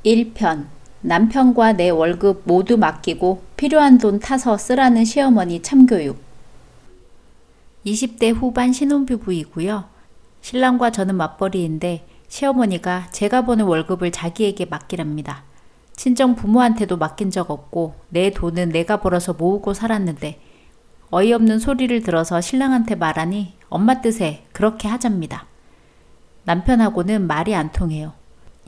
1편. 남편과 내 월급 모두 맡기고 필요한 돈 타서 쓰라는 시어머니 참교육. 20대 후반 신혼부부이고요. 신랑과 저는 맞벌이인데 시어머니가 제가 버는 월급을 자기에게 맡기랍니다. 친정 부모한테도 맡긴 적 없고 내 돈은 내가 벌어서 모으고 살았는데 어이없는 소리를 들어서 신랑한테 말하니 엄마 뜻에 그렇게 하잡니다. 남편하고는 말이 안 통해요.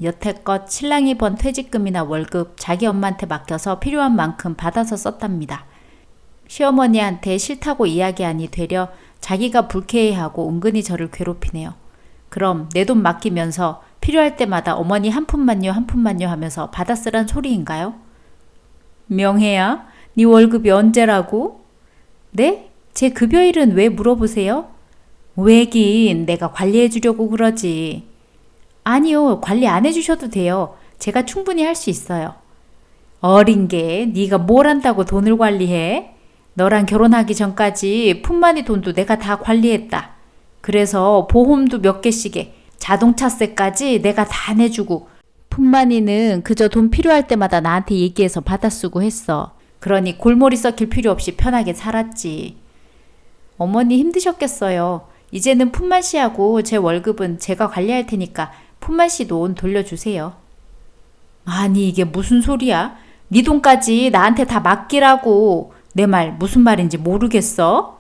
여태껏 신랑이 번 퇴직금이나 월급 자기 엄마한테 맡겨서 필요한 만큼 받아서 썼답니다. 시어머니한테 싫다고 이야기하니 되려 자기가 불쾌해하고 은근히 저를 괴롭히네요. 그럼 내 돈 맡기면서 필요할 때마다 어머니 한 푼만요 한 푼만요 하면서 받아 쓰란 소리인가요? 명혜야, 네 월급이 언제라고? 네? 제 급여일은 왜 물어보세요? 왜긴 내가 관리해 주려고 그러지. 아니요, 관리 안 해주셔도 돼요. 제가 충분히 할 수 있어요. 어린 게 네가 뭘 한다고 돈을 관리해? 너랑 결혼하기 전까지 푼만이 돈도 내가 다 관리했다. 그래서 보험도 몇 개씩에 자동차세까지 내가 다 내주고 푼만이는 그저 돈 필요할 때마다 나한테 얘기해서 받아 쓰고 했어. 그러니 골머리 썩힐 필요 없이 편하게 살았지. 어머니 힘드셨겠어요. 이제는 푼만 씨하고 제 월급은 제가 관리할 테니까 푼만 씨 돈 돌려주세요. 아니 이게 무슨 소리야? 네 돈까지 나한테 다 맡기라고. 내 말 무슨 말인지 모르겠어?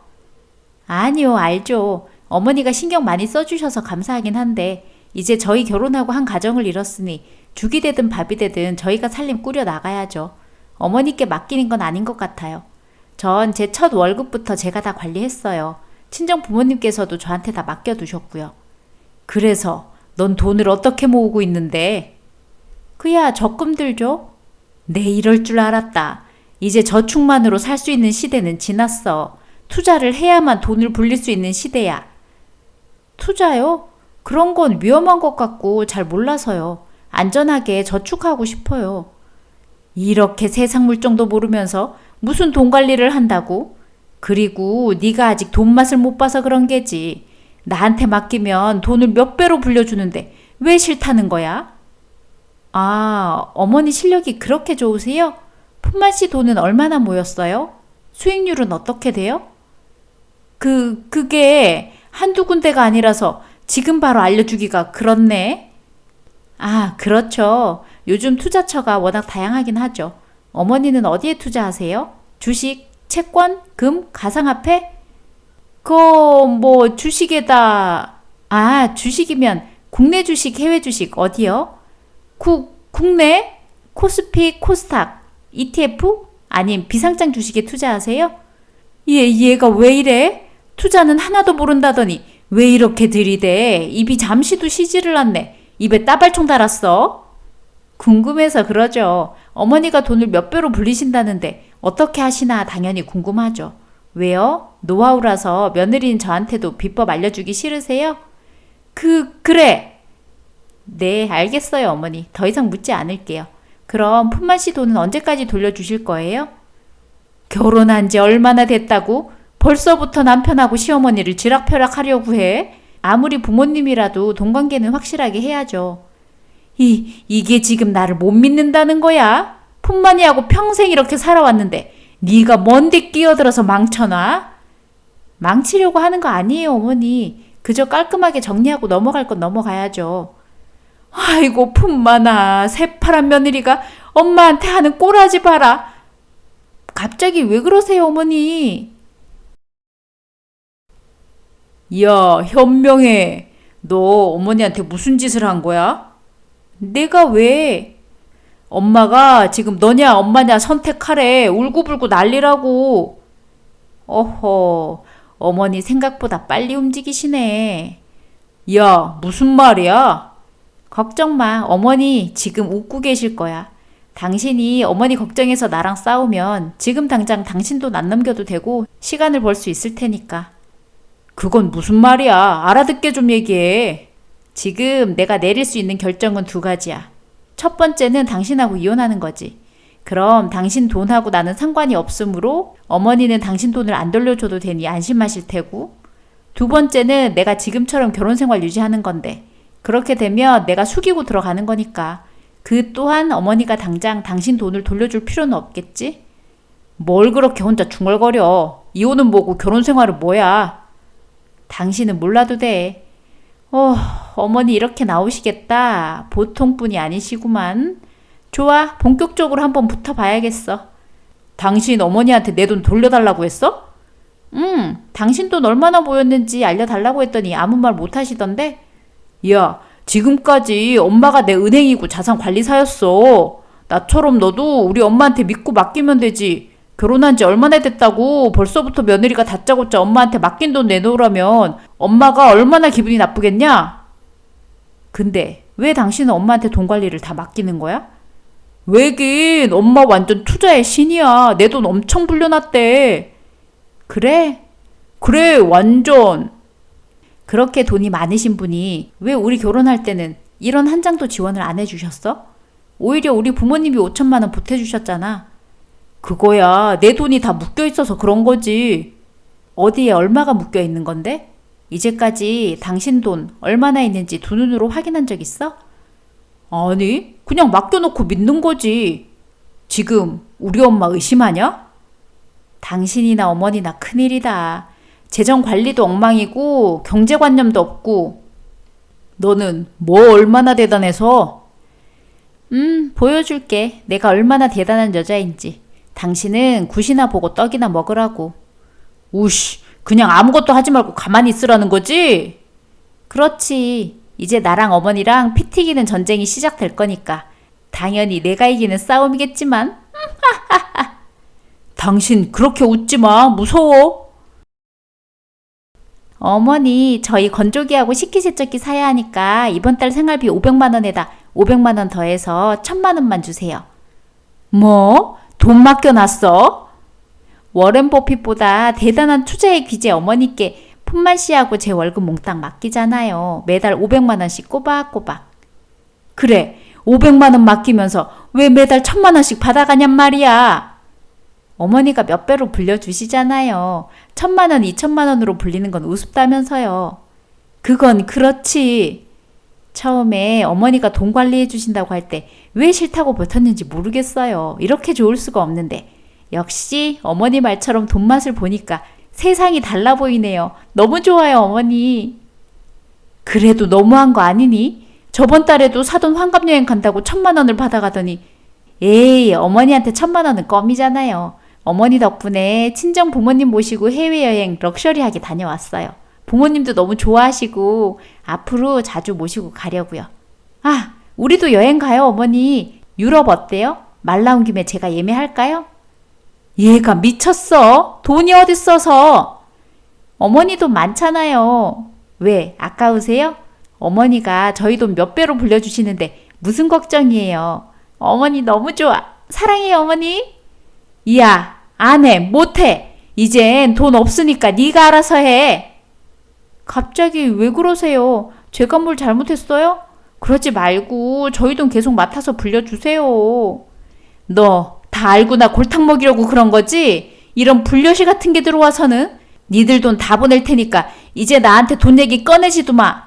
아니요, 알죠. 어머니가 신경 많이 써주셔서 감사하긴 한데 이제 저희 결혼하고 한 가정을 이뤘으니 죽이 되든 밥이 되든 저희가 살림 꾸려 나가야죠. 어머니께 맡기는 건 아닌 것 같아요. 전 제 첫 월급부터 제가 다 관리했어요. 친정 부모님께서도 저한테 다 맡겨두셨고요. 그래서 넌 돈을 어떻게 모으고 있는데? 그야 적금 들죠. 내 이럴 줄 알았다. 이제 저축만으로 살 수 있는 시대는 지났어. 투자를 해야만 돈을 불릴 수 있는 시대야. 투자요? 그런 건 위험한 것 같고 잘 몰라서요. 안전하게 저축하고 싶어요. 이렇게 세상 물정도 모르면서 무슨 돈 관리를 한다고? 그리고 네가 아직 돈 맛을 못 봐서 그런 게지. 나한테 맡기면 돈을 몇 배로 불려주는데 왜 싫다는 거야? 아, 어머니 실력이 그렇게 좋으세요? 푼만 씨 돈은 얼마나 모였어요? 수익률은 어떻게 돼요? 그게 한두 군데가 아니라서 지금 바로 알려주기가 그렇네. 아, 그렇죠. 요즘 투자처가 워낙 다양하긴 하죠. 어머니는 어디에 투자하세요? 주식, 채권, 금, 가상화폐? 주식에다. 아, 주식이면 국내 주식, 해외 주식 어디요? 국내? 코스피, 코스닥, ETF? 아님 비상장 주식에 투자하세요? 얘가 왜 이래? 투자는 하나도 모른다더니 왜 이렇게 들이대? 입이 잠시도 쉬지를 않네. 입에 따발총 달았어? 궁금해서 그러죠. 어머니가 돈을 몇 배로 불리신다는데 어떻게 하시나 당연히 궁금하죠. 왜요? 노하우라서 며느리인 저한테도 비법 알려주기 싫으세요? 그래. 네, 알겠어요, 어머니. 더 이상 묻지 않을게요. 그럼 푼만 씨 돈은 언제까지 돌려주실 거예요? 결혼한 지 얼마나 됐다고? 벌써부터 남편하고 시어머니를 쥐락펴락 하려고 해? 아무리 부모님이라도 돈 관계는 확실하게 해야죠. 이게 지금 나를 못 믿는다는 거야? 푼만이하고 평생 이렇게 살아왔는데 네가 뭔데 끼어들어서 망쳐놔? 망치려고 하는 거 아니에요, 어머니. 그저 깔끔하게 정리하고 넘어갈 건 넘어가야죠. 아이고 푼만아, 새파란 며느리가 엄마한테 하는 꼬라지 봐라. 갑자기 왜 그러세요, 어머니? 야, 현명해. 너 어머니한테 무슨 짓을 한 거야? 내가 왜? 엄마가 지금 너냐 엄마냐 선택하래. 울고불고 난리라고. 어허, 어머니 생각보다 빨리 움직이시네. 야, 무슨 말이야? 걱정 마. 어머니 지금 웃고 계실 거야. 당신이 어머니 걱정해서 나랑 싸우면 지금 당장 당신 돈 안 넘겨도 되고 시간을 벌 수 있을 테니까. 그건 무슨 말이야? 알아듣게 좀 얘기해. 지금 내가 내릴 수 있는 결정은 두 가지야. 첫 번째는 당신하고 이혼하는 거지. 그럼 당신 돈하고 나는 상관이 없으므로 어머니는 당신 돈을 안 돌려줘도 되니 안심하실 테고, 두 번째는 내가 지금처럼 결혼 생활 유지하는 건데 그렇게 되면 내가 숙이고 들어가는 거니까 그 또한 어머니가 당장 당신 돈을 돌려줄 필요는 없겠지? 뭘 그렇게 혼자 중얼거려. 이혼은 뭐고 결혼 생활은 뭐야. 당신은 몰라도 돼. 어머니 이렇게 나오시겠다. 보통 분이 아니시구만. 좋아, 본격적으로 한번 붙어봐야겠어. 당신 어머니한테 내 돈 돌려달라고 했어? 당신 돈 얼마나 보였는지 알려달라고 했더니 아무 말 못하시던데? 야, 지금까지 엄마가 내 은행이고 자산관리사였어. 나처럼 너도 우리 엄마한테 믿고 맡기면 되지. 결혼한 지 얼마나 됐다고 벌써부터 며느리가 다짜고짜 엄마한테 맡긴 돈 내놓으라면 엄마가 얼마나 기분이 나쁘겠냐? 근데 왜 당신은 엄마한테 돈 관리를 다 맡기는 거야? 왜긴 엄마 완전 투자의 신이야. 내 돈 엄청 불려놨대. 그래? 그래, 완전. 그렇게 돈이 많으신 분이 왜 우리 결혼할 때는 이런 한 장도 지원을 안 해주셨어? 오히려 우리 부모님이 5천만 원 보태주셨잖아. 그거야 내 돈이 다 묶여있어서 그런 거지. 어디에 얼마가 묶여있는 건데? 이제까지 당신 돈 얼마나 있는지 두 눈으로 확인한 적 있어? 아니, 그냥 맡겨놓고 믿는 거지. 지금 우리 엄마 의심하냐? 당신이나 어머니나 큰일이다. 재정관리도 엉망이고 경제관념도 없고. 너는 뭐 얼마나 대단해서? 보여줄게. 내가 얼마나 대단한 여자인지. 당신은 굿이나 보고 떡이나 먹으라고. 우씨, 그냥 아무것도 하지 말고 가만히 있으라는 거지? 그렇지. 이제 나랑 어머니랑 피 튀기는 전쟁이 시작될 거니까. 당연히 내가 이기는 싸움이겠지만. 당신 그렇게 웃지 마. 무서워. 어머니, 저희 건조기하고 식기세척기 사야 하니까 이번 달 생활비 500만 원에다 500만 원 더해서 1000만 원만 주세요. 뭐? 돈 맡겨놨어? 워렌 버핏보다 대단한 투자의 귀재 어머니께 폰만 씨하고 제 월급 몽땅 맡기잖아요. 매달 500만 원씩 꼬박꼬박. 그래, 500만 원 맡기면서 왜 매달 1000만 원씩 받아가냔 말이야. 어머니가 몇 배로 불려주시잖아요. 1000만 원, 2000만 원으로 불리는 건 우습다면서요. 그건 그렇지. 처음에 어머니가 돈 관리해 주신다고 할 때 왜 싫다고 버텼는지 모르겠어요. 이렇게 좋을 수가 없는데. 역시 어머니 말처럼 돈 맛을 보니까 세상이 달라 보이네요. 너무 좋아요, 어머니. 그래도 너무한 거 아니니? 저번 달에도 사돈 환갑여행 간다고 1000만 원을 받아가더니. 에이, 어머니한테 1000만 원은 껌이잖아요. 어머니 덕분에 친정 부모님 모시고 해외여행 럭셔리하게 다녀왔어요. 부모님도 너무 좋아하시고 앞으로 자주 모시고 가려고요. 아, 우리도 여행 가요, 어머니. 유럽 어때요? 말 나온 김에 제가 예매할까요? 얘가 미쳤어. 돈이 어딨어서. 어머니 돈 많잖아요. 왜, 아까우세요? 어머니가 저희 돈 몇 배로 불려주시는데 무슨 걱정이에요. 어머니 너무 좋아. 사랑해요, 어머니. 이야, 안 해, 못해. 이젠 돈 없으니까 네가 알아서 해. 갑자기 왜 그러세요? 제가 뭘 잘못했어요? 그러지 말고 저희 돈 계속 맡아서 불려주세요. 너 다 알고 나 골탕 먹이려고 그런 거지? 이런 불려시 같은 게 들어와서는 니들 돈 다 보낼 테니까 이제 나한테 돈 얘기 꺼내지도 마.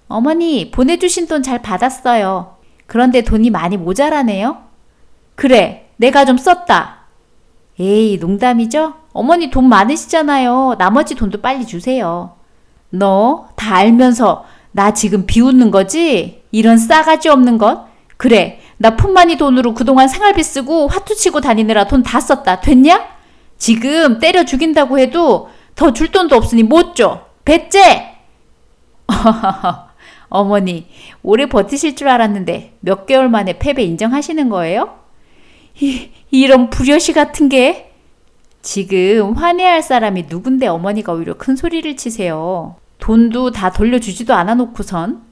어머니, 보내주신 돈 잘 받았어요. 그런데 돈이 많이 모자라네요. 그래, 내가 좀 썼다. 에이, 농담이죠? 어머니 돈 많으시잖아요. 나머지 돈도 빨리 주세요. 너 다 알면서 나 지금 비웃는 거지? 이런 싸가지 없는 것? 그래, 나 푼만이 돈으로 그동안 생활비 쓰고 화투 치고 다니느라 돈 다 썼다. 됐냐? 지금 때려 죽인다고 해도 더 줄 돈도 없으니 못 줘. 배째! 어머니, 오래 버티실 줄 알았는데 몇 개월 만에 패배 인정하시는 거예요? 이런 불효시 같은 게? 지금 화내할 사람이 누군데 어머니가 오히려 큰 소리를 치세요. 돈도 다 돌려주지도 않아 놓고선.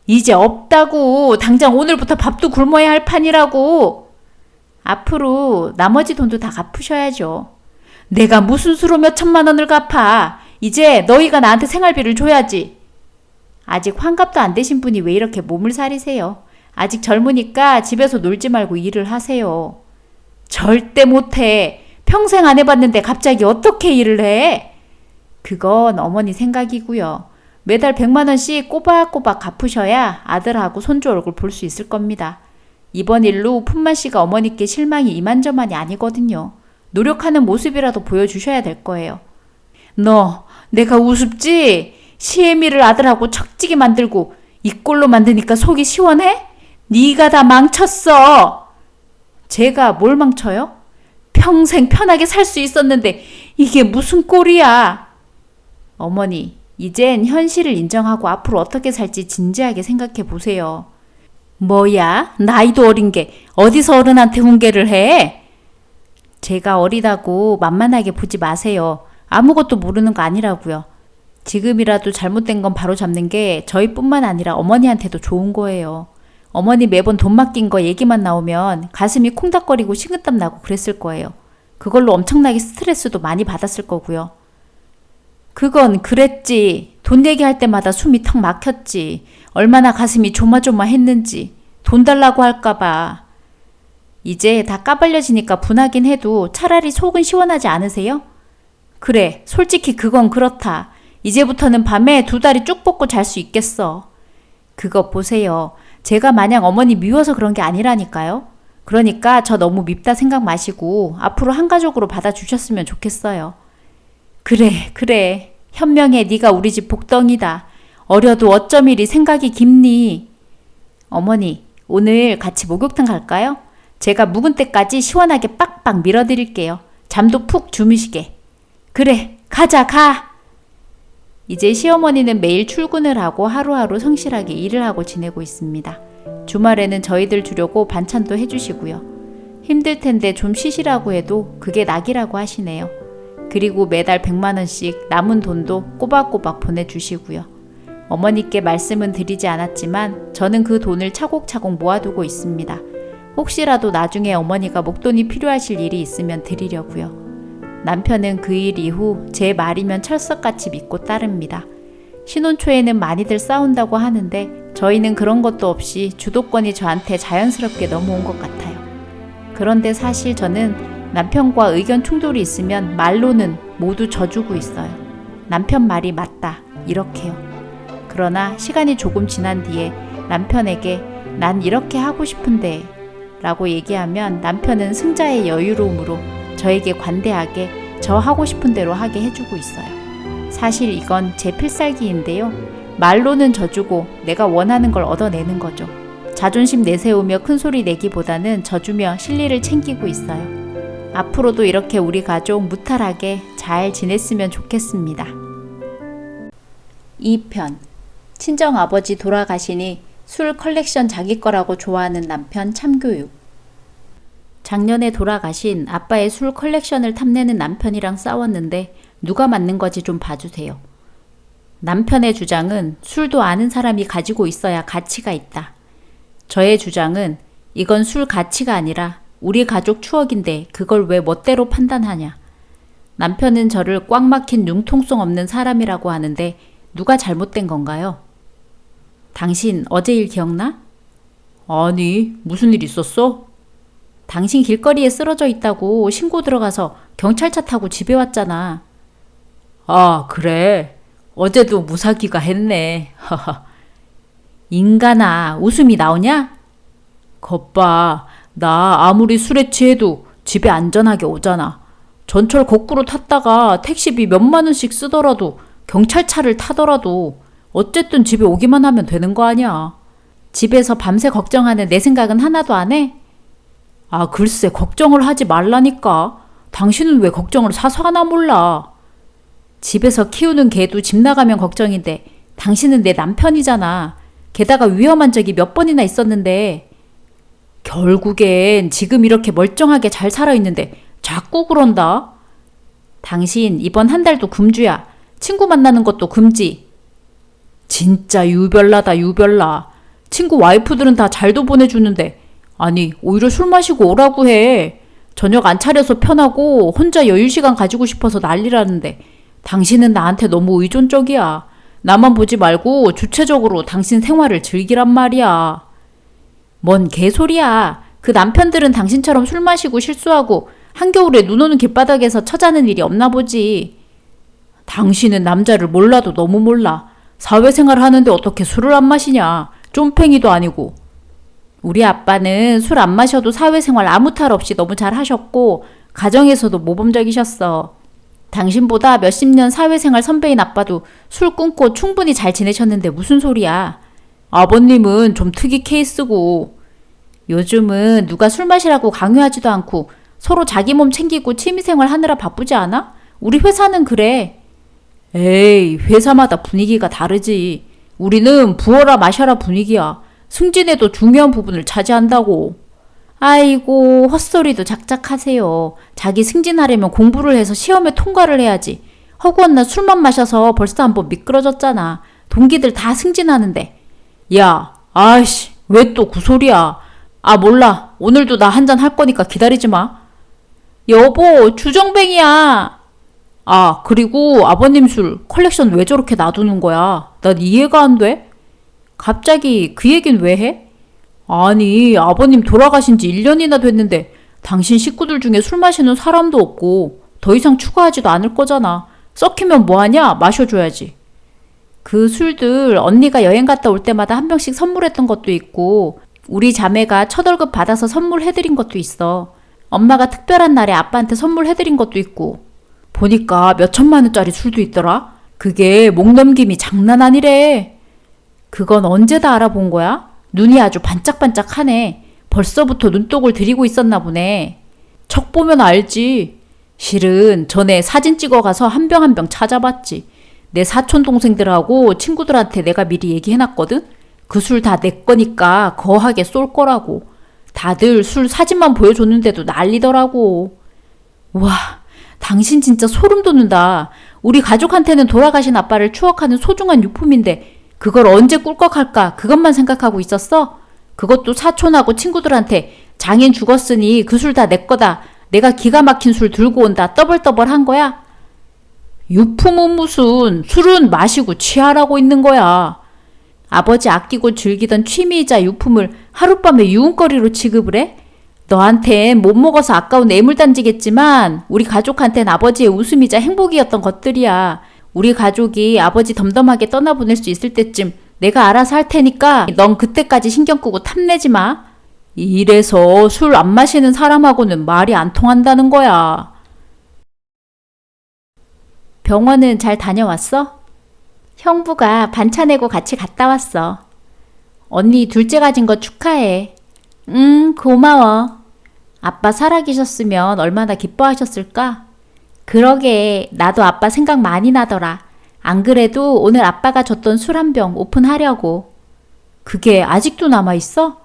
이제 없다고. 당장 오늘부터 밥도 굶어야 할 판이라고. 앞으로 나머지 돈도 다 갚으셔야죠. 내가 무슨 수로 몇 천만 원을 갚아. 이제 너희가 나한테 생활비를 줘야지. 아직 환갑도 안 되신 분이 왜 이렇게 몸을 사리세요? 아직 젊으니까 집에서 놀지 말고 일을 하세요. 절대 못해. 평생 안 해봤는데 갑자기 어떻게 일을 해? 그건 어머니 생각이고요. 매달 100만 원씩 꼬박꼬박 갚으셔야 아들하고 손주 얼굴 볼 수 있을 겁니다. 이번 일로 푼만 씨가 어머니께 실망이 이만저만이 아니거든요. 노력하는 모습이라도 보여주셔야 될 거예요. 너 내가 우습지? 시애미를 아들하고 척지게 만들고 이 꼴로 만드니까 속이 시원해? 네가 다 망쳤어. 제가 뭘 망쳐요? 평생 편하게 살 수 있었는데 이게 무슨 꼴이야. 어머니, 이젠 현실을 인정하고 앞으로 어떻게 살지 진지하게 생각해 보세요. 뭐야? 나이도 어린 게 어디서 어른한테 훈계를 해? 제가 어리다고 만만하게 보지 마세요. 아무것도 모르는 거 아니라고요. 지금이라도 잘못된 건 바로 잡는 게 저희뿐만 아니라 어머니한테도 좋은 거예요. 어머니 매번 돈 맡긴 거 얘기만 나오면 가슴이 콩닥거리고 식은땀 나고 그랬을 거예요. 그걸로 엄청나게 스트레스도 많이 받았을 거고요. 그건 그랬지. 돈 얘기할 때마다 숨이 턱 막혔지. 얼마나 가슴이 조마조마했는지. 돈 달라고 할까봐. 이제 다 까발려지니까 분하긴 해도 차라리 속은 시원하지 않으세요? 그래, 솔직히 그건 그렇다. 이제부터는 밤에 2다리 쭉 뻗고 잘 수 있겠어. 그거 보세요. 제가 마냥 어머니 미워서 그런 게 아니라니까요. 그러니까 저 너무 밉다 생각 마시고 앞으로 한 가족으로 받아주셨으면 좋겠어요. 그래. 현명해. 네가 우리 집 복덩이다. 어려도 어쩜 이리 생각이 깊니? 어머니, 오늘 같이 목욕탕 갈까요? 제가 묵은 때까지 시원하게 빡빡 밀어드릴게요. 잠도 푹 주무시게. 그래, 가자, 가! 이제 시어머니는 매일 출근을 하고 하루하루 성실하게 일을 하고 지내고 있습니다. 주말에는 저희들 주려고 반찬도 해주시고요. 힘들 텐데 좀 쉬시라고 해도 그게 낙이라고 하시네요. 그리고 매달 100만 원씩 남은 돈도 꼬박꼬박 보내주시고요. 어머니께 말씀은 드리지 않았지만 저는 그 돈을 차곡차곡 모아두고 있습니다. 혹시라도 나중에 어머니가 목돈이 필요하실 일이 있으면 드리려고요. 남편은 그 일 이후 제 말이면 철석같이 믿고 따릅니다. 신혼 초에는 많이들 싸운다고 하는데 저희는 그런 것도 없이 주도권이 저한테 자연스럽게 넘어온 것 같아요. 그런데 사실 저는 남편과 의견 충돌이 있으면 말로는 모두 져주고 있어요. 남편 말이 맞다, 이렇게요. 그러나 시간이 조금 지난 뒤에 남편에게 난 이렇게 하고 싶은데 라고 얘기하면 남편은 승자의 여유로움으로 저에게 관대하게 저 하고 싶은 대로 하게 해주고 있어요. 사실 이건 제 필살기인데요. 말로는 져주고 내가 원하는 걸 얻어내는 거죠. 자존심 내세우며 큰소리 내기보다는 져주며 실리를 챙기고 있어요. 앞으로도 이렇게 우리 가족 무탈하게 잘 지냈으면 좋겠습니다. 2편. 친정아버지 돌아가시니 술 컬렉션 자기 거라고 좋아하는 남편 참교육. 작년에 돌아가신 아빠의 술 컬렉션을 탐내는 남편이랑 싸웠는데 누가 맞는 거지 좀 봐주세요. 남편의 주장은 술도 아는 사람이 가지고 있어야 가치가 있다. 저의 주장은 이건 술 가치가 아니라 우리 가족 추억인데 그걸 왜 멋대로 판단하냐. 남편은 저를 꽉 막힌 융통성 없는 사람이라고 하는데 누가 잘못된 건가요? 당신 어제 일 기억나? 아니, 무슨 일 있었어? 당신 길거리에 쓰러져 있다고 신고 들어가서 경찰차 타고 집에 왔잖아. 아, 그래. 어제도 무사기가 했네. 인간아, 웃음이 나오냐? 겉봐, 나 아무리 술에 취해도 집에 안전하게 오잖아. 전철 거꾸로 탔다가 택시비 몇만 원씩 쓰더라도 경찰차를 타더라도 어쨌든 집에 오기만 하면 되는 거 아니야. 집에서 밤새 걱정하는 내 생각은 하나도 안 해? 아, 글쎄, 걱정을 하지 말라니까. 당신은 왜 걱정을 사서 하나 몰라. 집에서 키우는 개도 집 나가면 걱정인데 당신은 내 남편이잖아. 게다가 위험한 적이 몇 번이나 있었는데. 결국엔 지금 이렇게 멀쩡하게 잘 살아있는데 자꾸 그런다. 당신 이번 한 달도 금주야. 친구 만나는 것도 금지. 진짜 유별나다, 유별나. 친구 와이프들은 다 잘도 보내주는데 아니, 오히려 술 마시고 오라고 해. 저녁 안 차려서 편하고 혼자 여유시간 가지고 싶어서 난리라는데 당신은 나한테 너무 의존적이야. 나만 보지 말고 주체적으로 당신 생활을 즐기란 말이야. 뭔 개소리야. 그 남편들은 당신처럼 술 마시고 실수하고 한겨울에 눈 오는 길바닥에서 처자는 일이 없나 보지. 당신은 남자를 몰라도 너무 몰라. 사회생활 하는데 어떻게 술을 안 마시냐? 쫌팽이도 아니고. 우리 아빠는 술 안 마셔도 사회생활 아무 탈 없이 너무 잘 하셨고 가정에서도 모범적이셨어. 당신보다 몇십 년 사회생활 선배인 아빠도 술 끊고 충분히 잘 지내셨는데 무슨 소리야. 아버님은 좀 특이 케이스고. 요즘은 누가 술 마시라고 강요하지도 않고 서로 자기 몸 챙기고 취미생활 하느라 바쁘지 않아? 우리 회사는 그래. 에이, 회사마다 분위기가 다르지. 우리는 부어라 마셔라 분위기야. 승진에도 중요한 부분을 차지한다고. 아이고, 헛소리도 작작하세요. 자기 승진하려면 공부를 해서 시험에 통과를 해야지. 허구한 날 술만 마셔서 벌써 한번 미끄러졌잖아. 동기들 다 승진하는데. 야, 아이씨, 왜 또 그 소리야. 아, 몰라. 오늘도 나 한잔 할 거니까 기다리지 마. 여보, 주정뱅이야. 아, 그리고 아버님 술 컬렉션 왜 저렇게 놔두는 거야? 난 이해가 안 돼. 갑자기 그 얘긴 왜 해? 아니, 아버님 돌아가신 지 1년이나 됐는데 당신 식구들 중에 술 마시는 사람도 없고 더 이상 추가하지도 않을 거잖아. 썩히면 뭐하냐? 마셔줘야지. 그 술들 언니가 여행 갔다 올 때마다 한 병씩 선물했던 것도 있고 우리 자매가 첫 월급 받아서 선물해드린 것도 있어. 엄마가 특별한 날에 아빠한테 선물해드린 것도 있고. 보니까 몇 천만 원짜리 술도 있더라. 그게 목 넘김이 장난 아니래. 그건 언제 다 알아본 거야? 눈이 아주 반짝반짝하네. 벌써부터 눈독을 들이고 있었나 보네. 척 보면 알지. 실은 전에 사진 찍어가서 한 병 한 병 찾아봤지. 내 사촌 동생들하고 친구들한테 내가 미리 얘기해놨거든. 그 술 다 내 거니까 거하게 쏠 거라고. 다들 술 사진만 보여줬는데도 난리더라고. 와, 당신 진짜 소름 돋는다. 우리 가족한테는 돌아가신 아빠를 추억하는 소중한 유품인데 그걸 언제 꿀꺽할까 그것만 생각하고 있었어? 그것도 사촌하고 친구들한테 장인 죽었으니 그 술 다 내 거다. 내가 기가 막힌 술 들고 온다. 떠벌떠벌 한 거야? 유품은 무슨, 술은 마시고 취하라고 있는 거야. 아버지 아끼고 즐기던 취미이자 유품을 하룻밤에 유흥거리로 취급을 해? 너한텐 못 먹어서 아까운 애물단지겠지만 우리 가족한텐 아버지의 웃음이자 행복이었던 것들이야. 우리 가족이 아버지 덤덤하게 떠나보낼 수 있을 때쯤 내가 알아서 할 테니까 넌 그때까지 신경 끄고 탐내지 마. 이래서 술 안 마시는 사람하고는 말이 안 통한다는 거야. 병원은 잘 다녀왔어? 형부가 반차 내고 같이 갔다 왔어. 언니 둘째 가진 거 축하해. 고마워. 아빠 살아계셨으면 얼마나 기뻐하셨을까? 그러게, 나도 아빠 생각 많이 나더라. 안 그래도 오늘 아빠가 줬던 술 한 병 오픈하려고. 그게 아직도 남아있어?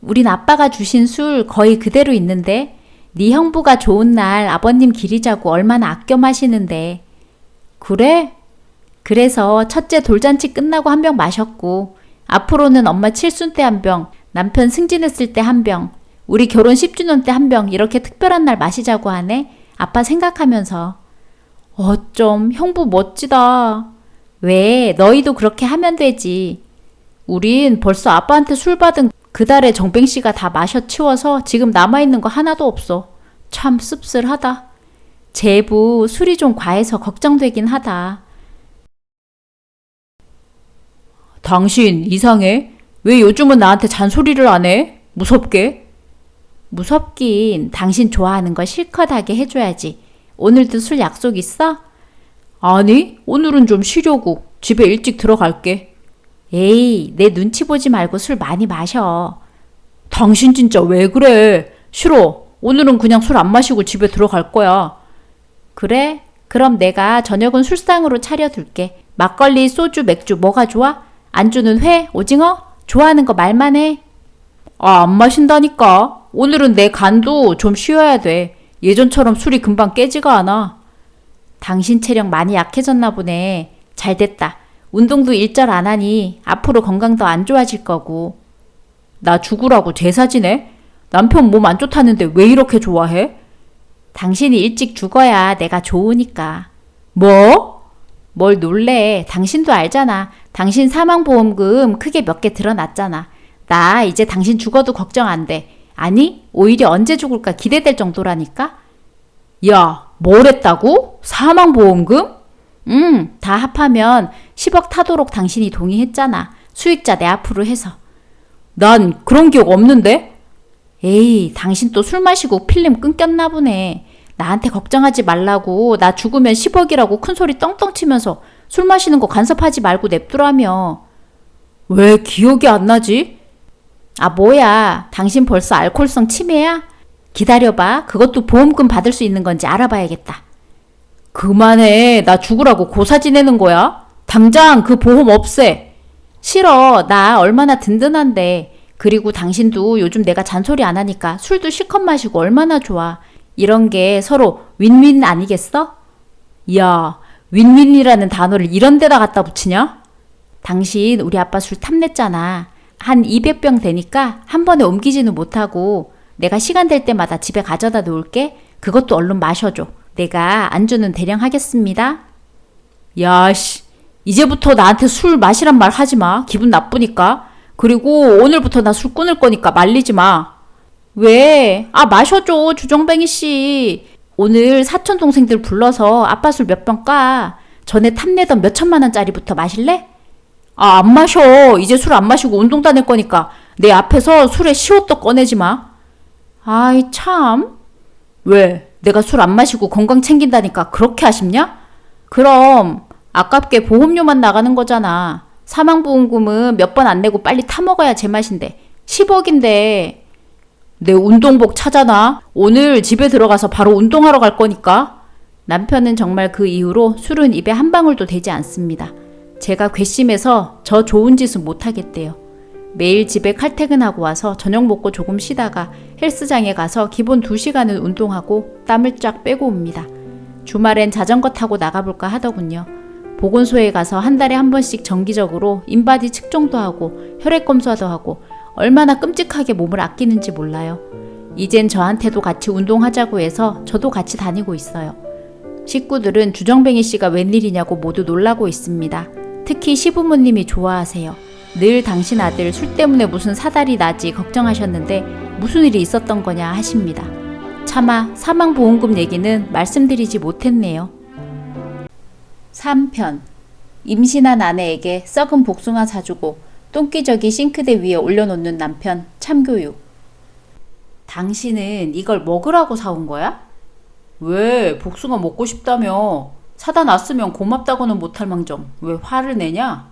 우린 아빠가 주신 술 거의 그대로 있는데 네 형부가 좋은 날 아버님 기리자고 얼마나 아껴 마시는데. 그래? 그래서 첫째 돌잔치 끝나고 한 병 마셨고 앞으로는 엄마 칠순 때 한 병, 남편 승진했을 때 한 병, 우리 결혼 10주년 때 한 병 이렇게 특별한 날 마시자고 하네. 아빠 생각하면서. 어쩜 형부 멋지다. 왜? 너희도 그렇게 하면 되지. 우린 벌써 아빠한테 술 받은 그달에 정뱅씨가 다 마셔 치워서 지금 남아있는 거 하나도 없어. 참 씁쓸하다. 제부 술이 좀 과해서 걱정되긴 하다. 당신 이상해? 왜 요즘은 나한테 잔소리를 안 해? 무섭게? 무섭긴 당신 좋아하는 거 실컷 하게 해줘야지. 오늘도 술 약속 있어? 아니, 오늘은 좀 쉬려고. 집에 일찍 들어갈게. 에이, 내 눈치 보지 말고 술 많이 마셔. 당신 진짜 왜 그래? 싫어. 오늘은 그냥 술 안 마시고 집에 들어갈 거야. 그래? 그럼 내가 저녁은 술상으로 차려둘게. 막걸리, 소주, 맥주 뭐가 좋아? 안주는 회, 오징어? 좋아하는 거 말만 해. 아, 안 마신다니까. 오늘은 내 간도 좀 쉬어야 돼. 예전처럼 술이 금방 깨지가 않아. 당신 체력 많이 약해졌나 보네. 잘 됐다. 운동도 일절 안 하니 앞으로 건강 더 안 좋아질 거고. 나 죽으라고 제사 지내? 남편 몸 안 좋다는데 왜 이렇게 좋아해? 당신이 일찍 죽어야 내가 좋으니까. 뭐? 뭘 놀래. 당신도 알잖아. 당신 사망보험금 크게 몇 개 들어놨잖아. 나 이제 당신 죽어도 걱정 안 돼. 아니, 오히려 언제 죽을까 기대될 정도라니까? 야, 뭘 했다고? 사망보험금? 다 합하면 10억 타도록 당신이 동의했잖아. 수익자 내 앞으로 해서. 난 그런 기억 없는데? 에이, 당신 또 술 마시고 필름 끊겼나 보네. 나한테 걱정하지 말라고 나 죽으면 10억이라고 큰소리 떵떵 치면서 술 마시는 거 간섭하지 말고 냅두라며. 왜 기억이 안 나지? 아, 뭐야. 당신 벌써 알코올성 치매야? 기다려봐. 그것도 보험금 받을 수 있는 건지 알아봐야겠다. 그만해. 나 죽으라고 고사 지내는 거야? 당장 그 보험 없애. 싫어. 나 얼마나 든든한데. 그리고 당신도 요즘 내가 잔소리 안 하니까 술도 실컷 마시고 얼마나 좋아. 이런 게 서로 윈윈 아니겠어? 야, 윈윈이라는 단어를 이런 데다 갖다 붙이냐? 당신 우리 아빠 술 탐냈잖아. 한 200병 되니까 한 번에 옮기지는 못하고 내가 시간 될 때마다 집에 가져다 놓을게. 그것도 얼른 마셔줘. 내가 안주는 대량 하겠습니다. 야, 씨. 이제부터 나한테 술 마시란 말 하지 마. 기분 나쁘니까. 그리고 오늘부터 나 술 끊을 거니까 말리지 마. 왜? 아, 마셔줘, 주정뱅이 씨. 오늘 사촌 동생들 불러서 아빠 술 몇 병 까. 전에 탐내던 몇 천만 원짜리부터 마실래? 아, 안 마셔. 이제 술 안 마시고 운동 다닐 거니까 내 앞에서 술에 시옷도 꺼내지 마. 아이, 참. 왜? 내가 술 안 마시고 건강 챙긴다니까 그렇게 아쉽냐? 그럼 아깝게 보험료만 나가는 거잖아. 사망보험금은 몇 번 안 내고 빨리 타먹어야 제맛인데 10억인데. 내 운동복 찾아놔. 오늘 집에 들어가서 바로 운동하러 갈 거니까. 남편은 정말 그 이후로 술은 입에 한 방울도 대지 않습니다. 제가 괘씸해서 저 좋은 짓은 못하겠대요. 매일 집에 칼퇴근하고 와서 저녁 먹고 조금 쉬다가 헬스장에 가서 기본 2시간은 운동하고 땀을 쫙 빼고 옵니다. 주말엔 자전거 타고 나가볼까 하더군요. 보건소에 가서 한 달에 한 번씩 정기적으로 인바디 측정도 하고 혈액 검사도 하고 얼마나 끔찍하게 몸을 아끼는지 몰라요. 이젠 저한테도 같이 운동하자고 해서 저도 같이 다니고 있어요. 식구들은 주정뱅이 씨가 웬일이냐고 모두 놀라고 있습니다. 특히 시부모님이 좋아하세요. 늘 당신 아들 술 때문에 무슨 사달이 나지 걱정하셨는데 무슨 일이 있었던 거냐 하십니다. 차마 사망보험금 얘기는 말씀드리지 못했네요. 3편. 임신한 아내에게 썩은 복숭아 사주고 똥기저귀 싱크대 위에 올려놓는 남편 참교육. 당신은 이걸 먹으라고 사온 거야? 왜? 복숭아 먹고 싶다며. 사다 놨으면 고맙다고는 못할 망정 왜 화를 내냐?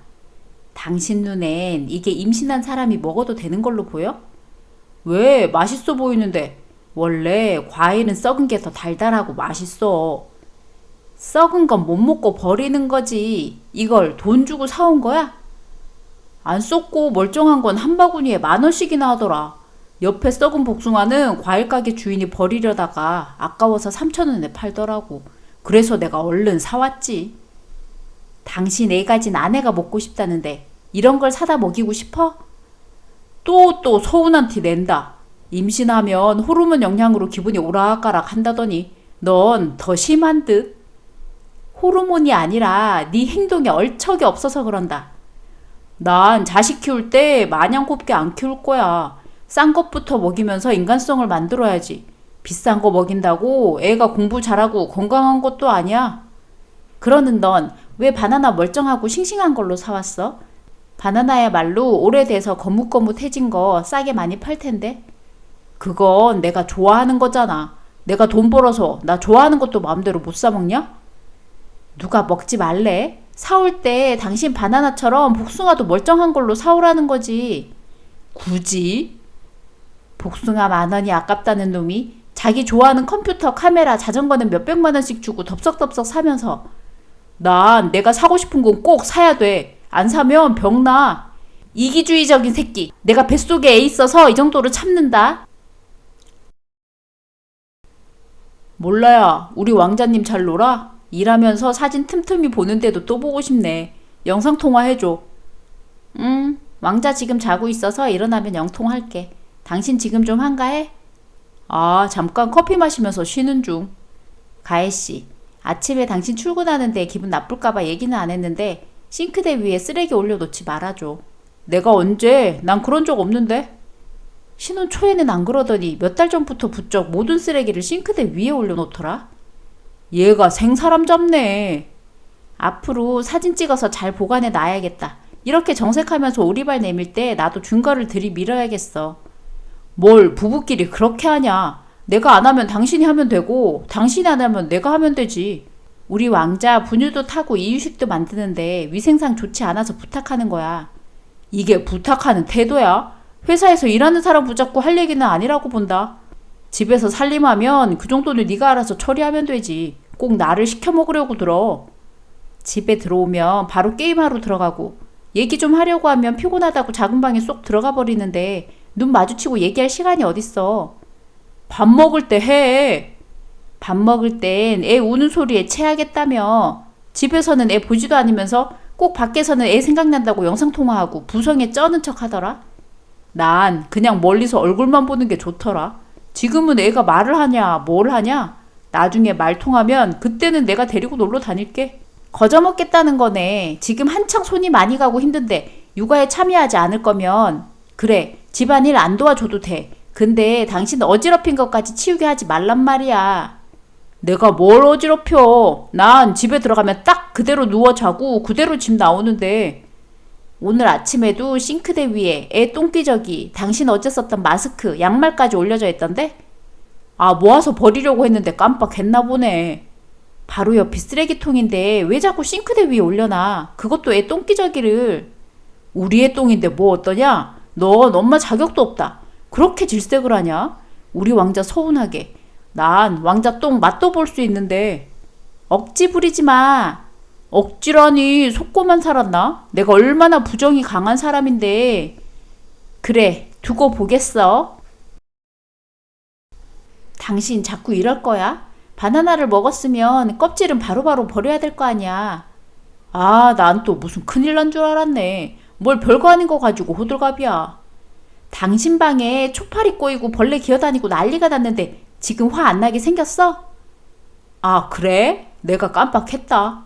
당신 눈엔 이게 임신한 사람이 먹어도 되는 걸로 보여? 왜? 맛있어 보이는데. 원래 과일은 썩은 게 더 달달하고 맛있어. 썩은 건 못 먹고 버리는 거지. 이걸 돈 주고 사온 거야? 안 썩고 멀쩡한 건 한 바구니에 10,000원씩이나 하더라. 옆에 썩은 복숭아는 과일 가게 주인이 버리려다가 아까워서 3,000원에 팔더라고. 그래서 내가 얼른 사왔지. 당신 애 가진 아내가 먹고 싶다는데 이런 걸 사다 먹이고 싶어? 또 서운한 티 낸다. 임신하면 호르몬 영향으로 기분이 오락가락 한다더니 넌 더 심한 듯. 호르몬이 아니라 네 행동에 얼척이 없어서 그런다. 난 자식 키울 때 마냥 곱게 안 키울 거야. 싼 것부터 먹이면서 인간성을 만들어야지. 비싼 거 먹인다고 애가 공부 잘하고 건강한 것도 아니야. 그러는 넌 왜 바나나 멀쩡하고 싱싱한 걸로 사왔어? 바나나야말로 오래돼서 거뭇거뭇해진 거 싸게 많이 팔 텐데. 그건 내가 좋아하는 거잖아. 내가 돈 벌어서 나 좋아하는 것도 마음대로 못 사 먹냐? 누가 먹지 말래? 사올 때 당신 바나나처럼 복숭아도 멀쩡한 걸로 사오라는 거지. 굳이? 복숭아 10,000원이 아깝다는 놈이 자기 좋아하는 컴퓨터, 카메라, 자전거는 몇백만 원씩 주고 덥석덥석 사면서 난 내가 사고 싶은 건 꼭 사야 돼. 안 사면 병나. 이기주의적인 새끼. 내가 뱃속에 애 있어서 이 정도로 참는다. 몰라야 우리 왕자님 잘 놀아? 일하면서 사진 틈틈이 보는데도 또 보고 싶네. 영상통화 해줘. 왕자 지금 자고 있어서 일어나면 영통할게. 당신 지금 좀 한가해? 아, 잠깐 커피 마시면서 쉬는 중. 가혜씨, 아침에 당신 출근하는데 기분 나쁠까봐 얘기는 안 했는데 싱크대 위에 쓰레기 올려놓지 말아줘. 내가 언제? 난 그런 적 없는데. 신혼 초에는 안 그러더니 몇 달 전부터 부쩍 모든 쓰레기를 싱크대 위에 올려놓더라. 얘가 생사람 잡네. 앞으로 사진 찍어서 잘 보관해 놔야겠다. 이렇게 정색하면서 오리발 내밀 때 나도 증거를 들이밀어야겠어. 뭘 부부끼리 그렇게 하냐. 내가 안 하면 당신이 하면 되고 당신이 안 하면 내가 하면 되지. 우리 왕자 분유도 타고 이유식도 만드는데 위생상 좋지 않아서 부탁하는 거야. 이게 부탁하는 태도야? 회사에서 일하는 사람 붙잡고 할 얘기는 아니라고 본다. 집에서 살림하면 그 정도는 네가 알아서 처리하면 되지. 꼭 나를 시켜 먹으려고 들어. 집에 들어오면 바로 게임하러 들어가고 얘기 좀 하려고 하면 피곤하다고 작은 방에 쏙 들어가 버리는데 눈 마주치고 얘기할 시간이 어딨어. 밥 먹을 때 해. 밥 먹을 땐 애 우는 소리에 체하겠다며. 집에서는 애 보지도 않으면서 꼭 밖에서는 애 생각난다고 영상통화하고 부성에 쩌는 척 하더라. 난 그냥 멀리서 얼굴만 보는 게 좋더라. 지금은 애가 말을 하냐 뭘 하냐. 나중에 말 통하면 그때는 내가 데리고 놀러 다닐게. 거저먹겠다는 거네. 지금 한창 손이 많이 가고 힘든데 육아에 참여하지 않을 거면 그래 집안일 안 도와줘도 돼. 근데 당신 어지럽힌 것까지 치우게 하지 말란 말이야. 내가 뭘 어지럽혀. 난 집에 들어가면 딱 그대로 누워 자고 그대로 집 나오는데. 오늘 아침에도 싱크대 위에 애 똥기저귀, 당신 어제 썼던 마스크, 양말까지 올려져 있던데? 아, 모아서 버리려고 했는데 깜빡했나 보네. 바로 옆이 쓰레기통인데 왜 자꾸 싱크대 위에 올려놔? 그것도 애 똥기저귀를. 우리 애 똥인데 뭐 어떠냐? 넌 엄마 자격도 없다. 그렇게 질색을 하냐? 우리 왕자 서운하게. 난 왕자 똥 맛도 볼 수 있는데. 억지 부리지 마. 억지라니 속고만 살았나? 내가 얼마나 부정이 강한 사람인데. 그래, 두고 보겠어. 당신 자꾸 이럴 거야? 바나나를 먹었으면 껍질은 바로바로 버려야 될 거 아니야. 아, 난 또 무슨 큰일 난 줄 알았네. 뭘 별거 아닌 거 가지고 호들갑이야. 당신 방에 초파리 꼬이고 벌레 기어다니고 난리가 났는데 지금 화 안 나게 생겼어? 아, 그래? 내가 깜빡했다.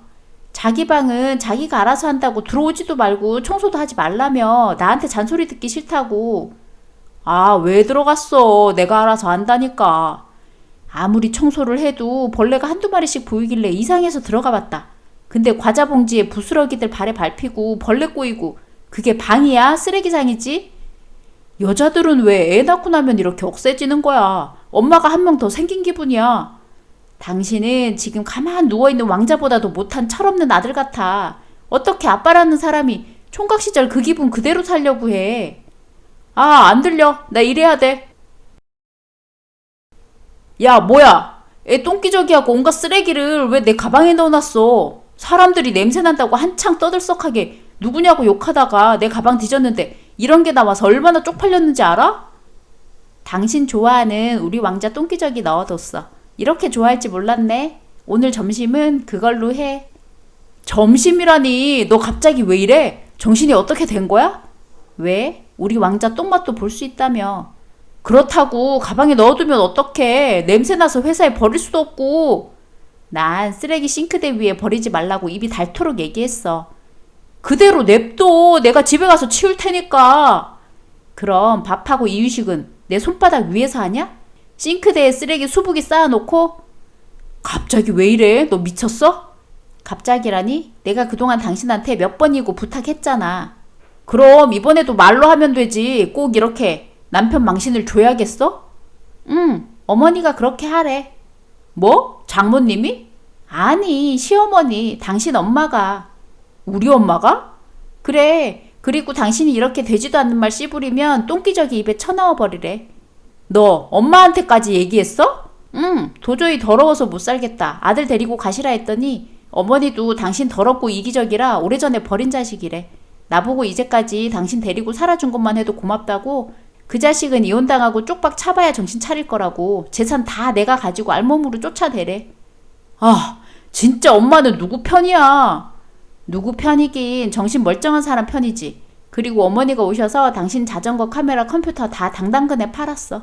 자기 방은 자기가 알아서 한다고 들어오지도 말고 청소도 하지 말라며. 나한테 잔소리 듣기 싫다고. 아, 왜 들어갔어? 내가 알아서 한다니까. 아무리 청소를 해도 벌레가 한두 마리씩 보이길래 이상해서 들어가 봤다. 근데 과자 봉지에 부스러기들 발에 밟히고 벌레 꼬이고 그게 방이야? 쓰레기장이지? 여자들은 왜 애 낳고 나면 이렇게 억세지는 거야? 엄마가 한 명 더 생긴 기분이야. 당신은 지금 가만 누워있는 왕자보다도 못한 철없는 아들 같아. 어떻게 아빠라는 사람이 총각 시절 그 기분 그대로 살려고 해. 아, 안 들려. 나 일해야 돼. 야, 뭐야? 애 똥기저귀하고 온갖 쓰레기를 왜 내 가방에 넣어놨어? 사람들이 냄새난다고 한창 떠들썩하게 누구냐고 욕하다가 내 가방 뒤졌는데 이런 게 나와서 얼마나 쪽팔렸는지 알아? 당신 좋아하는 우리 왕자 똥기저귀 넣어뒀어. 이렇게 좋아할지 몰랐네. 오늘 점심은 그걸로 해. 점심이라니. 너 갑자기 왜 이래? 정신이 어떻게 된 거야? 왜? 우리 왕자 똥맛도 볼 수 있다며. 그렇다고 가방에 넣어두면 어떡해. 냄새나서 회사에 버릴 수도 없고. 난 쓰레기 싱크대 위에 버리지 말라고 입이 닳도록 얘기했어. 그대로 냅둬. 내가 집에 가서 치울 테니까. 그럼 밥하고 이유식은 내 손바닥 위에서 하냐? 싱크대에 쓰레기 수북이 쌓아놓고? 갑자기 왜 이래? 너 미쳤어? 갑자기라니? 내가 그동안 당신한테 몇 번이고 부탁했잖아. 그럼 이번에도 말로 하면 되지. 꼭 이렇게 남편 망신을 줘야겠어? 응, 어머니가 그렇게 하래. 뭐? 장모님이? 아니, 시어머니, 당신 엄마가. 우리 엄마가? 그래. 그리고 당신이 이렇게 되지도 않는 말 씨부리면 똥기저귀 입에 쳐넣어 버리래. 너 엄마한테까지 얘기했어? 응, 도저히 더러워서 못 살겠다. 아들 데리고 가시라 했더니 어머니도 당신 더럽고 이기적이라 오래전에 버린 자식이래. 나보고 이제까지 당신 데리고 살아준 것만 해도 고맙다고. 그 자식은 이혼당하고 쪽박 차봐야 정신 차릴 거라고. 재산 다 내가 가지고 알몸으로 쫓아대래. 아, 진짜 엄마는 누구 편이야? 누구 편이긴 정신 멀쩡한 사람 편이지. 그리고 어머니가 오셔서 당신 자전거, 카메라, 컴퓨터 다 당당근에 팔았어.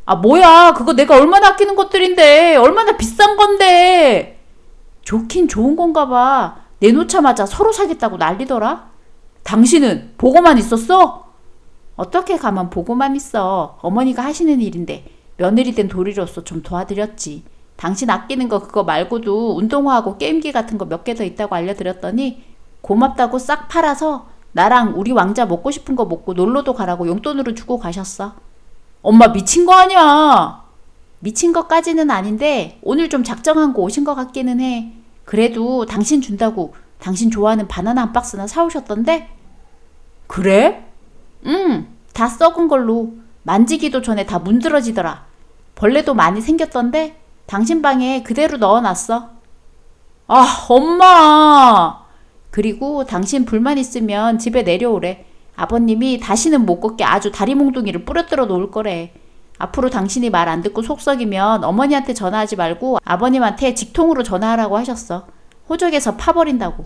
아, 뭐야. 그거 내가 얼마나 아끼는 것들인데. 얼마나 비싼 건데. 좋긴 좋은 건가 봐. 내놓자마자 서로 사겠다고 난리더라. 당신은 보고만 있었어? 어떻게 가만 보고만 있어. 어머니가 하시는 일인데 며느리 된 도리로서 좀 도와드렸지. 당신 아끼는 거 그거 말고도 운동화하고 게임기 같은 거 몇 개 더 있다고 알려드렸더니 고맙다고 싹 팔아서 나랑 우리 왕자 먹고 싶은 거 먹고 놀러도 가라고 용돈으로 주고 가셨어. 엄마 미친 거 아니야? 미친 것까지는 아닌데 오늘 좀 작정한 거 오신 것 같기는 해. 그래도 당신 준다고 당신 좋아하는 바나나 한 박스나 사오셨던데? 그래? 응, 다 썩은 걸로. 만지기도 전에 다 문드러지더라. 벌레도 많이 생겼던데 당신 방에 그대로 넣어놨어. 아, 엄마! 그리고 당신 불만 있으면 집에 내려오래. 아버님이 다시는 못 걷게 아주 다리 몽둥이를 부러뜨려 놓을 거래. 앞으로 당신이 말 안 듣고 속 썩이면 어머니한테 전화하지 말고 아버님한테 직통으로 전화하라고 하셨어. 호적에서 파버린다고.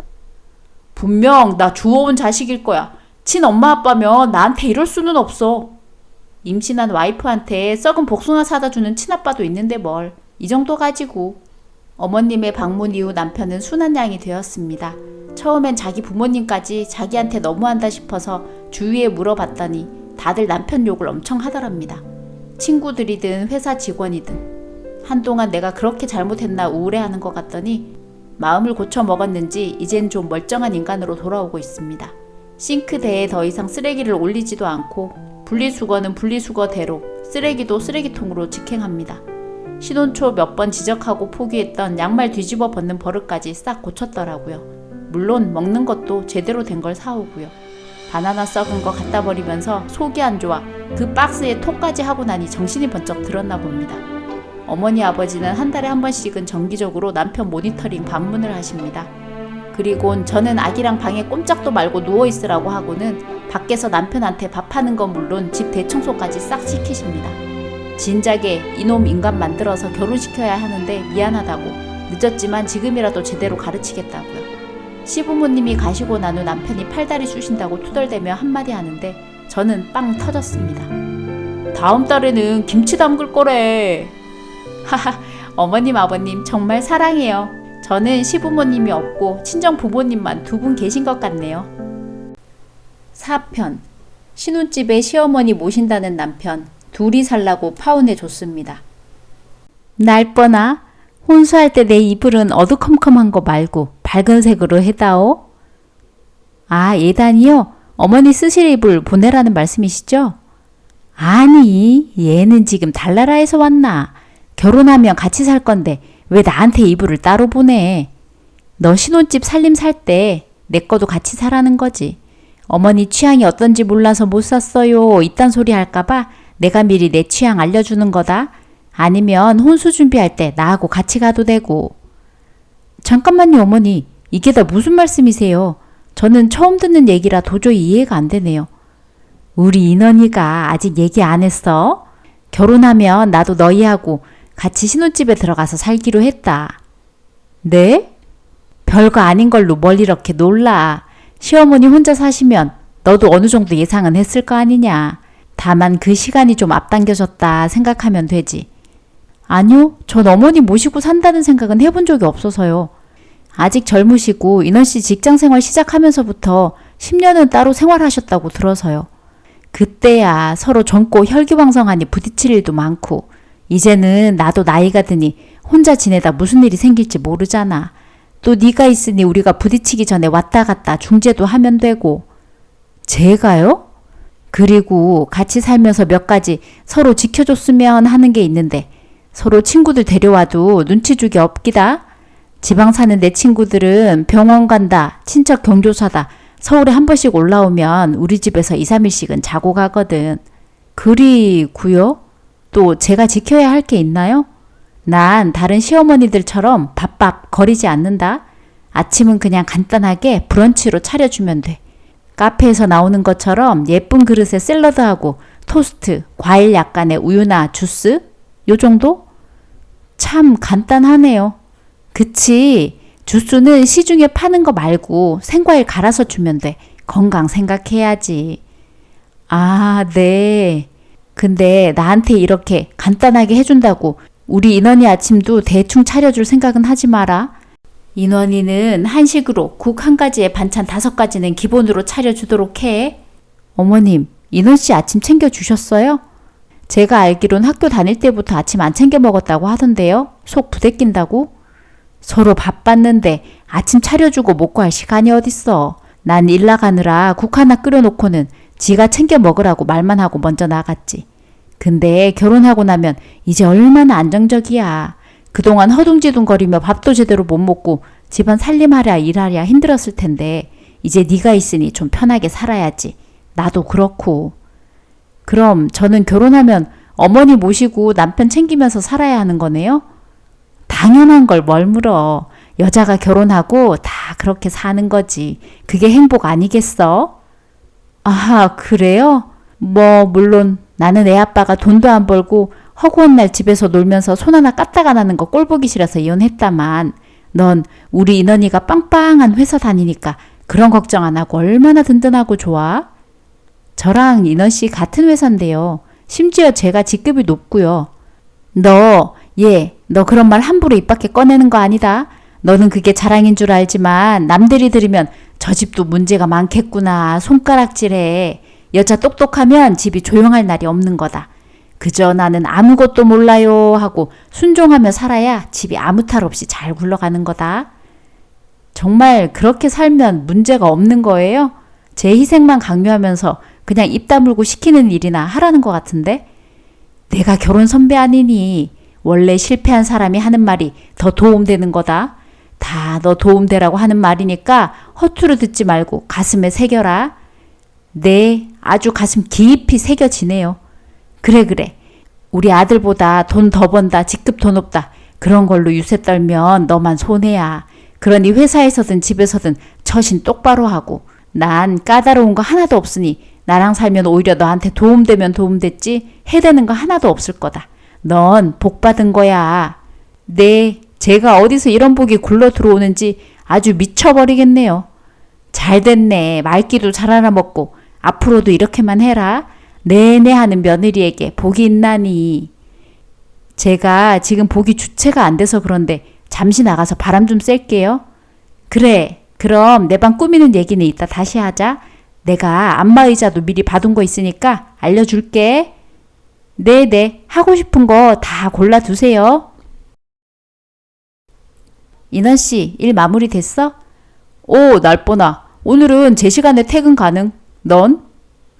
분명 나 주워온 자식일 거야. 친엄마 아빠면 나한테 이럴 수는 없어. 임신한 와이프한테 썩은 복숭아 사다 주는 친아빠도 있는데 뭘. 이 정도 가지고. 어머님의 방문 이후 남편은 순한 양이 되었습니다. 처음엔 자기 부모님까지 자기한테 너무한다 싶어서 주위에 물어봤더니 다들 남편 욕을 엄청 하더랍니다. 친구들이든 회사 직원이든. 한동안 내가 그렇게 잘못했나 우울해하는 것 같더니 마음을 고쳐 먹었는지 이젠 좀 멀쩡한 인간으로 돌아오고 있습니다. 싱크대에 더 이상 쓰레기를 올리지도 않고 분리수거는 분리수거대로, 쓰레기도 쓰레기통으로 직행합니다. 신혼 초 몇 번 지적하고 포기했던 양말 뒤집어 벗는 버릇까지 싹 고쳤더라고요. 물론 먹는 것도 제대로 된 걸 사오고요. 바나나 썩은 거 갖다 버리면서 속이 안 좋아 그 박스에 톡까지 하고 나니 정신이 번쩍 들었나 봅니다. 어머니 아버지는 한 달에 한 번씩은 정기적으로 남편 모니터링 방문을 하십니다. 그리곤 저는 아기랑 방에 꼼짝도 말고 누워있으라고 하고는 밖에서 남편한테 밥하는 건 물론 집 대청소까지 싹 시키십니다. 진작에 이놈 인간 만들어서 결혼시켜야 하는데 미안하다고 늦었지만 지금이라도 제대로 가르치겠다고요. 시부모님이 가시고 난 후 남편이 팔다리 쑤신다고 투덜대며 한마디 하는데 저는 빵 터졌습니다. 다음 달에는 김치 담글 거래. 하하, 어머님 아버님 정말 사랑해요. 저는 시부모님이 없고 친정 부모님만 두 분 계신 것 같네요. 4편. 신혼집에 시어머니 모신다는 남편, 둘이 살라고 파혼해줬습니다. 날뻔아, 혼수할 때 내 이불은 어두컴컴한 거 말고 밝은 색으로 해다오. 아, 예단이요? 어머니 쓰실 이불 보내라는 말씀이시죠? 아니, 얘는 지금 달나라에서 왔나? 결혼하면 같이 살 건데 왜 나한테 이불을 따로 보내? 너 신혼집 살림 살 때 내 거도 같이 사라는 거지. 어머니 취향이 어떤지 몰라서 못 샀어요. 이딴 소리 할까봐 내가 미리 내 취향 알려주는 거다. 아니면 혼수 준비할 때 나하고 같이 가도 되고. 잠깐만요, 어머니. 이게 다 무슨 말씀이세요? 저는 처음 듣는 얘기라 도저히 이해가 안 되네요. 우리 인원이가 아직 얘기 안 했어? 결혼하면 나도 너희하고 같이 신혼집에 들어가서 살기로 했다. 네? 별거 아닌 걸로 뭘 이렇게 놀라. 시어머니 혼자 사시면 너도 어느 정도 예상은 했을 거 아니냐. 다만 그 시간이 좀 앞당겨졌다 생각하면 되지. 아니요, 전 어머니 모시고 산다는 생각은 해본 적이 없어서요. 아직 젊으시고 인원씨 직장생활 시작하면서부터 10년은 따로 생활하셨다고 들어서요. 그때야 서로 젊고 혈기왕성하니 부딪힐 일도 많고 이제는 나도 나이가 드니 혼자 지내다 무슨 일이 생길지 모르잖아. 또 네가 있으니 우리가 부딪히기 전에 왔다 갔다 중재도 하면 되고. 제가요? 그리고 같이 살면서 몇 가지 서로 지켜줬으면 하는 게 있는데 서로 친구들 데려와도 눈치 주기 없기다. 지방 사는 내 친구들은 병원 간다, 친척 경조사다, 서울에 한 번씩 올라오면 우리 집에서 2, 3일씩은 자고 가거든. 그리고요? 또 제가 지켜야 할 게 있나요? 난 다른 시어머니들처럼 밥밥 거리지 않는다. 아침은 그냥 간단하게 브런치로 차려주면 돼. 카페에서 나오는 것처럼 예쁜 그릇에 샐러드하고 토스트, 과일 약간의 우유나 주스? 요 정도? 참 간단하네요. 그치? 주스는 시중에 파는 거 말고 생과일 갈아서 주면 돼. 건강 생각해야지. 아, 네. 근데 나한테 이렇게 간단하게 해준다고 우리 인원이 아침도 대충 차려줄 생각은 하지 마라. 인원이는 한식으로 국 한 가지에 반찬 5가지는 기본으로 차려주도록 해. 어머님, 인원씨 아침 챙겨주셨어요? 제가 알기론 학교 다닐 때부터 아침 안 챙겨 먹었다고 하던데요. 속 부대낀다고? 서로 바빴는데 아침 차려주고 먹고 할 시간이 어딨어. 난 일 나가느라 국 하나 끓여놓고는 지가 챙겨 먹으라고 말만 하고 먼저 나갔지. 근데 결혼하고 나면 이제 얼마나 안정적이야. 그동안 허둥지둥거리며 밥도 제대로 못 먹고 집안 살림하랴 일하랴 힘들었을 텐데 이제 네가 있으니 좀 편하게 살아야지. 나도 그렇고. 그럼 저는 결혼하면 어머니 모시고 남편 챙기면서 살아야 하는 거네요? 당연한 걸 뭘 물어. 여자가 결혼하고 다 그렇게 사는 거지. 그게 행복 아니겠어? 아, 그래요? 물론 나는 애 아빠가 돈도 안 벌고 허구한 날 집에서 놀면서 손 하나 까딱 안 하는 거 꼴 보기 싫어서 이혼했다만 넌 우리 인언이가 빵빵한 회사 다니니까 그런 걱정 안 하고 얼마나 든든하고 좋아? 저랑 인언씨 같은 회사인데요. 심지어 제가 직급이 높고요. 너 그런 말 함부로 입 밖에 꺼내는 거 아니다. 너는 그게 자랑인 줄 알지만 남들이 들으면 저 집도 문제가 많겠구나 손가락질해. 여자 똑똑하면 집이 조용할 날이 없는 거다. 그저 나는 아무것도 몰라요 하고 순종하며 살아야 집이 아무 탈 없이 잘 굴러가는 거다. 정말 그렇게 살면 문제가 없는 거예요? 제 희생만 강요하면서 그냥 입 다물고 시키는 일이나 하라는 것 같은데? 내가 결혼 선배 아니니 원래 실패한 사람이 하는 말이 더 도움되는 거다. 다 너 도움되라고 하는 말이니까 허투루 듣지 말고 가슴에 새겨라. 네, 아주 가슴 깊이 새겨지네요. 그래. 우리 아들보다 돈 더 번다, 직급 더 높다. 그런 걸로 유세 떨면 너만 손해야. 그러니 회사에서든 집에서든 처신 똑바로 하고. 난 까다로운 거 하나도 없으니 나랑 살면 오히려 너한테 도움되면 도움됐지 해대는 거 하나도 없을 거다. 넌 복 받은 거야. 네, 제가 어디서 이런 복이 굴러 들어오는지 아주 미쳐버리겠네요. 잘 됐네. 말귀도 잘 알아먹고 앞으로도 이렇게만 해라. 내내 하는 며느리에게 복이 있나니. 제가 지금 복이 주체가 안 돼서 그런데 잠시 나가서 바람 좀 쐴게요. 그래, 그럼 내 방 꾸미는 얘기는 이따 다시 하자. 내가 안마의자도 미리 받은 거 있으니까 알려줄게. 네네, 하고 싶은 거 다 골라두세요. 인원씨, 일 마무리 됐어? 오, 날보나. 오늘은 제 시간에 퇴근 가능. 넌?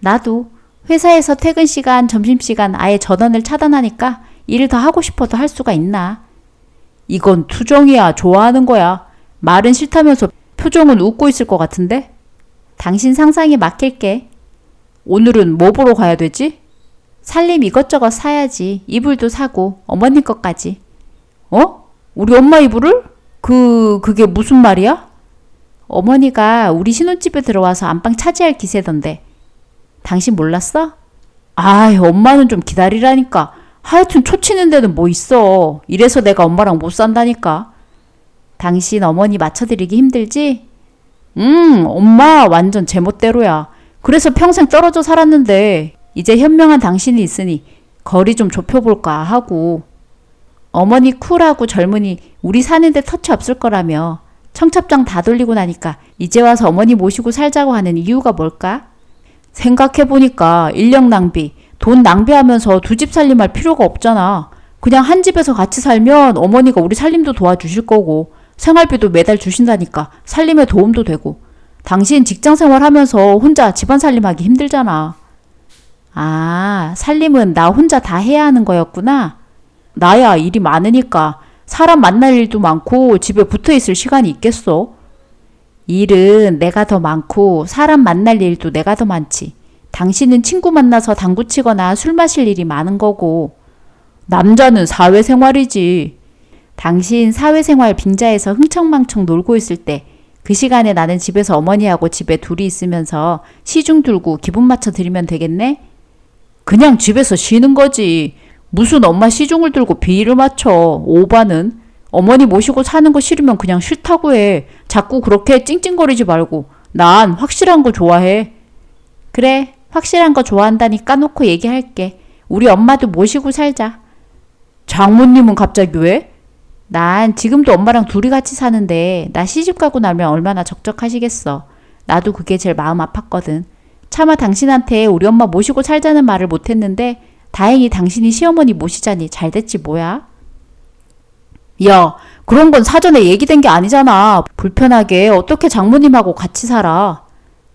나도. 회사에서 퇴근 시간, 점심시간 아예 전원을 차단하니까 일을 더 하고 싶어도 할 수가 있나. 이건 투정이야. 좋아하는 거야. 말은 싫다면서 표정은 웃고 있을 것 같은데? 당신 상상에 맡길게. 오늘은 뭐 보러 가야 되지? 살림 이것저것 사야지. 이불도 사고 어머님 것까지. 어? 우리 엄마 이불을? 그게 무슨 말이야? 어머니가 우리 신혼집에 들어와서 안방 차지할 기세던데. 당신 몰랐어? 아이, 엄마는 좀 기다리라니까. 하여튼 초치는 데는 뭐 있어. 이래서 내가 엄마랑 못 산다니까. 당신 어머니 맞춰드리기 힘들지? 엄마 완전 제멋대로야. 그래서 평생 떨어져 살았는데 이제 현명한 당신이 있으니 거리 좀 좁혀볼까 하고. 어머니 쿨하고 젊으니 우리 사는데 터치 없을 거라며. 청첩장 다 돌리고 나니까 이제 와서 어머니 모시고 살자고 하는 이유가 뭘까? 생각해보니까 인력 낭비, 돈 낭비하면서 두 집 살림할 필요가 없잖아. 그냥 한 집에서 같이 살면 어머니가 우리 살림도 도와주실 거고 생활비도 매달 주신다니까 살림에 도움도 되고. 당신 직장생활 하면서 혼자 집안 살림하기 힘들잖아. 아, 살림은 나 혼자 다 해야 하는 거였구나. 나야 일이 많으니까 사람 만날 일도 많고 집에 붙어있을 시간이 있겠어. 일은 내가 더 많고 사람 만날 일도 내가 더 많지. 당신은 친구 만나서 당구 치거나 술 마실 일이 많은 거고 남자는 사회생활이지. 당신 사회생활 빙자에서 흥청망청 놀고 있을 때 그 시간에 나는 집에서 어머니하고 집에 둘이 있으면서 시중 들고 기분 맞춰 드리면 되겠네? 그냥 집에서 쉬는 거지. 무슨 엄마 시중을 들고 비위를 맞춰. 오바는. 어머니 모시고 사는 거 싫으면 그냥 싫다고 해. 자꾸 그렇게 찡찡거리지 말고. 난 확실한 거 좋아해. 그래, 확실한 거 좋아한다니 까놓고 얘기할게. 우리 엄마도 모시고 살자. 장모님은 갑자기 왜? 난 지금도 엄마랑 둘이 같이 사는데 나 시집 가고 나면 얼마나 적적하시겠어. 나도 그게 제일 마음 아팠거든. 차마 당신한테 우리 엄마 모시고 살자는 말을 못했는데 다행히 당신이 시어머니 모시자니 잘 됐지 뭐야. 야, 그런 건 사전에 얘기된 게 아니잖아. 불편하게 어떻게 장모님하고 같이 살아?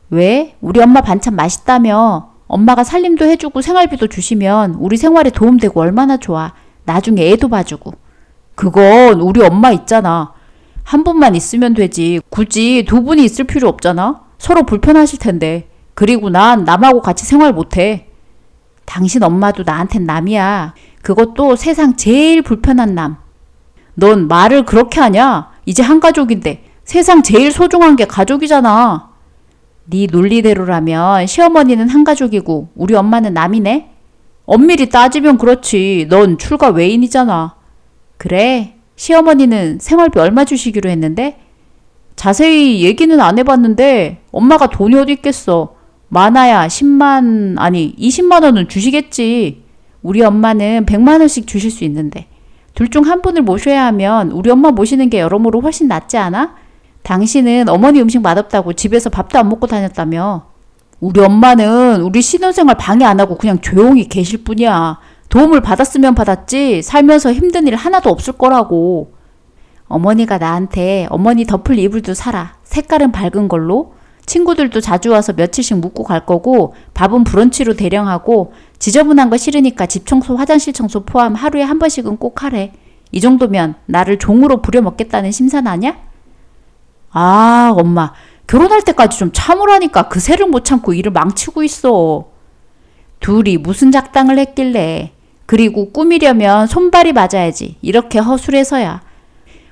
왜? 우리 엄마 반찬 맛있다며. 엄마가 살림도 해주고 생활비도 주시면 우리 생활에 도움되고 얼마나 좋아. 나중에 애도 봐주고. 그건 우리 엄마 있잖아. 한 분만 있으면 되지. 굳이 두 분이 있을 필요 없잖아. 서로 불편하실 텐데. 그리고 난 남하고 같이 생활 못해. 당신 엄마도 나한텐 남이야. 그것도 세상 제일 불편한 남. 넌 말을 그렇게 하냐? 이제 한 가족인데 세상 제일 소중한 게 가족이잖아. 네 논리대로라면 시어머니는 한 가족이고 우리 엄마는 남이네? 엄밀히 따지면 그렇지. 넌 출가 외인이잖아. 그래? 시어머니는 생활비 얼마 주시기로 했는데? 자세히 얘기는 안 해봤는데 엄마가 돈이 어디 있겠어. 많아야 20만 원은 주시겠지. 우리 엄마는 100만 원씩 주실 수 있는데. 둘 중 한 분을 모셔야 하면 우리 엄마 모시는 게 여러모로 훨씬 낫지 않아? 당신은 어머니 음식 맛없다고 집에서 밥도 안 먹고 다녔다며. 우리 엄마는 우리 신혼생활 방해 안 하고 그냥 조용히 계실 뿐이야. 도움을 받았으면 받았지 살면서 힘든 일 하나도 없을 거라고. 어머니가 나한테 어머니 덮을 이불도 사라. 색깔은 밝은 걸로. 친구들도 자주 와서 며칠씩 묵고 갈 거고 밥은 브런치로 대령하고 지저분한 거 싫으니까 집 청소, 화장실 청소 포함 하루에 한 번씩은 꼭 하래. 이 정도면 나를 종으로 부려먹겠다는 심산 아냐? 아, 엄마. 결혼할 때까지 좀 참으라니까 그 새를 못 참고 일을 망치고 있어. 둘이 무슨 작당을 했길래. 그리고 꾸미려면 손발이 맞아야지. 이렇게 허술해서야.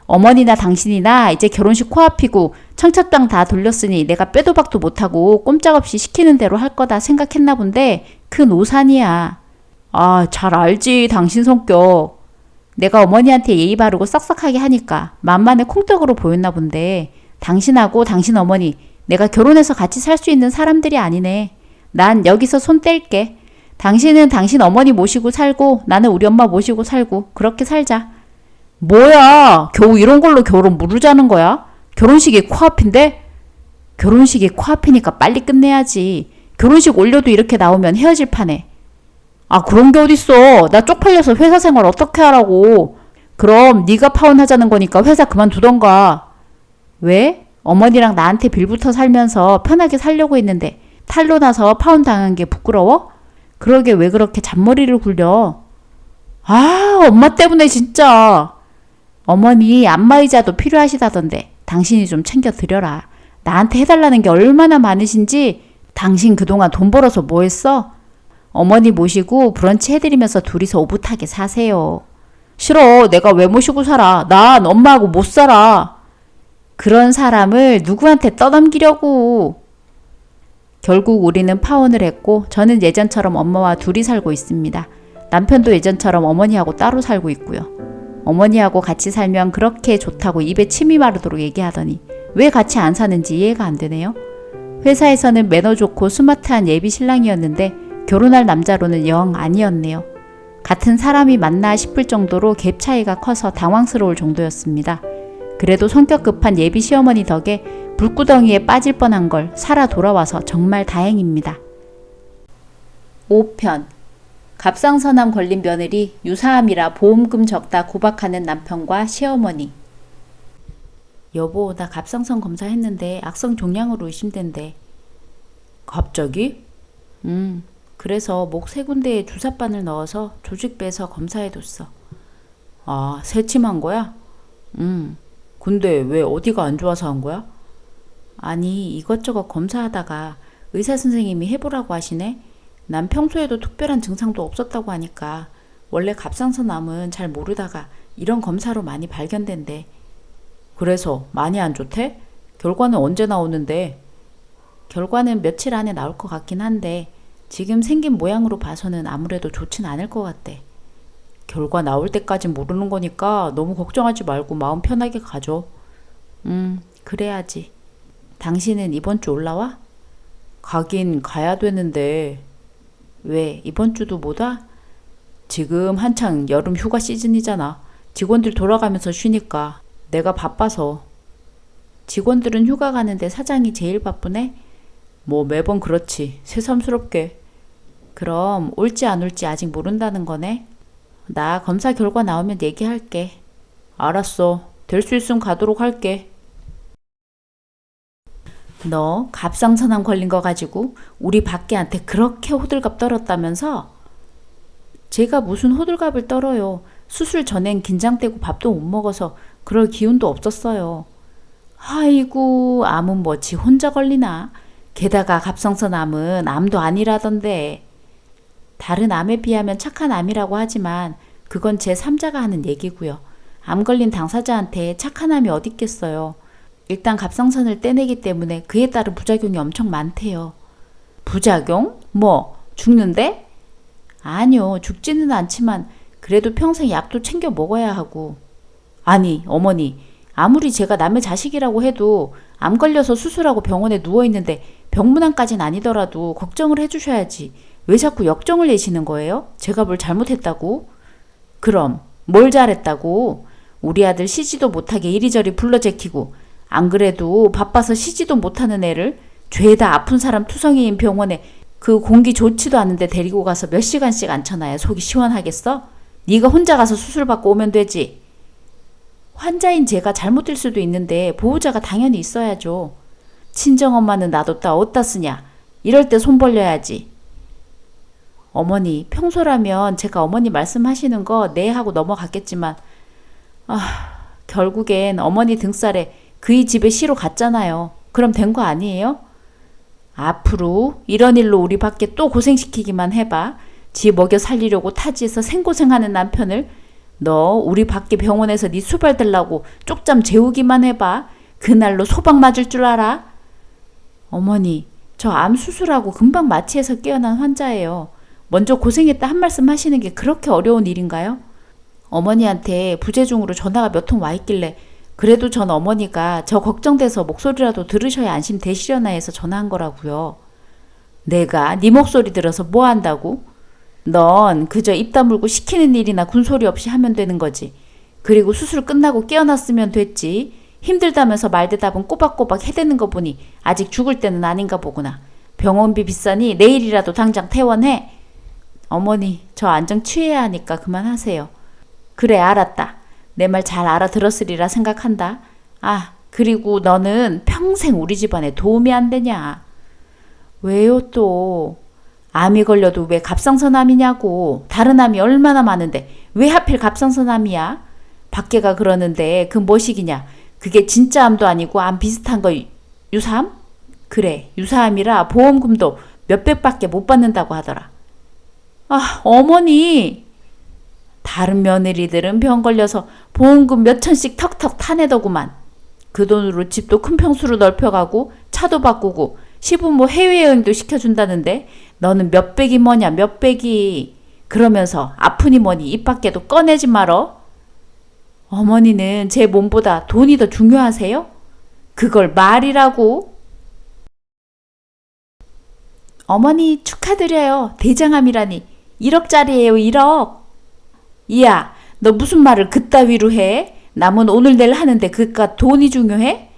어머니나 당신이나 이제 결혼식 코앞이고 청첩장 다 돌렸으니 내가 빼도 박도 못하고 꼼짝없이 시키는 대로 할 거다 생각했나 본데 큰 오산이야. 아, 잘 알지 당신 성격. 내가 어머니한테 예의 바르고 썩썩하게 하니까 만만해 콩떡으로 보였나 본데 당신하고 당신 어머니 내가 결혼해서 같이 살 수 있는 사람들이 아니네. 난 여기서 손 뗄게. 당신은 당신 어머니 모시고 살고 나는 우리 엄마 모시고 살고 그렇게 살자. 뭐야? 겨우 이런 걸로 결혼 무르자는 거야? 결혼식이 코앞인데? 결혼식이 코앞이니까 빨리 끝내야지. 결혼식 올려도 이렇게 나오면 헤어질 판에. 아, 그런 게 어딨어. 나 쪽팔려서 회사 생활 어떻게 하라고. 그럼 네가 파혼하자는 거니까 회사 그만두던가. 왜? 어머니랑 나한테 빌붙어 살면서 편하게 살려고 했는데 탈로 나서 파혼 당한 게 부끄러워? 그러게 왜 그렇게 잔머리를 굴려? 아, 엄마 때문에 진짜. 어머니 안마의자도 필요하시다던데 당신이 좀 챙겨드려라. 나한테 해달라는 게 얼마나 많으신지. 당신 그동안 돈 벌어서 뭐 했어? 어머니 모시고 브런치 해드리면서 둘이서 오붓하게 사세요. 싫어. 내가 왜 모시고 살아. 난 엄마하고 못 살아. 그런 사람을 누구한테 떠넘기려고. 결국 우리는 파혼을 했고 저는 예전처럼 엄마와 둘이 살고 있습니다. 남편도 예전처럼 어머니하고 따로 살고 있고요. 어머니하고 같이 살면 그렇게 좋다고 입에 침이 마르도록 얘기하더니 왜 같이 안 사는지 이해가 안 되네요. 회사에서는 매너 좋고 스마트한 예비 신랑이었는데 결혼할 남자로는 영 아니었네요. 같은 사람이 맞나 싶을 정도로 갭 차이가 커서 당황스러울 정도였습니다. 그래도 성격 급한 예비 시어머니 덕에 불구덩이에 빠질 뻔한 걸 살아 돌아와서 정말 다행입니다. 5편 갑상선암 걸린 며느리 유사암이라 보험금 적다 구박하는 남편과 시어머니. 여보, 나 갑상선 검사했는데 악성 종양으로 의심된대. 갑자기? 그래서 목 세 군데에 주사바늘 넣어서 조직 빼서 검사해뒀어. 아, 새침한 거야? 근데 왜 어디가 안 좋아서 한 거야? 아니, 이것저것 검사하다가 의사 선생님이 해보라고 하시네. 난 평소에도 특별한 증상도 없었다고 하니까 원래 갑상선암은 잘 모르다가 이런 검사로 많이 발견된대. 그래서 많이 안 좋대? 결과는 언제 나오는데? 결과는 며칠 안에 나올 것 같긴 한데 지금 생긴 모양으로 봐서는 아무래도 좋진 않을 것 같대. 결과 나올 때까진 모르는 거니까 너무 걱정하지 말고 마음 편하게 가져. 그래야지. 당신은 이번 주 올라와? 가긴 가야 되는데. 왜? 이번 주도 못 와? 지금 한창 여름 휴가 시즌이잖아. 직원들 돌아가면서 쉬니까 내가 바빠서. 직원들은 휴가 가는데 사장이 제일 바쁘네? 뭐 매번 그렇지. 새삼스럽게. 그럼 올지 안 올지 아직 모른다는 거네? 나 검사 결과 나오면 얘기할게. 알았어. 될 수 있으면 가도록 할게. 너 갑상선암 걸린 거 가지고 우리 박계한테 그렇게 호들갑 떨었다면서? 제가 무슨 호들갑을 떨어요. 수술 전엔 긴장되고 밥도 못 먹어서 그럴 기운도 없었어요. 아이고, 암은 뭐 지 혼자 걸리나? 게다가 갑상선암은 암도 아니라던데. 다른 암에 비하면 착한 암이라고 하지만 그건 제 3자가 하는 얘기고요. 암 걸린 당사자한테 착한 암이 어딨겠어요. 일단 갑상선을 떼내기 때문에 그에 따른 부작용이 엄청 많대요. 부작용? 뭐 죽는데? 아니요, 죽지는 않지만 그래도 평생 약도 챙겨 먹어야 하고. 아니, 어머니, 아무리 제가 남의 자식이라고 해도 암 걸려서 수술하고 병원에 누워있는데 병문안까진 아니더라도 걱정을 해주셔야지. 왜 자꾸 역정을 내시는 거예요? 제가 뭘 잘못했다고? 그럼 뭘 잘했다고? 우리 아들 쉬지도 못하게 이리저리 불러 제키고, 안 그래도 바빠서 쉬지도 못하는 애를 죄다 아픈 사람 투성이인 병원에 그 공기 좋지도 않은데 데리고 가서 몇 시간씩 앉혀놔야 속이 시원하겠어? 네가 혼자 가서 수술 받고 오면 되지. 환자인 제가 잘못될 수도 있는데 보호자가 당연히 있어야죠. 친정엄마는 놔뒀다 어디다 쓰냐. 이럴 때 손 벌려야지. 어머니, 평소라면 제가 어머니 말씀하시는 거 네 하고 넘어갔겠지만 결국엔 어머니 등살에 그이 집에 시로 갔잖아요. 그럼 된 거 아니에요? 앞으로 이런 일로 우리 밖에 또 고생시키기만 해봐. 지 먹여 살리려고 타지에서 생고생하는 남편을 너 우리 밖에 병원에서 네 수발 들라고 쪽잠 재우기만 해봐. 그날로 소방 맞을 줄 알아? 어머니, 저 암 수술하고 금방 마취해서 깨어난 환자예요. 먼저 고생했다 한 말씀 하시는 게 그렇게 어려운 일인가요? 어머니한테 부재중으로 전화가 몇 통 와 있길래 그래도 전 어머니가 저 걱정돼서 목소리라도 들으셔야 안심되시려나 해서 전화한 거라고요. 내가 네 목소리 들어서 뭐 한다고? 넌 그저 입 다물고 시키는 일이나 군소리 없이 하면 되는 거지. 그리고 수술 끝나고 깨어났으면 됐지. 힘들다면서 말대답은 꼬박꼬박 해대는 거 보니 아직 죽을 때는 아닌가 보구나. 병원비 비싸니 내일이라도 당장 퇴원해. 어머니, 저 안정 취해야 하니까 그만하세요. 그래, 알았다. 내 말 잘 알아들었으리라 생각한다. 그리고 너는 평생 우리 집안에 도움이 안 되냐? 왜요 또? 암이 걸려도 왜 갑상선암이냐고. 다른 암이 얼마나 많은데 왜 하필 갑상선암이야? 밖에가 그러는데 그 뭐시기냐. 그게 진짜 암도 아니고 암 비슷한 거 유사암? 그래, 유사암이라 보험금도 몇백밖에 못 받는다고 하더라. 어머니! 다른 며느리들은 병 걸려서 보험금 몇 천씩 턱턱 타내더구만. 그 돈으로 집도 큰 평수로 넓혀가고 차도 바꾸고 시부모 해외여행도 시켜준다는데 너는 몇백이 뭐냐 몇백이. 그러면서 아프니 뭐니 입 밖에도 꺼내지 말어. 어머니는 제 몸보다 돈이 더 중요하세요? 그걸 말이라고? 어머니 축하드려요. 대장암이라니. 1억짜리예요 1억. 이야, 너 무슨 말을 그따위로 해? 남은 오늘 내일 하는데 그깟 돈이 중요해?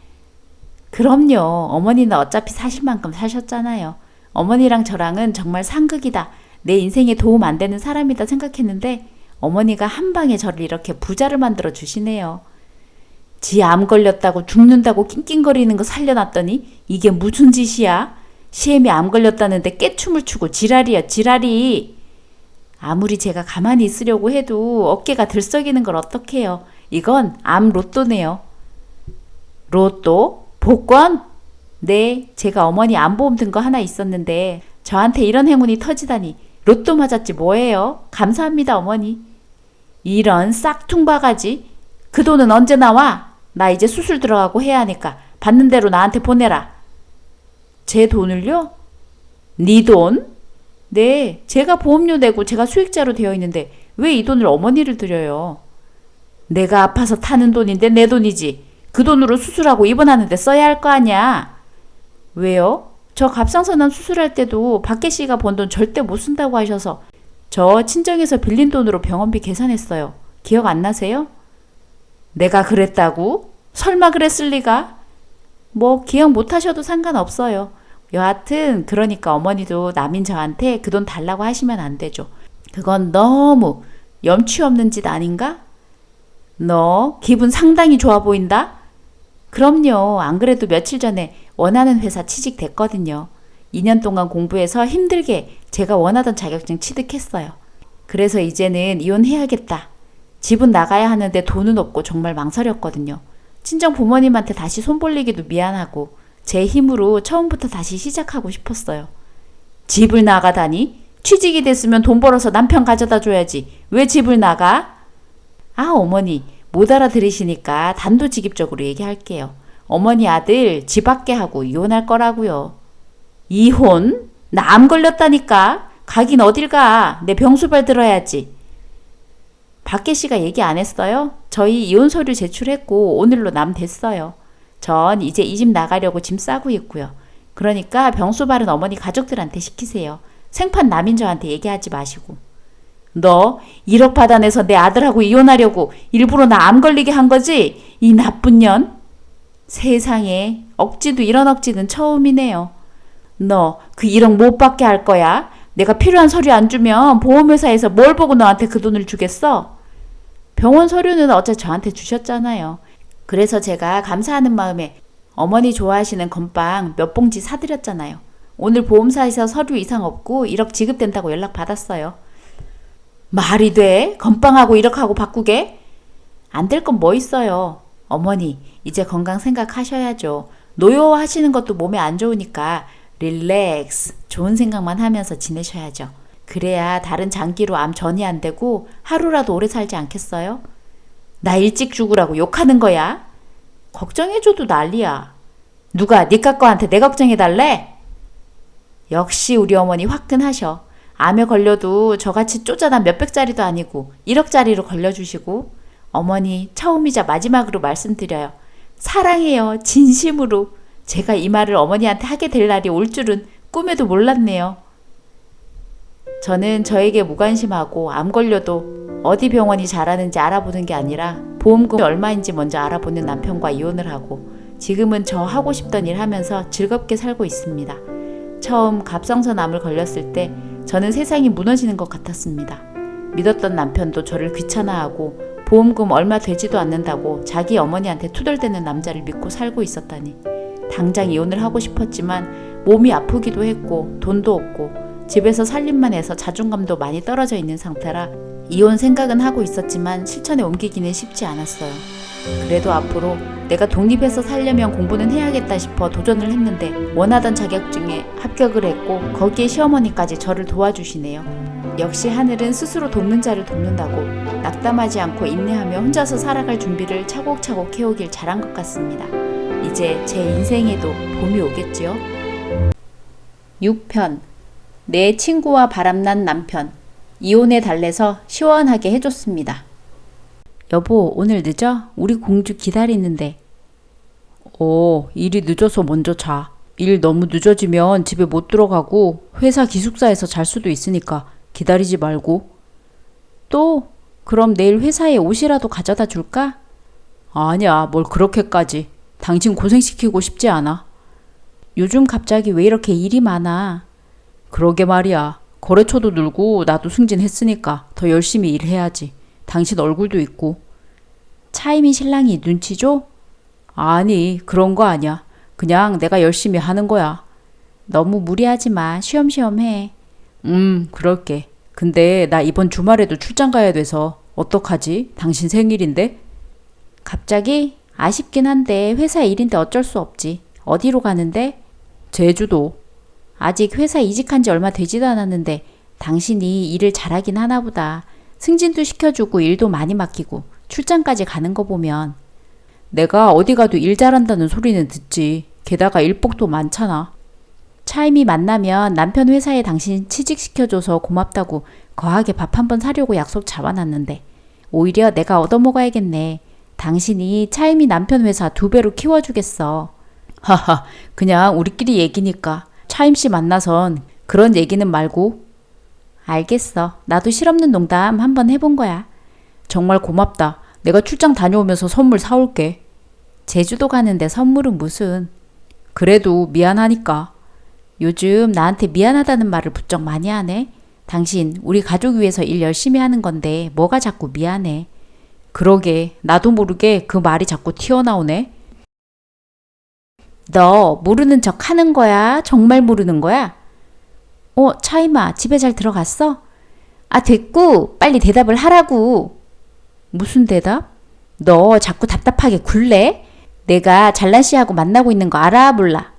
그럼요. 어머니는 어차피 사실 만큼 사셨잖아요. 어머니랑 저랑은 정말 상극이다. 내 인생에 도움 안 되는 사람이다 생각했는데 어머니가 한 방에 저를 이렇게 부자를 만들어 주시네요. 지 암 걸렸다고 죽는다고 낑낑거리는 거 살려놨더니 이게 무슨 짓이야? 시엠이 암 걸렸다는데 깨춤을 추고 지랄이야 지랄이. 아무리 제가 가만히 있으려고 해도 어깨가 들썩이는 걸 어떡해요. 이건 암 로또네요. 로또? 복권? 네, 제가 어머니 암보험 든 거 하나 있었는데 저한테 이런 행운이 터지다니 로또 맞았지 뭐예요. 감사합니다 어머니. 이런 싹퉁바가지. 그 돈은 언제 나와? 나 이제 수술 들어가고 해야 하니까 받는 대로 나한테 보내라. 제 돈을요? 네 돈? 네, 제가 보험료 내고 제가 수익자로 되어 있는데 왜 이 돈을 어머니를 드려요? 내가 아파서 타는 돈인데 내 돈이지. 그 돈으로 수술하고 입원하는데 써야 할 거 아니야. 왜요? 저 갑상선암 수술할 때도 박계 씨가 번 돈 절대 못 쓴다고 하셔서 저 친정에서 빌린 돈으로 병원비 계산했어요. 기억 안 나세요? 내가 그랬다고? 설마 그랬을 리가? 뭐 기억 못 하셔도 상관없어요. 여하튼 그러니까 어머니도 남인 저한테 그 돈 달라고 하시면 안 되죠. 그건 너무 염치 없는 짓 아닌가? 너 기분 상당히 좋아 보인다? 그럼요. 안 그래도 며칠 전에 원하는 회사 취직됐거든요. 2년 동안 공부해서 힘들게 제가 원하던 자격증 취득했어요. 그래서 이제는 이혼해야겠다. 집은 나가야 하는데 돈은 없고 정말 망설였거든요. 친정 부모님한테 다시 손 벌리기도 미안하고 제 힘으로 처음부터 다시 시작하고 싶었어요. 집을 나가다니? 취직이 됐으면 돈 벌어서 남편 가져다 줘야지. 왜 집을 나가? 아, 어머니 못 알아들으시니까 단도직입적으로 얘기할게요. 어머니 아들 집 밖에 하고 이혼할 거라고요. 이혼? 나 암 걸렸다니까. 가긴 어딜 가. 내 병수발 들어야지. 박계 씨가 얘기 안 했어요? 저희 이혼 서류 제출했고 오늘로 남 됐어요. 전 이제 이 집 나가려고 짐 싸고 있고요. 그러니까 병수발은 어머니 가족들한테 시키세요. 생판 남인 저한테 얘기하지 마시고. 너 1억 받아내서 내 아들하고 이혼하려고 일부러 나 암 걸리게 한 거지? 이 나쁜 년? 세상에 억지도 이런 억지는 처음이네요. 너 그 1억 못 받게 할 거야? 내가 필요한 서류 안 주면 보험회사에서 뭘 보고 너한테 그 돈을 주겠어? 병원 서류는 어째 저한테 주셨잖아요. 그래서 제가 감사하는 마음에 어머니 좋아하시는 건빵 몇 봉지 사드렸잖아요. 오늘 보험사에서 서류 이상 없고 1억 지급된다고 연락 받았어요. 말이 돼? 건빵하고 1억하고 바꾸게? 안 될 건 뭐 있어요. 어머니 이제 건강 생각하셔야죠. 노여워하시는 것도 몸에 안 좋으니까 릴렉스 좋은 생각만 하면서 지내셔야죠. 그래야 다른 장기로 암 전이 안 되고 하루라도 오래 살지 않겠어요? 나 일찍 죽으라고 욕하는 거야? 걱정해줘도 난리야. 누가 니까 거한테 내 걱정해달래? 역시 우리 어머니 화끈하셔. 암에 걸려도 저같이 쪼잔한 몇백짜리도 아니고 1억짜리로 걸려주시고. 어머니 처음이자 마지막으로 말씀드려요. 사랑해요. 진심으로. 제가 이 말을 어머니한테 하게 될 날이 올 줄은 꿈에도 몰랐네요. 저는 저에게 무관심하고 암 걸려도 어디 병원이 잘하는지 알아보는 게 아니라 보험금이 얼마인지 먼저 알아보는 남편과 이혼을 하고 지금은 저 하고 싶던 일 하면서 즐겁게 살고 있습니다. 처음 갑상선 암을 걸렸을 때 저는 세상이 무너지는 것 같았습니다. 믿었던 남편도 저를 귀찮아하고 보험금 얼마 되지도 않는다고 자기 어머니한테 투덜대는 남자를 믿고 살고 있었다니. 당장 이혼을 하고 싶었지만 몸이 아프기도 했고 돈도 없고 집에서 살림만 해서 자존감도 많이 떨어져 있는 상태라 이혼 생각은 하고 있었지만 실천에 옮기기는 쉽지 않았어요. 그래도 앞으로 내가 독립해서 살려면 공부는 해야겠다 싶어 도전을 했는데 원하던 자격증에 합격을 했고 거기에 시어머니까지 저를 도와주시네요. 역시 하늘은 스스로 돕는 자를 돕는다고 낙담하지 않고 인내하며 혼자서 살아갈 준비를 차곡차곡 해오길 잘한 것 같습니다. 이제 제 인생에도 봄이 오겠지요. 6편 내 친구와 바람난 남편 이혼에 달래서 시원하게 해줬습니다. 여보 오늘 늦어? 우리 공주 기다리는데. 일이 늦어서 먼저 자. 일 너무 늦어지면 집에 못 들어가고 회사 기숙사에서 잘 수도 있으니까 기다리지 말고. 또? 그럼 내일 회사에 옷이라도 가져다 줄까? 아니야 뭘 그렇게까지. 당신 고생시키고 싶지 않아. 요즘 갑자기 왜 이렇게 일이 많아? 그러게 말이야. 거래처도 늘고 나도 승진했으니까 더 열심히 일해야지. 당신 얼굴도 있고. 차이민 신랑이 눈치 줘? 아니 그런 거 아니야. 그냥 내가 열심히 하는 거야. 너무 무리하지 마. 쉬엄쉬엄 해. 그럴게. 근데 나 이번 주말에도 출장 가야 돼서 어떡하지? 당신 생일인데? 갑자기? 아쉽긴 한데 회사 일인데 어쩔 수 없지. 어디로 가는데? 제주도. 아직 회사 이직한 지 얼마 되지도 않았는데 당신이 일을 잘하긴 하나 보다. 승진도 시켜주고 일도 많이 맡기고 출장까지 가는 거 보면. 내가 어디 가도 일 잘한다는 소리는 듣지. 게다가 일복도 많잖아. 차임이 만나면 남편 회사에 당신 취직시켜줘서 고맙다고 거하게 밥 한번 사려고 약속 잡아놨는데 오히려 내가 얻어먹어야겠네. 당신이 차임이 남편 회사 2배로 키워주겠어. 하하, 그냥 우리끼리 얘기니까. 차임씨 만나선 그런 얘기는 말고. 알겠어. 나도 실없는 농담 한번 해본 거야. 정말 고맙다. 내가 출장 다녀오면서 선물 사올게. 제주도 가는데 선물은 무슨. 그래도 미안하니까. 요즘 나한테 미안하다는 말을 부쩍 많이 하네. 당신 우리 가족 위해서 일 열심히 하는 건데 뭐가 자꾸 미안해. 그러게, 나도 모르게 그 말이 자꾸 튀어나오네. 너 모르는 척 하는 거야? 정말 모르는 거야? 차이마, 집에 잘 들어갔어? 아, 됐고, 빨리 대답을 하라고. 무슨 대답? 너 자꾸 답답하게 굴래? 내가 잘난 씨하고 만나고 있는 거 알아, 몰라?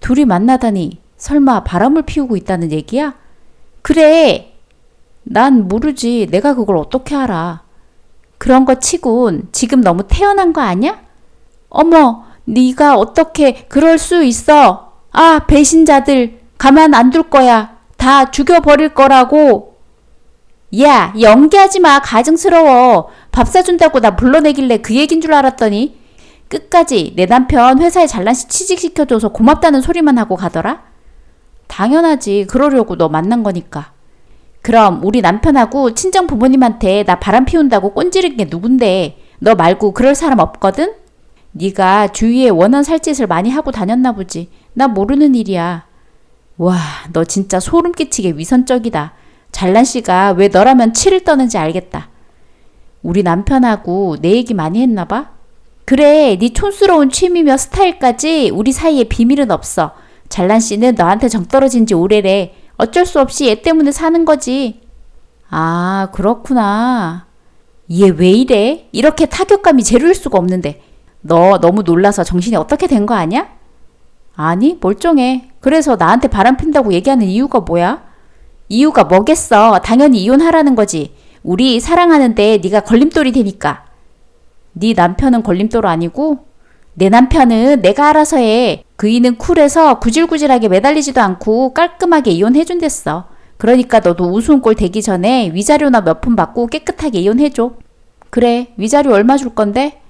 둘이 만나다니, 설마 바람을 피우고 있다는 얘기야? 그래. 난 모르지. 내가 그걸 어떻게 알아? 그런 거 치곤 지금 너무 태어난 거 아니야? 어머, 네가 어떻게 그럴 수 있어? 아, 배신자들 가만 안 둘 거야. 다 죽여버릴 거라고. 야, 연기하지 마. 가증스러워. 밥 사준다고 나 불러내길래 그 얘긴 줄 알았더니 끝까지 내 남편 회사에 잘난시 취직시켜줘서 고맙다는 소리만 하고 가더라. 당연하지. 그러려고 너 만난 거니까. 그럼 우리 남편하고 친정 부모님한테 나 바람 피운다고 꼰지른 게 누군데? 너 말고 그럴 사람 없거든? 네가 주위에 원한 살짓을 많이 하고 다녔나 보지. 나 모르는 일이야. 와, 너 진짜 소름 끼치게 위선적이다. 잘난 씨가 왜 너라면 치를 떠는지 알겠다. 우리 남편하고 내 얘기 많이 했나 봐? 그래, 네 촌스러운 취미며 스타일까지 우리 사이에 비밀은 없어. 잘난 씨는 너한테 정 떨어진 지 오래래. 어쩔 수 없이 얘 때문에 사는 거지. 아, 그렇구나. 얘 왜 이래? 이렇게 타격감이 제로일 수가 없는데. 너 너무 놀라서 정신이 어떻게 된 거 아니야? 아니, 멀쩡해. 그래서 나한테 바람 핀다고 얘기하는 이유가 뭐야? 이유가 뭐겠어. 당연히 이혼하라는 거지. 우리 사랑하는데 네가 걸림돌이 되니까. 네 남편은 걸림돌 아니고? 내 남편은 내가 알아서 해. 그이는 쿨해서 구질구질하게 매달리지도 않고 깔끔하게 이혼해준댔어. 그러니까 너도 우스운 꼴 되기 전에 위자료나 몇 푼 받고 깨끗하게 이혼해줘. 그래, 위자료 얼마 줄 건데?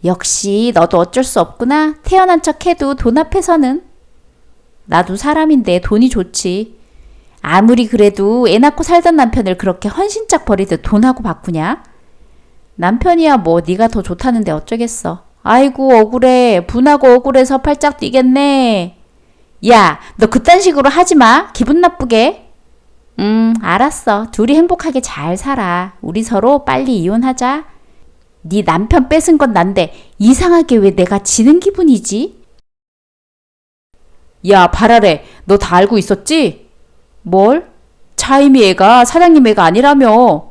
역시 너도 어쩔 수 없구나. 태어난 척 해도 돈 앞에서는. 나도 사람인데 돈이 좋지. 아무리 그래도 애 낳고 살던 남편을 그렇게 헌신짝 버리듯 돈하고 바꾸냐? 남편이야 뭐 네가 더 좋다는데 어쩌겠어. 아이고 억울해. 분하고 억울해서 팔짝 뛰겠네. 야, 너 그딴 식으로 하지 마. 기분 나쁘게. 알았어. 둘이 행복하게 잘 살아. 우리 서로 빨리 이혼하자. 네 남편 뺏은 건 난데 이상하게 왜 내가 지는 기분이지? 야, 발아래. 너 다 알고 있었지? 뭘? 차이미 애가 사장님 애가 아니라며.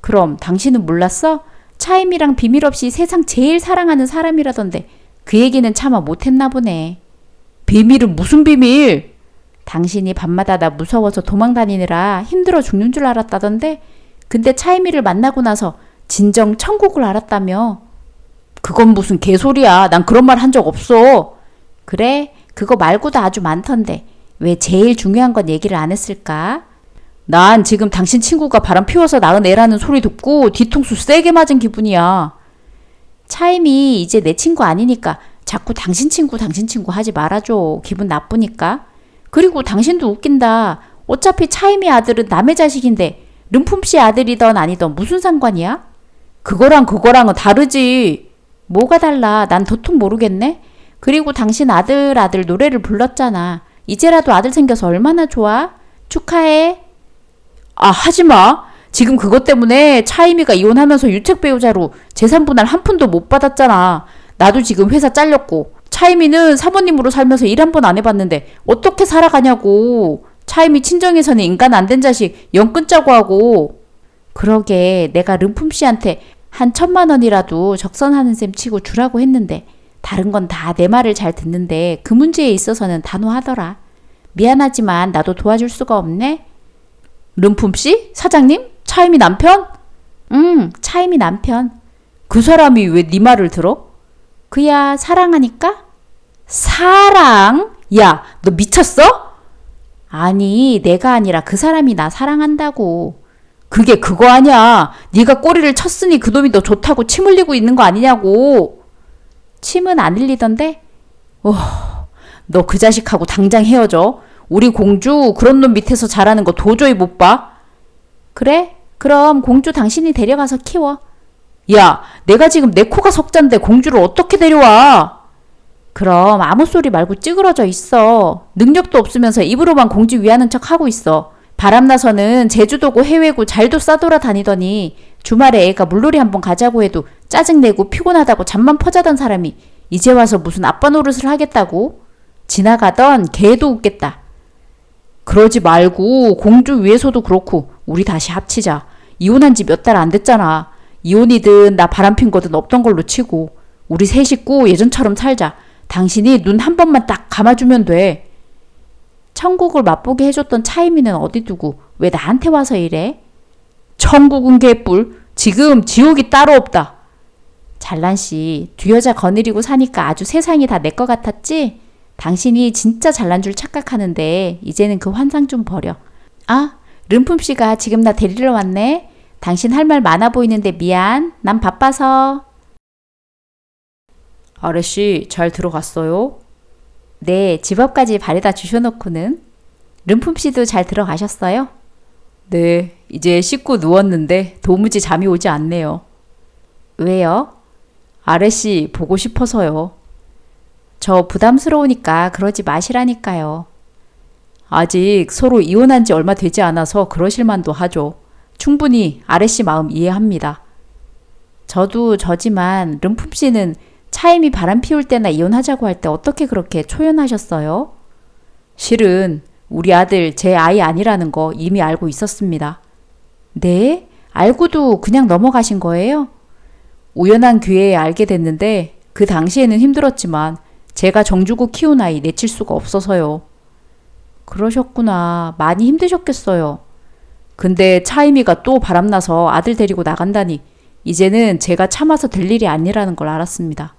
그럼 당신은 몰랐어? 차임이랑 비밀 없이 세상 제일 사랑하는 사람이라던데 그 얘기는 차마 못했나 보네. 비밀은 무슨 비밀? 당신이 밤마다 나 무서워서 도망 다니느라 힘들어 죽는 줄 알았다던데. 근데 차이미를 만나고 나서 진정 천국을 알았다며. 그건 무슨 개소리야. 난 그런 말 한 적 없어. 그래? 그거 말고도 아주 많던데 왜 제일 중요한 건 얘기를 안 했을까? 난 지금 당신 친구가 바람 피워서 낳은 애라는 소리 듣고 뒤통수 세게 맞은 기분이야. 차임이 이제 내 친구 아니니까 자꾸 당신 친구 하지 말아줘. 기분 나쁘니까. 그리고 당신도 웃긴다. 어차피 차임이 아들은 남의 자식인데 름품씨 아들이던 아니던 무슨 상관이야? 그거랑은 다르지. 뭐가 달라. 난 도통 모르겠네. 그리고 당신 아들 노래를 불렀잖아. 이제라도 아들 생겨서 얼마나 좋아? 축하해. 아, 하지마. 지금 그것 때문에 차이미가 이혼하면서 유책 배우자로 재산 분할 한 푼도 못 받았잖아. 나도 지금 회사 잘렸고 차이미는 사모님으로 살면서 일 한 번 안 해봤는데 어떻게 살아가냐고. 차이미 친정에서는 인간 안 된 자식 연 끊자고 하고. 그러게 내가 름품씨한테 한 1,000,000원이라도 적선하는 셈 치고 주라고 했는데 다른 건 다 내 말을 잘 듣는데 그 문제에 있어서는 단호하더라. 미안하지만 나도 도와줄 수가 없네. 름품씨? 사장님? 차이미 남편? 차이미 남편. 그 사람이 왜 네 말을 들어? 그야 사랑하니까? 사랑? 야, 너 미쳤어? 아니, 내가 아니라 그 사람이 나 사랑한다고. 그게 그거 아니야. 네가 꼬리를 쳤으니 그놈이 너 좋다고 침 흘리고 있는 거 아니냐고. 침은 안 흘리던데? 너 그 자식하고 당장 헤어져. 우리 공주 그런 놈 밑에서 자라는 거 도저히 못 봐. 그래? 그럼 공주 당신이 데려가서 키워. 야, 내가 지금 내 코가 석잔데 공주를 어떻게 데려와? 그럼 아무 소리 말고 찌그러져 있어. 능력도 없으면서 입으로만 공지 위하는 척 하고 있어. 바람나서는 제주도고 해외고 잘도 싸돌아 다니더니 주말에 애가 물놀이 한번 가자고 해도 짜증내고 피곤하다고 잠만 퍼자던 사람이 이제 와서 무슨 아빠 노릇을 하겠다고? 지나가던 개도 웃겠다. 그러지 말고 공주 위해서도 그렇고 우리 다시 합치자. 이혼한 지 몇 달 안 됐잖아. 이혼이든 나 바람핀 거든 없던 걸로 치고 우리 세 식구 예전처럼 살자. 당신이 눈 한 번만 딱 감아주면 돼. 천국을 맛보게 해줬던 차이미는 어디 두고 왜 나한테 와서 이래? 천국은 개뿔. 지금 지옥이 따로 없다. 잘난씨, 두 여자 거느리고 사니까 아주 세상이 다 내 거 같았지? 당신이 진짜 잘난 줄 착각하는데 이제는 그 환상 좀 버려. 아, 름품씨가 지금 나 데리러 왔네. 당신 할 말 많아 보이는데 미안. 난 바빠서. 아래씨, 잘 들어갔어요? 네, 집 앞까지 바래다 주셔놓고는. 름품씨도 잘 들어가셨어요? 네, 이제 씻고 누웠는데 도무지 잠이 오지 않네요. 왜요? 아래씨 보고 싶어서요. 저 부담스러우니까 그러지 마시라니까요. 아직 서로 이혼한 지 얼마 되지 않아서 그러실 만도 하죠. 충분히 아래씨 마음 이해합니다. 저도 저지만 름품씨는 차임이 바람 피울 때나 이혼하자고 할 때 어떻게 그렇게 초연하셨어요? 실은 우리 아들 제 아이 아니라는 거 이미 알고 있었습니다. 네? 알고도 그냥 넘어가신 거예요? 우연한 기회에 알게 됐는데 그 당시에는 힘들었지만 제가 정주고 키운 아이 내칠 수가 없어서요. 그러셨구나. 많이 힘드셨겠어요. 근데 차이미가 또 바람나서 아들 데리고 나간다니 이제는 제가 참아서 될 일이 아니라는 걸 알았습니다.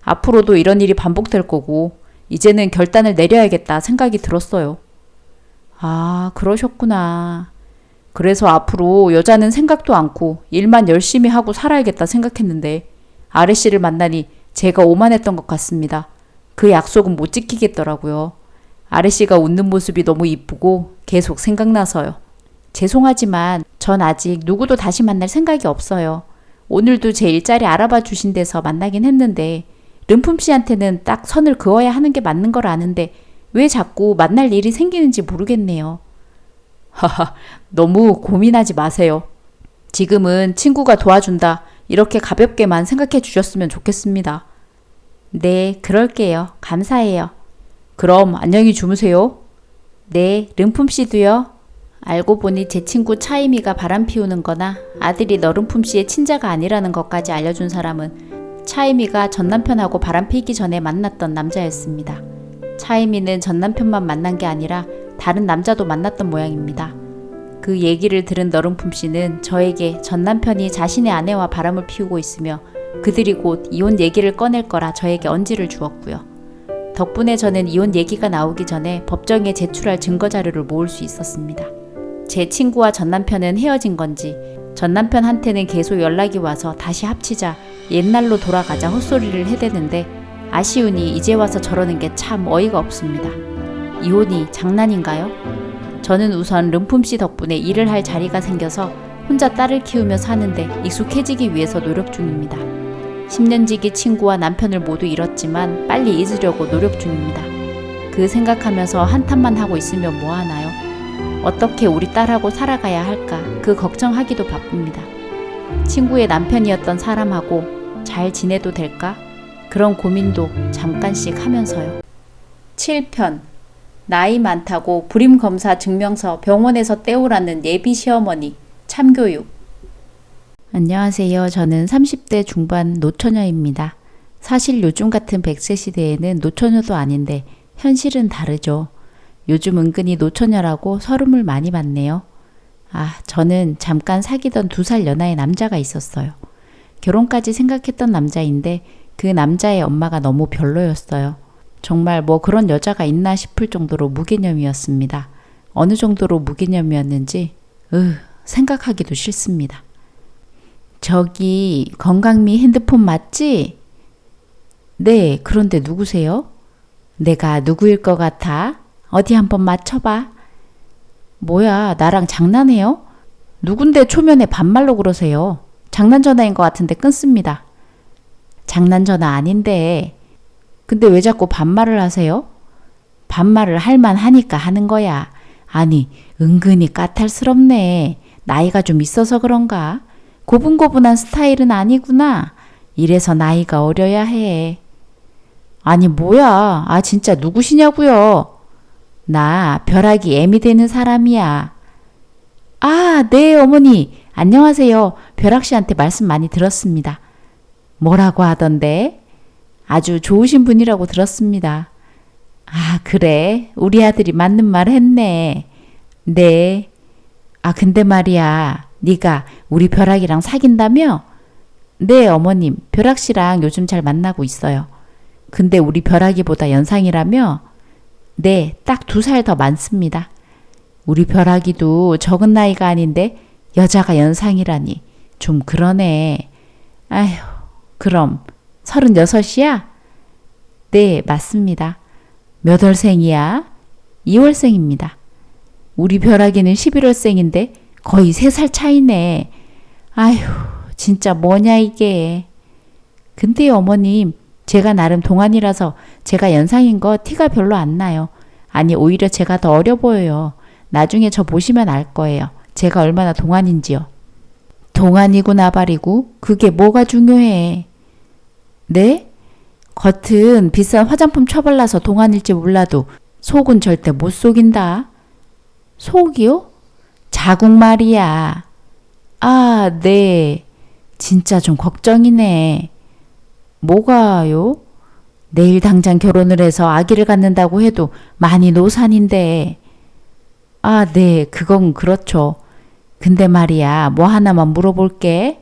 앞으로도 이런 일이 반복될 거고 이제는 결단을 내려야겠다 생각이 들었어요. 아, 그러셨구나. 그래서 앞으로 여자는 생각도 않고 일만 열심히 하고 살아야겠다 생각했는데 아래씨를 만나니 제가 오만했던 것 같습니다. 그 약속은 못 지키겠더라고요. 아래씨가 웃는 모습이 너무 이쁘고 계속 생각나서요. 죄송하지만 전 아직 누구도 다시 만날 생각이 없어요. 오늘도 제 일자리 알아봐 주신 데서 만나긴 했는데 름품씨한테는 딱 선을 그어야 하는 게 맞는 걸 아는데 왜 자꾸 만날 일이 생기는지 모르겠네요. 하하, 너무 고민하지 마세요. 지금은 친구가 도와준다. 이렇게 가볍게만 생각해 주셨으면 좋겠습니다. 네, 그럴게요. 감사해요. 그럼 안녕히 주무세요. 네, 름품씨도요. 알고 보니 제 친구 차이미가 바람 피우는 거나 아들이 너름품씨의 친자가 아니라는 것까지 알려준 사람은 차이미가 전남편하고 바람 피기 전에 만났던 남자였습니다. 차이미는 전남편만 만난 게 아니라 다른 남자도 만났던 모양입니다. 그 얘기를 들은 너름품씨는 저에게 전남편이 자신의 아내와 바람을 피우고 있으며 그들이 곧 이혼 얘기를 꺼낼 거라 저에게 언지를 주었고요. 덕분에 저는 이혼 얘기가 나오기 전에 법정에 제출할 증거 자료를 모을 수 있었습니다. 제 친구와 전남편은 헤어진 건지 전남편한테는 계속 연락이 와서 다시 합치자 옛날로 돌아가자 헛소리를 해대는데 아쉬우니 이제 와서 저러는 게 참 어이가 없습니다. 이혼이 장난인가요? 저는 우선 름품씨 덕분에 일을 할 자리가 생겨서 혼자 딸을 키우며 사는데 익숙해지기 위해서 노력 중입니다. 10년지기 친구와 남편을 모두 잃었지만 빨리 잊으려고 노력 중입니다. 그 생각하면서 한탄만 하고 있으면 뭐하나요? 어떻게 우리 딸하고 살아가야 할까 그 걱정하기도 바쁩니다. 친구의 남편이었던 사람하고 잘 지내도 될까? 그런 고민도 잠깐씩 하면서요. 7편 나이 많다고 불임검사 증명서 병원에서 떼오라는 예비 시어머니 참교육. 안녕하세요. 저는 30대 중반 노처녀입니다. 사실 요즘 같은 100세 시대에는 노처녀도 아닌데 현실은 다르죠. 요즘 은근히 노처녀라고 서름을 많이 받네요. 아, 저는 잠깐 사귀던 2살 연하의 남자가 있었어요. 결혼까지 생각했던 남자인데 그 남자의 엄마가 너무 별로였어요. 정말 뭐 그런 여자가 있나 싶을 정도로 무개념이었습니다. 어느 정도로 무개념이었는지 생각하기도 싫습니다. 저기 건강미 핸드폰 맞지? 네, 그런데 누구세요? 내가 누구일 것 같아? 어디 한번 맞춰봐. 뭐야, 나랑 장난해요? 누군데 초면에 반말로 그러세요? 장난 전화인 것 같은데 끊습니다. 장난 전화 아닌데. 근데 왜 자꾸 반말을 하세요? 반말을 할 만하니까 하는 거야. 아니, 은근히 까탈스럽네. 나이가 좀 있어서 그런가? 고분고분한 스타일은 아니구나. 이래서 나이가 어려야 해. 아니, 뭐야. 아, 진짜 누구시냐고요? 나 벼락이 애미 되는 사람이야. 아, 네, 어머니. 안녕하세요. 벼락 씨한테 말씀 많이 들었습니다. 뭐라고 하던데? 아주 좋으신 분이라고 들었습니다. 아, 그래. 우리 아들이 맞는 말 했네. 네. 아, 근데 말이야. 네가 우리 벼락이랑 사귄다며? 네, 어머님. 벼락 씨랑 요즘 잘 만나고 있어요. 근데 우리 벼락이보다 연상이라며? 네, 딱 2살 더 많습니다. 우리 벼락이도 적은 나이가 아닌데 여자가 연상이라니. 좀 그러네. 아휴, 그럼 36이야? 네, 맞습니다. 몇 월생이야? 2월생입니다. 우리 벼락이는 11월생인데 거의 3살 차이네. 아휴, 진짜 뭐냐 이게. 근데 어머님, 제가 나름 동안이라서 제가 연상인 거 티가 별로 안 나요. 아니, 오히려 제가 더 어려 보여요. 나중에 저 보시면 알 거예요. 제가 얼마나 동안인지요. 동안이고 나발이고 그게 뭐가 중요해. 네? 겉은 비싼 화장품 처발라서 동안일지 몰라도 속은 절대 못 속인다. 속이요? 자국 말이야. 아, 네. 진짜 좀 걱정이네. 뭐가요? 내일 당장 결혼을 해서 아기를 갖는다고 해도 많이 노산인데. 아, 네. 그건 그렇죠. 근데 말이야, 뭐 하나만 물어볼게.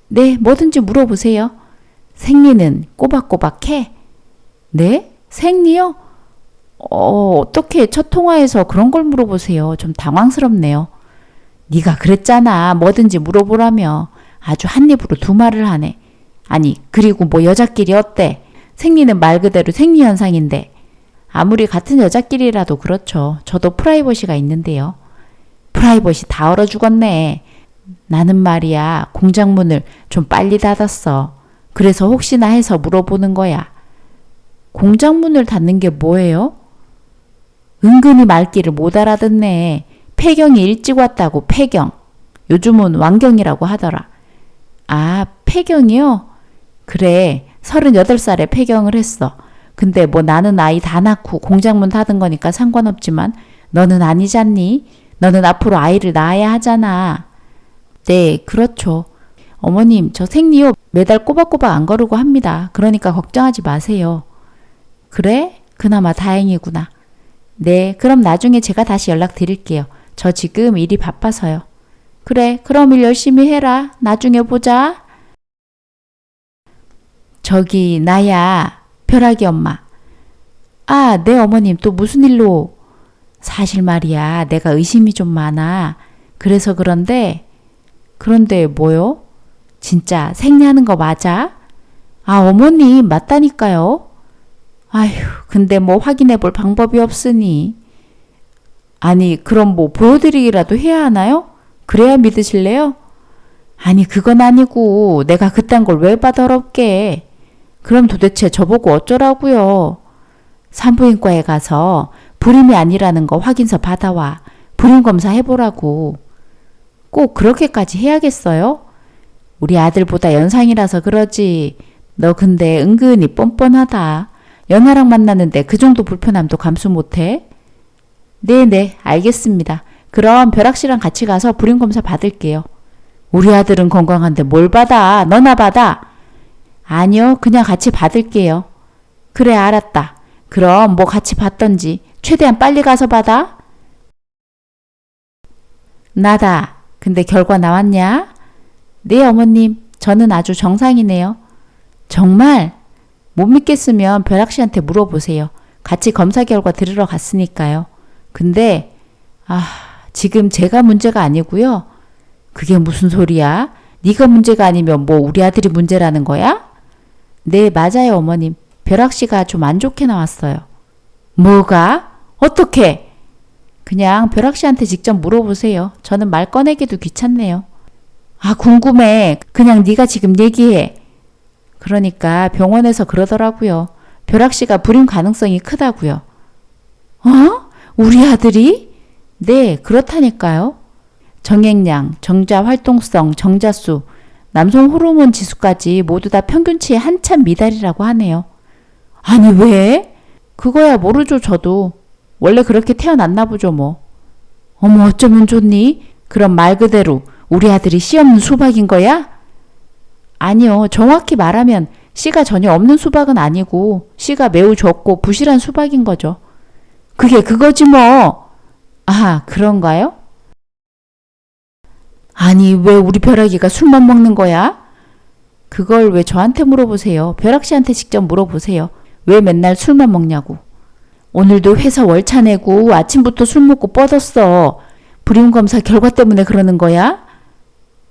네, 뭐든지 물어보세요. 생리는 꼬박꼬박해? 네? 생리요? 어떻게 첫 통화에서 그런 걸 물어보세요. 좀 당황스럽네요. 네가 그랬잖아. 뭐든지 물어보라며. 아주 한 입으로 2말을 하네. 아니, 그리고 뭐 여자끼리 어때? 생리는 말 그대로 생리현상인데. 아무리 같은 여자끼리라도 그렇죠. 저도 프라이버시가 있는데요. 프라이버시 다 얼어 죽었네. 나는 말이야, 공장문을 좀 빨리 닫았어. 그래서 혹시나 해서 물어보는 거야. 공장문을 닫는 게 뭐예요? 은근히 말귀를 못 알아듣네. 폐경이 일찍 왔다고, 폐경. 요즘은 완경이라고 하더라. 아, 폐경이요? 그래, 38살에 폐경을 했어. 근데 뭐 나는 아이 다 낳고 공장문 닫은 거니까 상관없지만 너는 아니잖니? 너는 앞으로 아이를 낳아야 하잖아. 네, 그렇죠. 어머님, 저 생리요 매달 꼬박꼬박 안 거르고 합니다. 그러니까 걱정하지 마세요. 그래? 그나마 다행이구나. 네, 그럼 나중에 제가 다시 연락드릴게요. 저 지금 일이 바빠서요. 그래, 그럼 일 열심히 해라. 나중에 보자. 저기, 나야. 벼락이 엄마. 아, 네, 어머님. 또 무슨 일로? 사실 말이야, 내가 의심이 좀 많아. 그래서 그런데 뭐요? 진짜 생리하는 거 맞아? 아, 어머님, 맞다니까요. 아휴, 근데 뭐 확인해 볼 방법이 없으니. 아니, 그럼 뭐 보여드리기라도 해야 하나요? 그래야 믿으실래요? 아니, 그건 아니고 내가 그딴 걸 왜 봐 더럽게. 그럼 도대체 저보고 어쩌라고요? 산부인과에 가서 불임이 아니라는 거 확인서 받아와. 불임 검사 해보라고. 꼭 그렇게까지 해야겠어요? 우리 아들보다 연상이라서 그러지. 너 근데 은근히 뻔뻔하다. 연하랑 만나는데 그 정도 불편함도 감수 못해? 네네, 알겠습니다. 그럼 벼락씨랑 같이 가서 불임 검사 받을게요. 우리 아들은 건강한데 뭘 받아? 너나 받아. 아니요, 그냥 같이 받을게요. 그래, 알았다. 그럼 뭐 같이 받던지 최대한 빨리 가서 받아. 나다. 근데 결과 나왔냐? 네, 어머님. 저는 아주 정상이네요. 정말? 못 믿겠으면 벼락씨한테 물어보세요. 같이 검사 결과 들으러 갔으니까요. 근데 지금 제가 문제가 아니고요. 그게 무슨 소리야? 네가 문제가 아니면 뭐 우리 아들이 문제라는 거야? 네, 맞아요, 어머님. 벼락씨가 좀 안 좋게 나왔어요. 뭐가? 어떻게? 그냥 벼락씨한테 직접 물어보세요. 저는 말 꺼내기도 귀찮네요. 아, 궁금해. 그냥 네가 지금 얘기해. 그러니까 병원에서 그러더라고요. 벼락씨가 불임 가능성이 크다고요. 어? 우리 아들이? 네, 그렇다니까요. 정액량, 정자 활동성, 정자수, 남성 호르몬 지수까지 모두 다 평균치에 한참 미달이라고 하네요. 아니 왜? 그거야 모르죠 저도. 원래 그렇게 태어났나 보죠 뭐. 어머 어쩌면 좋니? 그럼 말 그대로 우리 아들이 씨 없는 수박인 거야? 아니요. 정확히 말하면 씨가 전혀 없는 수박은 아니고 씨가 매우 적고 부실한 수박인 거죠. 그게 그거지 뭐. 아, 그런가요? 아니, 왜 우리 벼락이가 술만 먹는 거야? 그걸 왜 저한테 물어보세요? 벼락 씨한테 직접 물어보세요. 왜 맨날 술만 먹냐고. 오늘도 회사 월차 내고 아침부터 술 먹고 뻗었어. 불임검사 결과 때문에 그러는 거야?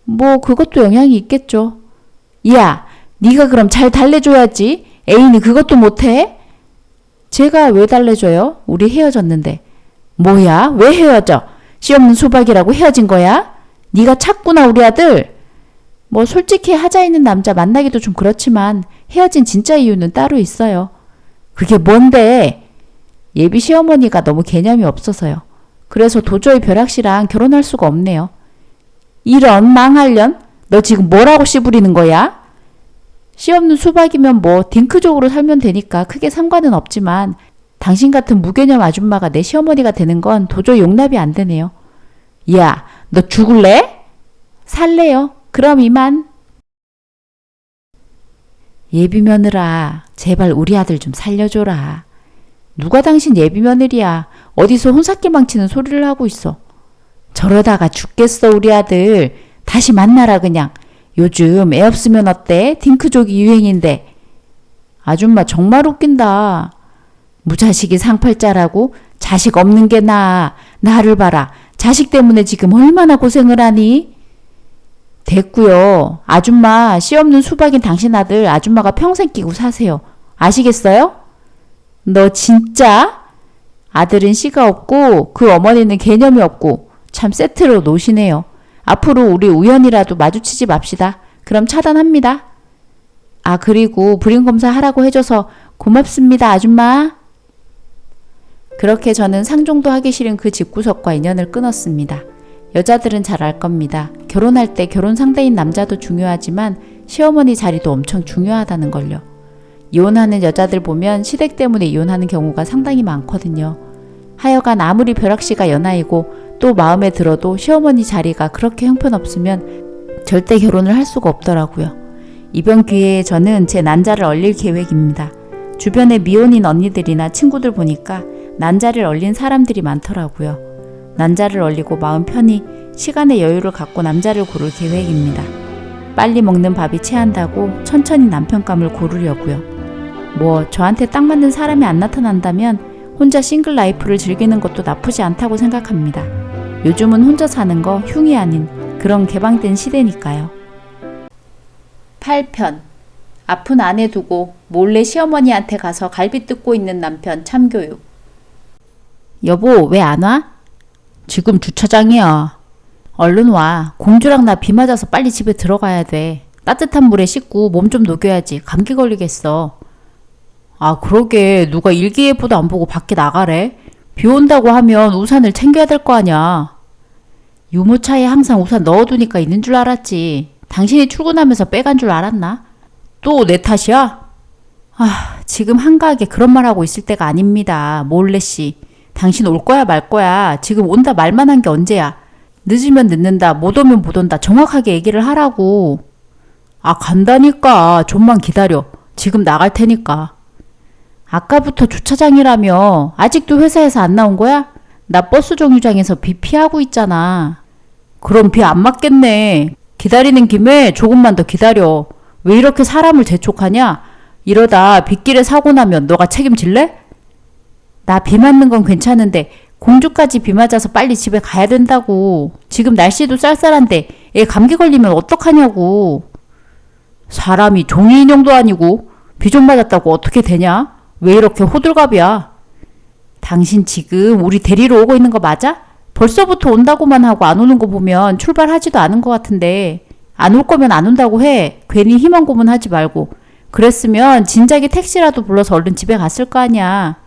뭐 그것도 영향이 있겠죠. 야, 네가 그럼 잘 달래줘야지. 애인이 그것도 못해? 제가 왜 달래줘요? 우리 헤어졌는데. 뭐야? 왜 헤어져? 씨 없는 수박이라고 헤어진 거야? 네가 찾구나 우리 아들. 뭐 솔직히 하자 있는 남자 만나기도 좀 그렇지만 헤어진 진짜 이유는 따로 있어요. 그게 뭔데? 예비 시어머니가 너무 개념이 없어서요. 그래서 도저히 벼락씨랑 결혼할 수가 없네요. 이런 망할년? 너 지금 뭐라고 씨부리는 거야? 씨 없는 수박이면 뭐 딩크족으로 살면 되니까 크게 상관은 없지만 당신 같은 무개념 아줌마가 내 시어머니가 되는 건 도저히 용납이 안 되네요. 야, 너 죽을래? 살래요. 그럼 이만. 예비 며느라, 제발 우리 아들 좀 살려줘라. 누가 당신 예비 며느리야. 어디서 혼사길 망치는 소리를 하고 있어. 저러다가 죽겠어 우리 아들. 다시 만나라 그냥. 요즘 애 없으면 어때? 딩크족이 유행인데. 아줌마 정말 웃긴다. 무자식이 상팔자라고? 자식 없는 게 나아. 나를 봐라. 자식 때문에 지금 얼마나 고생을 하니? 됐고요. 아줌마 씨 없는 수박인 당신 아들 아줌마가 평생 끼고 사세요. 아시겠어요? 너 진짜? 아들은 씨가 없고 그 어머니는 개념이 없고 참 세트로 노시네요. 앞으로 우리 우연이라도 마주치지 맙시다. 그럼 차단합니다. 아 그리고 불임검사 하라고 해줘서 고맙습니다 아줌마. 그렇게 저는 상종도 하기 싫은 그 집구석과 인연을 끊었습니다. 여자들은 잘 알 겁니다. 결혼할 때 결혼 상대인 남자도 중요하지만 시어머니 자리도 엄청 중요하다는 걸요. 이혼하는 여자들 보면 시댁 때문에 이혼하는 경우가 상당히 많거든요. 하여간 아무리 벼락씨가 연하이고 또 마음에 들어도 시어머니 자리가 그렇게 형편없으면 절대 결혼을 할 수가 없더라고요. 이번 기회에 저는 제 난자를 얼릴 계획입니다. 주변에 미혼인 언니들이나 친구들 보니까 난자를 얼린 사람들이 많더라고요. 난자를 얼리고 마음 편히 시간의 여유를 갖고 남자를 고를 계획입니다. 빨리 먹는 밥이 체한다고 천천히 남편감을 고르려고요. 뭐 저한테 딱 맞는 사람이 안 나타난다면 혼자 싱글 라이프를 즐기는 것도 나쁘지 않다고 생각합니다. 요즘은 혼자 사는 거 흉이 아닌 그런 개방된 시대니까요. 8편 아픈 아내 두고 몰래 시어머니한테 가서 갈비 뜯고 있는 남편 참교육. 여보 왜 안 와? 지금 주차장이야. 얼른 와. 공주랑 나 비 맞아서 빨리 집에 들어가야 돼. 따뜻한 물에 씻고 몸 좀 녹여야지. 감기 걸리겠어. 아 그러게 누가 일기예보도 안 보고 밖에 나가래? 비 온다고 하면 우산을 챙겨야 될 거 아냐. 유모차에 항상 우산 넣어두니까 있는 줄 알았지. 당신이 출근하면서 빼간 줄 알았나? 또 내 탓이야? 아 지금 한가하게 그런 말하고 있을 때가 아닙니다. 몰래씨. 당신 올 거야 말 거야. 지금 온다 말만 한 게 언제야. 늦으면 늦는다 못 오면 못 온다 정확하게 얘기를 하라고. 아 간다니까. 좀만 기다려. 지금 나갈 테니까. 아까부터 주차장이라며. 아직도 회사에서 안 나온 거야? 나 버스 정류장에서 비 피하고 있잖아. 그럼 비 안 맞겠네. 기다리는 김에 조금만 더 기다려. 왜 이렇게 사람을 재촉하냐? 이러다 빗길에 사고 나면 너가 책임질래? 나 비 맞는 건 괜찮은데 공주까지 비 맞아서 빨리 집에 가야 된다고. 지금 날씨도 쌀쌀한데 애 감기 걸리면 어떡하냐고. 사람이 종이 인형도 아니고 비 좀 맞았다고 어떻게 되냐? 왜 이렇게 호들갑이야? 당신 지금 우리 데리러 오고 있는 거 맞아? 벌써부터 온다고만 하고 안 오는 거 보면 출발하지도 않은 것 같은데. 안 올 거면 안 온다고 해. 괜히 희망 고문하지 말고. 그랬으면 진작에 택시라도 불러서 얼른 집에 갔을 거 아니야.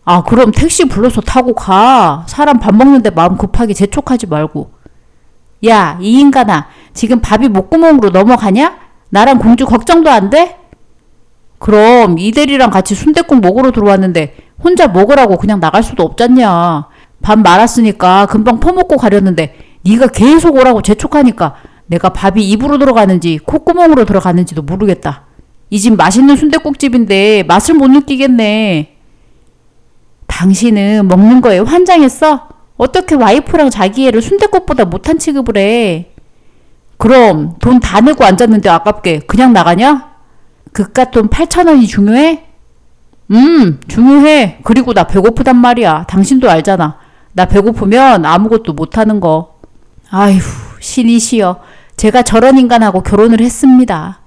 아, 그럼 택시 불러서 타고 가. 사람 밥 먹는데 마음 급하게 재촉하지 말고. 야, 이 인간아, 지금 밥이 목구멍으로 넘어가냐? 나랑 공주 걱정도 안 돼? 그럼 이대리랑 같이 순댓국 먹으러 들어왔는데 혼자 먹으라고 그냥 나갈 수도 없잖냐. 밥 말았으니까 금방 퍼먹고 가려는데 네가 계속 오라고 재촉하니까 내가 밥이 입으로 들어가는지 콧구멍으로 들어가는지도 모르겠다. 이 집 맛있는 순댓국집인데 맛을 못 느끼겠네. 당신은 먹는 거에 환장했어? 어떻게 와이프랑 자기 애를 순댓국보다 못한 취급을 해? 그럼 돈 다 내고 앉았는데 아깝게 그냥 나가냐? 그깟 돈 8,000원이 중요해? 중요해. 그리고 나 배고프단 말이야. 당신도 알잖아. 나 배고프면 아무것도 못하는 거. 아휴, 신이시여. 제가 저런 인간하고 결혼을 했습니다.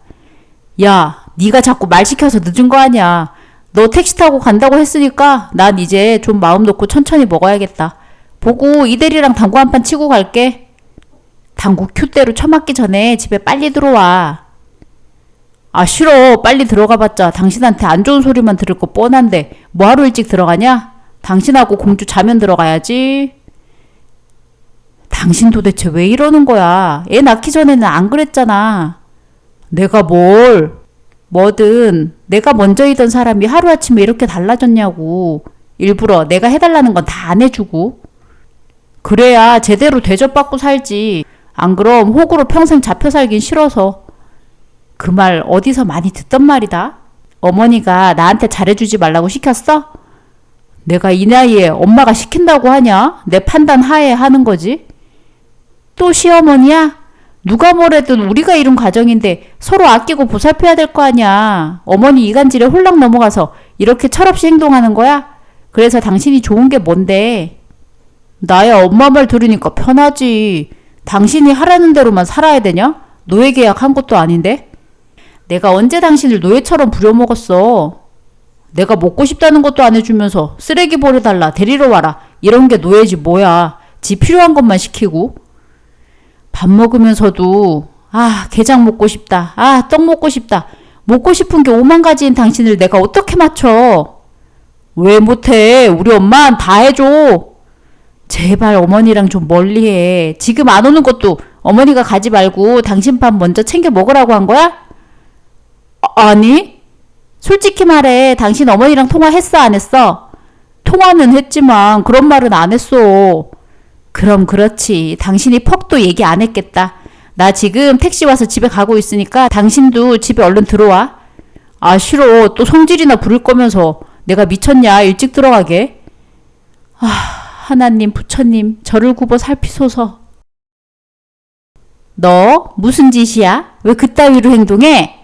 야, 네가 자꾸 말 시켜서 늦은 거 아니야. 너 택시 타고 간다고 했으니까 난 이제 좀 마음 놓고 천천히 먹어야겠다. 보고 이대리랑 당구 한 판 치고 갈게. 당구 큐대로 처맞기 전에 집에 빨리 들어와. 아, 싫어. 빨리 들어가봤자 당신한테 안 좋은 소리만 들을 거 뻔한데 뭐하러 일찍 들어가냐? 당신하고 공주 자면 들어가야지. 당신 도대체 왜 이러는 거야? 애 낳기 전에는 안 그랬잖아. 내가 뭘? 뭐든 내가 먼저이던 사람이 하루아침에 이렇게 달라졌냐고. 일부러 내가 해달라는 건 다 안 해주고. 그래야 제대로 대접받고 살지. 안 그럼 호구로 평생 잡혀 살긴 싫어서. 그 말 어디서 많이 듣던 말이다. 어머니가 나한테 잘해주지 말라고 시켰어? 내가 이 나이에 엄마가 시킨다고 하냐? 내 판단 하에 하는 거지. 또 시어머니야? 누가 뭐래든 우리가 이룬 가정인데 서로 아끼고 보살펴야 될 거 아니야. 어머니 이간질에 홀랑 넘어가서 이렇게 철없이 행동하는 거야? 그래서 당신이 좋은 게 뭔데? 나야 엄마 말 들으니까 편하지. 당신이 하라는 대로만 살아야 되냐? 노예 계약한 것도 아닌데? 내가 언제 당신을 노예처럼 부려먹었어? 내가 먹고 싶다는 것도 안 해주면서 쓰레기 버려달라, 데리러 와라. 이런 게 노예지 뭐야. 지 필요한 것만 시키고. 밥 먹으면서도 게장 먹고 싶다. 떡 먹고 싶다. 먹고 싶은 게 5만 가지인 당신을 내가 어떻게 맞춰? 왜 못해? 우리 엄만 다 해줘. 제발 어머니랑 좀 멀리해. 지금 안 오는 것도 어머니가 가지 말고 당신 밥 먼저 챙겨 먹으라고 한 거야? 아니? 솔직히 말해. 당신 어머니랑 통화했어 안 했어? 통화는 했지만 그런 말은 안 했어. 그럼 그렇지. 당신이 퍽도 얘기 안 했겠다. 나 지금 택시 와서 집에 가고 있으니까 당신도 집에 얼른 들어와. 아, 싫어. 또 성질이나 부릴 거면서. 내가 미쳤냐? 일찍 들어가게. 하나님 부처님 저를 굽어 살피소서. 너 무슨 짓이야? 왜 그따위로 행동해?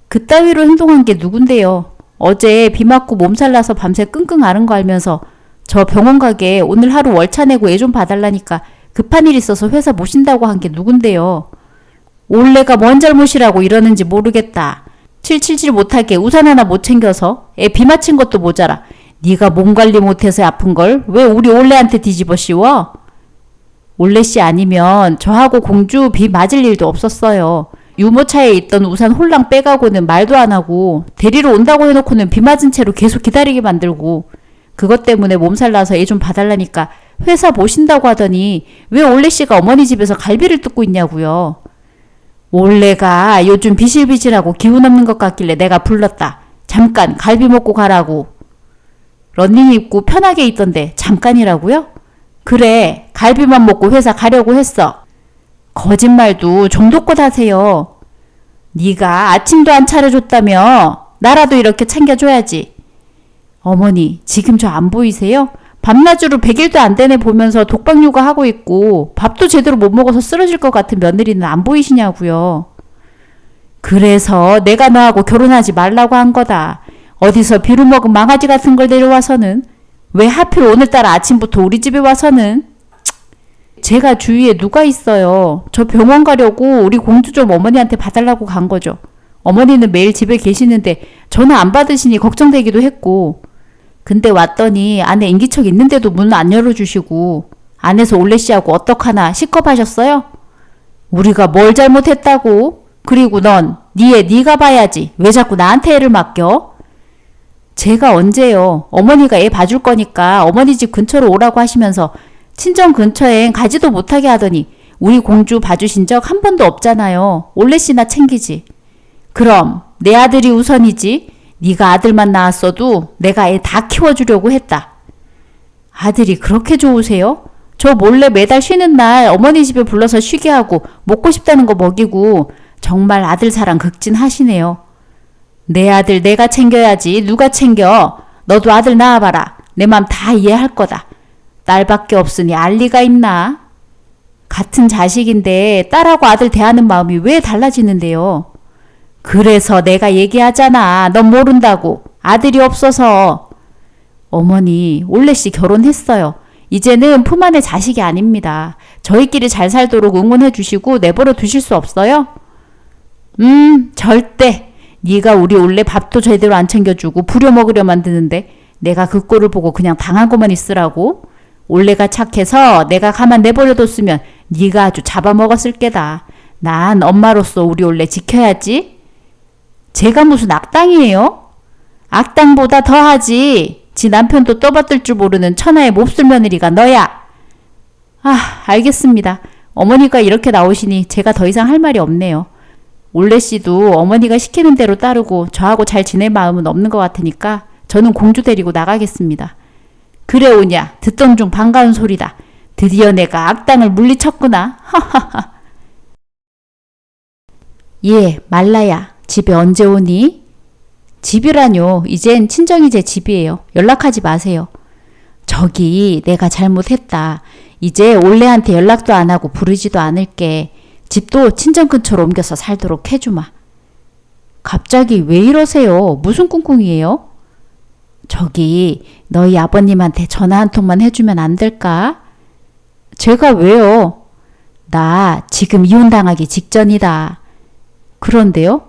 그따위로 행동한 게 누군데요? 어제 비 맞고 몸살 나서 밤새 끙끙 앓은 거 알면서 저 병원 가게 오늘 하루 월차 내고 애 좀 봐달라니까 급한 일 있어서 회사 모신다고 한 게 누군데요? 올해가 뭔 잘못이라고 이러는지 모르겠다. 777 못하게 우산 하나 못 챙겨서 애 비 맞힌 것도 모자라. 네가 몸 관리 못해서 아픈 걸 왜 우리 올레한테 뒤집어 씌워? 올레씨 아니면 저하고 공주 비 맞을 일도 없었어요. 유모차에 있던 우산 홀랑 빼가고는 말도 안 하고 데리러 온다고 해놓고는 비 맞은 채로 계속 기다리게 만들고 그것 때문에 몸살 나서 애 좀 봐달라니까 회사 모신다고 하더니 왜 올레씨가 어머니 집에서 갈비를 뜯고 있냐고요. 올레가 요즘 비실비실하고 기운 없는 것 같길래 내가 불렀다. 잠깐 갈비 먹고 가라고. 러닝 입고 편하게 있던데 잠깐이라고요? 그래, 갈비만 먹고 회사 가려고 했어. 거짓말도 정도껏 하세요. 네가 아침도 안 차려줬다며 나라도 이렇게 챙겨줘야지. 어머니, 지금 저 안 보이세요? 밤낮으로 100일도 안 되네 보면서 독박 육아하고 있고 밥도 제대로 못 먹어서 쓰러질 것 같은 며느리는 안 보이시냐고요. 그래서 내가 너하고 결혼하지 말라고 한 거다. 어디서 비루먹은 망아지 같은 걸 데려와서는 왜 하필 오늘따라 아침부터 우리 집에 와서는 제가 주위에 누가 있어요. 저 병원 가려고 우리 공주 좀 어머니한테 봐달라고 간 거죠. 어머니는 매일 집에 계시는데 전화 안 받으시니 걱정되기도 했고 근데 왔더니 안에 인기척 있는데도 문 안 열어주시고 안에서 올레씨하고 어떡하나 시겁하셨어요? 우리가 뭘 잘못했다고? 그리고 넌 네 애 네가 봐야지. 왜 자꾸 나한테 애를 맡겨? 제가 언제요? 어머니가 애 봐줄 거니까 어머니 집 근처로 오라고 하시면서 친정 근처엔 가지도 못하게 하더니 우리 공주 봐주신 적 한 번도 없잖아요. 올레 씨나 챙기지. 그럼 내 아들이 우선이지. 네가 아들만 낳았어도 내가 애 다 키워주려고 했다. 아들이 그렇게 좋으세요? 저 몰래 매달 쉬는 날 어머니 집에 불러서 쉬게 하고 먹고 싶다는 거 먹이고 정말 아들 사랑 극진하시네요. 내 아들 내가 챙겨야지. 누가 챙겨? 너도 아들 낳아봐라. 내 맘 다 이해할 거다. 딸밖에 없으니 알 리가 있나? 같은 자식인데 딸하고 아들 대하는 마음이 왜 달라지는데요? 그래서 내가 얘기하잖아. 넌 모른다고. 아들이 없어서. 어머니, 올레씨 결혼했어요. 이제는 품 안의 자식이 아닙니다. 저희끼리 잘 살도록 응원해 주시고 내버려 두실 수 없어요? 절대. 네가 우리 올레 밥도 제대로 안 챙겨주고 부려먹으려 만드는데 내가 그 꼴을 보고 그냥 당하고만 있으라고? 올레가 착해서 내가 가만 내버려뒀으면 네가 아주 잡아먹었을 게다. 난 엄마로서 우리 올레 지켜야지. 제가 무슨 악당이에요? 악당보다 더하지. 지 남편도 떠받들 줄 모르는 천하의 몹쓸 며느리가 너야. 아, 알겠습니다. 어머니가 이렇게 나오시니 제가 더 이상 할 말이 없네요. 올레 씨도 어머니가 시키는 대로 따르고 저하고 잘 지낼 마음은 없는 것 같으니까 저는 공주 데리고 나가겠습니다. 그래 오냐. 듣던 중 반가운 소리다. 드디어 내가 악당을 물리쳤구나. 하하하. 예, 말라야. 집에 언제 오니? 집이라뇨. 이젠 친정이 제 집이에요. 연락하지 마세요. 저기 내가 잘못했다. 이제 올레한테 연락도 안 하고 부르지도 않을게. 집도 친정 근처로 옮겨서 살도록 해주마. 갑자기 왜 이러세요? 무슨 꿍꿍이에요? 저기 너희 아버님한테 전화 한 통만 해주면 안 될까? 제가 왜요? 나 지금 이혼당하기 직전이다. 그런데요?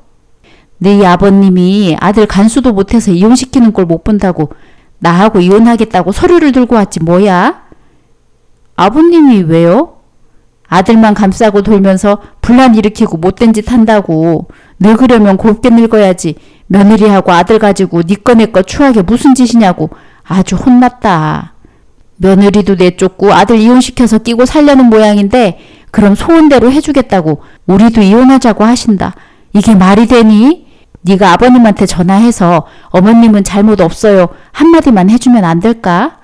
네 아버님이 아들 간수도 못해서 이혼시키는 걸 못 본다고 나하고 이혼하겠다고 서류를 들고 왔지 뭐야? 아버님이 왜요? 아들만 감싸고 돌면서 분란 일으키고 못된 짓 한다고. 늙으려면 곱게 늙어야지. 며느리하고 아들 가지고 니꺼 내꺼 추하게 무슨 짓이냐고 아주 혼났다. 며느리도 내쫓고 아들 이혼시켜서 끼고 살려는 모양인데 그럼 소원대로 해주겠다고 우리도 이혼하자고 하신다. 이게 말이 되니? 네가 아버님한테 전화해서 어머님은 잘못 없어요. 한마디만 해주면 안 될까?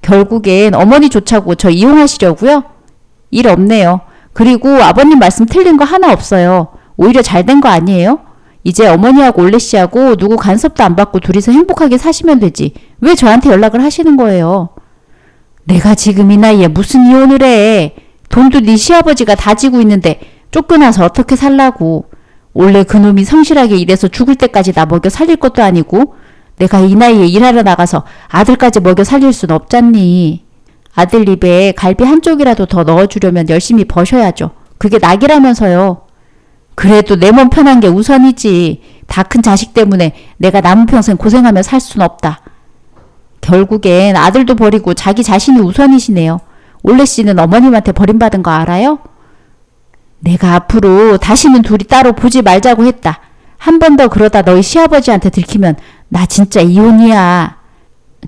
결국엔 어머니 좋자고 저 이혼하시려고요? 일 없네요. 그리고 아버님 말씀 틀린 거 하나 없어요. 오히려 잘 된 거 아니에요? 이제 어머니하고 올레 씨하고 누구 간섭도 안 받고 둘이서 행복하게 사시면 되지. 왜 저한테 연락을 하시는 거예요? 내가 지금 이 나이에 무슨 이혼을 해. 돈도 네 시아버지가 다 지고 있는데 쫓겨나서 어떻게 살라고. 원래 그놈이 성실하게 일해서 죽을 때까지 나 먹여 살릴 것도 아니고 내가 이 나이에 일하러 나가서 아들까지 먹여 살릴 순 없잖니. 아들 입에 갈비 한쪽이라도 더 넣어주려면 열심히 버셔야죠. 그게 낙이라면서요. 그래도 내 몸 편한 게 우선이지. 다 큰 자식 때문에 내가 남은 평생 고생하며 살 순 없다. 결국엔 아들도 버리고 자기 자신이 우선이시네요. 올레 씨는 어머님한테 버림받은 거 알아요? 내가 앞으로 다시는 둘이 따로 보지 말자고 했다. 한 번 더 그러다 너희 시아버지한테 들키면 나 진짜 이혼이야.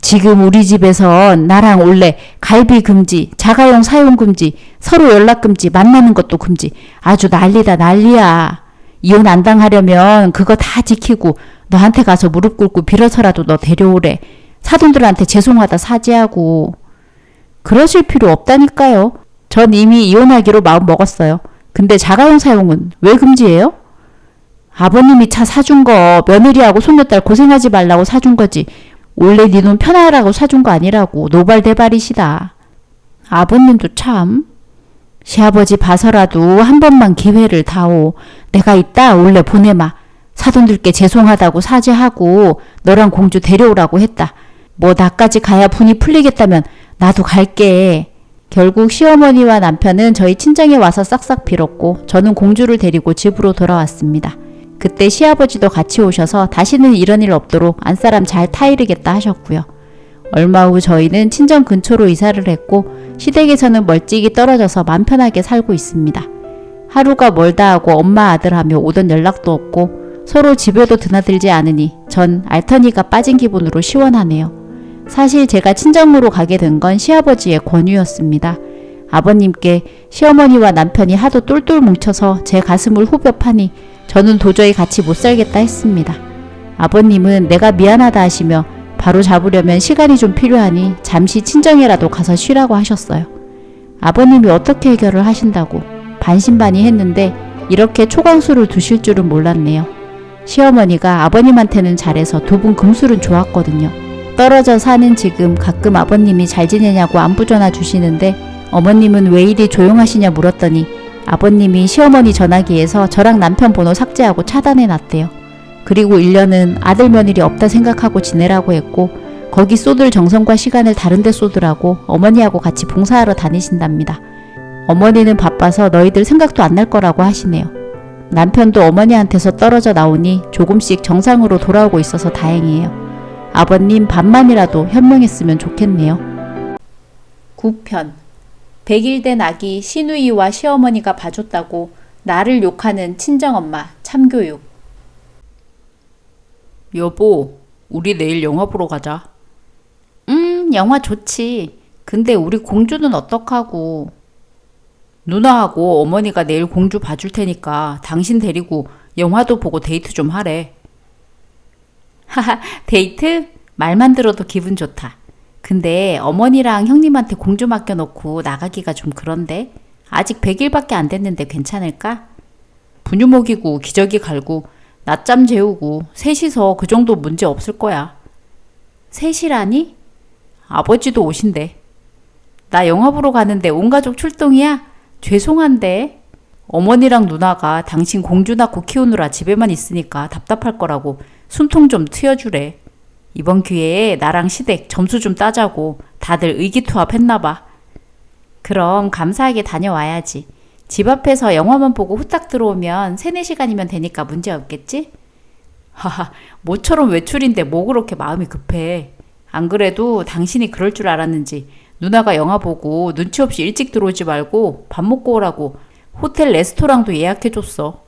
지금 우리 집에선 나랑 올레 갈비 금지, 자가용 사용 금지, 서로 연락 금지, 만나는 것도 금지. 아주 난리다 난리야. 이혼 안 당하려면 그거 다 지키고 너한테 가서 무릎 꿇고 빌어서라도 너 데려오래. 사돈들한테 죄송하다 사죄하고. 그러실 필요 없다니까요. 전 이미 이혼하기로 마음 먹었어요. 근데 자가용 사용은 왜 금지예요? 아버님이 차 사준 거 며느리하고 손녀딸 고생하지 말라고 사준 거지. 원래 네 돈 편하라고 사준 거 아니라고. 노발대발이시다. 아버님도 참. 시아버지 봐서라도 한 번만 기회를 다오. 내가 이따 원래 보내마. 사돈들께 죄송하다고 사죄하고 너랑 공주 데려오라고 했다. 뭐 나까지 가야 분이 풀리겠다면 나도 갈게. 결국 시어머니와 남편은 저희 친정에 와서 싹싹 빌었고 저는 공주를 데리고 집으로 돌아왔습니다. 그때 시아버지도 같이 오셔서 다시는 이런 일 없도록 안사람 잘 타이르겠다 하셨고요. 얼마 후 저희는 친정 근처로 이사를 했고 시댁에서는 멀찍이 떨어져서 맘 편하게 살고 있습니다. 하루가 멀다 하고 엄마 아들 하며 오던 연락도 없고 서로 집에도 드나들지 않으니 전 알터니가 빠진 기분으로 시원하네요. 사실 제가 친정으로 가게 된 건 시아버지의 권유였습니다. 아버님께 시어머니와 남편이 하도 똘똘 뭉쳐서 제 가슴을 후벼 파니 저는 도저히 같이 못 살겠다 했습니다. 아버님은 내가 미안하다 하시며 바로 잡으려면 시간이 좀 필요하니 잠시 친정에라도 가서 쉬라고 하셨어요. 아버님이 어떻게 해결을 하신다고 반신반의했는데 이렇게 초강수를 두실 줄은 몰랐네요. 시어머니가 아버님한테는 잘해서 두 분 금술은 좋았거든요. 떨어져 사는 지금 가끔 아버님이 잘 지내냐고 안부 전화 주시는데 어머님은 왜 이리 조용하시냐 물었더니 아버님이 시어머니 전화기에서 저랑 남편 번호 삭제하고 차단해 놨대요. 그리고 1년은 아들 며느리 없다 생각하고 지내라고 했고 거기 쏟을 정성과 시간을 다른 데 쏟으라고 어머니하고 같이 봉사하러 다니신답니다. 어머니는 바빠서 너희들 생각도 안 날 거라고 하시네요. 남편도 어머니한테서 떨어져 나오니 조금씩 정상으로 돌아오고 있어서 다행이에요. 아버님 반만이라도 현명했으면 좋겠네요. 9편 100일 된 아기 시누이와 시어머니가 봐줬다고 나를 욕하는 친정엄마 참교육. 여보, 우리 내일 영화 보러 가자. 영화 좋지. 근데 우리 공주는 어떡하고. 누나하고 어머니가 내일 공주 봐줄 테니까 당신 데리고 영화도 보고 데이트 좀 하래. 하하, 데이트? 말만 들어도 기분 좋다. 근데 어머니랑 형님한테 공주 맡겨놓고 나가기가 좀 그런데? 아직 100일밖에 안 됐는데 괜찮을까? 분유 먹이고 기저귀 갈고 낮잠 재우고 셋이서 그 정도 문제 없을 거야. 셋이라니? 아버지도 오신대. 나 영화 보러 가는데 온 가족 출동이야? 죄송한데. 어머니랑 누나가 당신 공주 낳고 키우느라 집에만 있으니까 답답할 거라고 숨통 좀 트여주래. 이번 기회에 나랑 시댁 점수 좀 따자고 다들 의기투합했나봐. 그럼 감사하게 다녀와야지. 집 앞에서 영화만 보고 후딱 들어오면 3-4시간이면 되니까 문제 없겠지? 하하, 모처럼 외출인데 뭐 그렇게 마음이 급해. 안 그래도 당신이 그럴 줄 알았는지 누나가 영화 보고 눈치 없이 일찍 들어오지 말고 밥 먹고 오라고 호텔 레스토랑도 예약해줬어.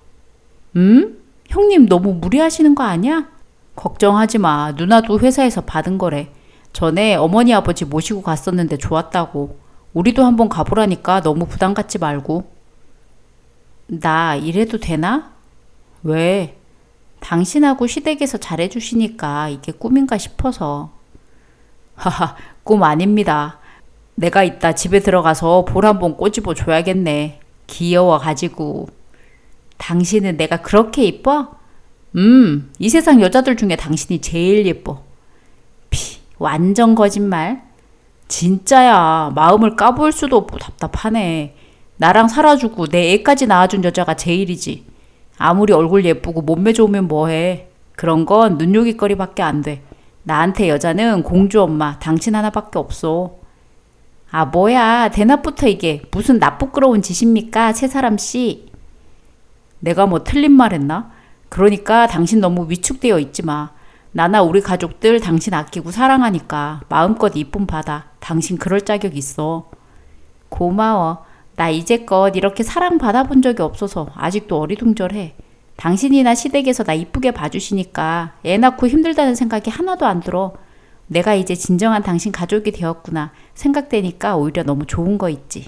형님 너무 무리하시는 거 아니야? 걱정하지 마. 누나도 회사에서 받은 거래. 전에 어머니 아버지 모시고 갔었는데 좋았다고. 우리도 한번 가보라니까 너무 부담 갖지 말고. 나 이래도 되나? 왜? 당신하고 시댁에서 잘해주시니까 이게 꿈인가 싶어서. 하하, 꿈 아닙니다. 내가 이따 집에 들어가서 볼 한번 꼬집어 줘야겠네. 귀여워가지고. 당신은 내가 그렇게 이뻐? 이 세상 여자들 중에 당신이 제일 예뻐. 완전 거짓말. 진짜야. 마음을 까부을 수도 없고 답답하네. 나랑 살아주고 내 애까지 낳아준 여자가 제일이지. 아무리 얼굴 예쁘고 몸매 좋으면 뭐해. 그런 건 눈요깃거리밖에 안 돼. 나한테 여자는 공주 엄마 당신 하나밖에 없어. 아 뭐야 대낮부터 이게 무슨 나쁘끄러운 짓입니까 새사람씨. 내가 뭐 틀린 말 했나? 그러니까 당신 너무 위축되어 있지 마. 나나 우리 가족들 당신 아끼고 사랑하니까 마음껏 이쁨 받아. 당신 그럴 자격 있어. 고마워. 나 이제껏 이렇게 사랑 받아본 적이 없어서 아직도 어리둥절해. 당신이나 시댁에서 나 이쁘게 봐주시니까 애 낳고 힘들다는 생각이 하나도 안 들어. 내가 이제 진정한 당신 가족이 되었구나 생각되니까 오히려 너무 좋은 거 있지.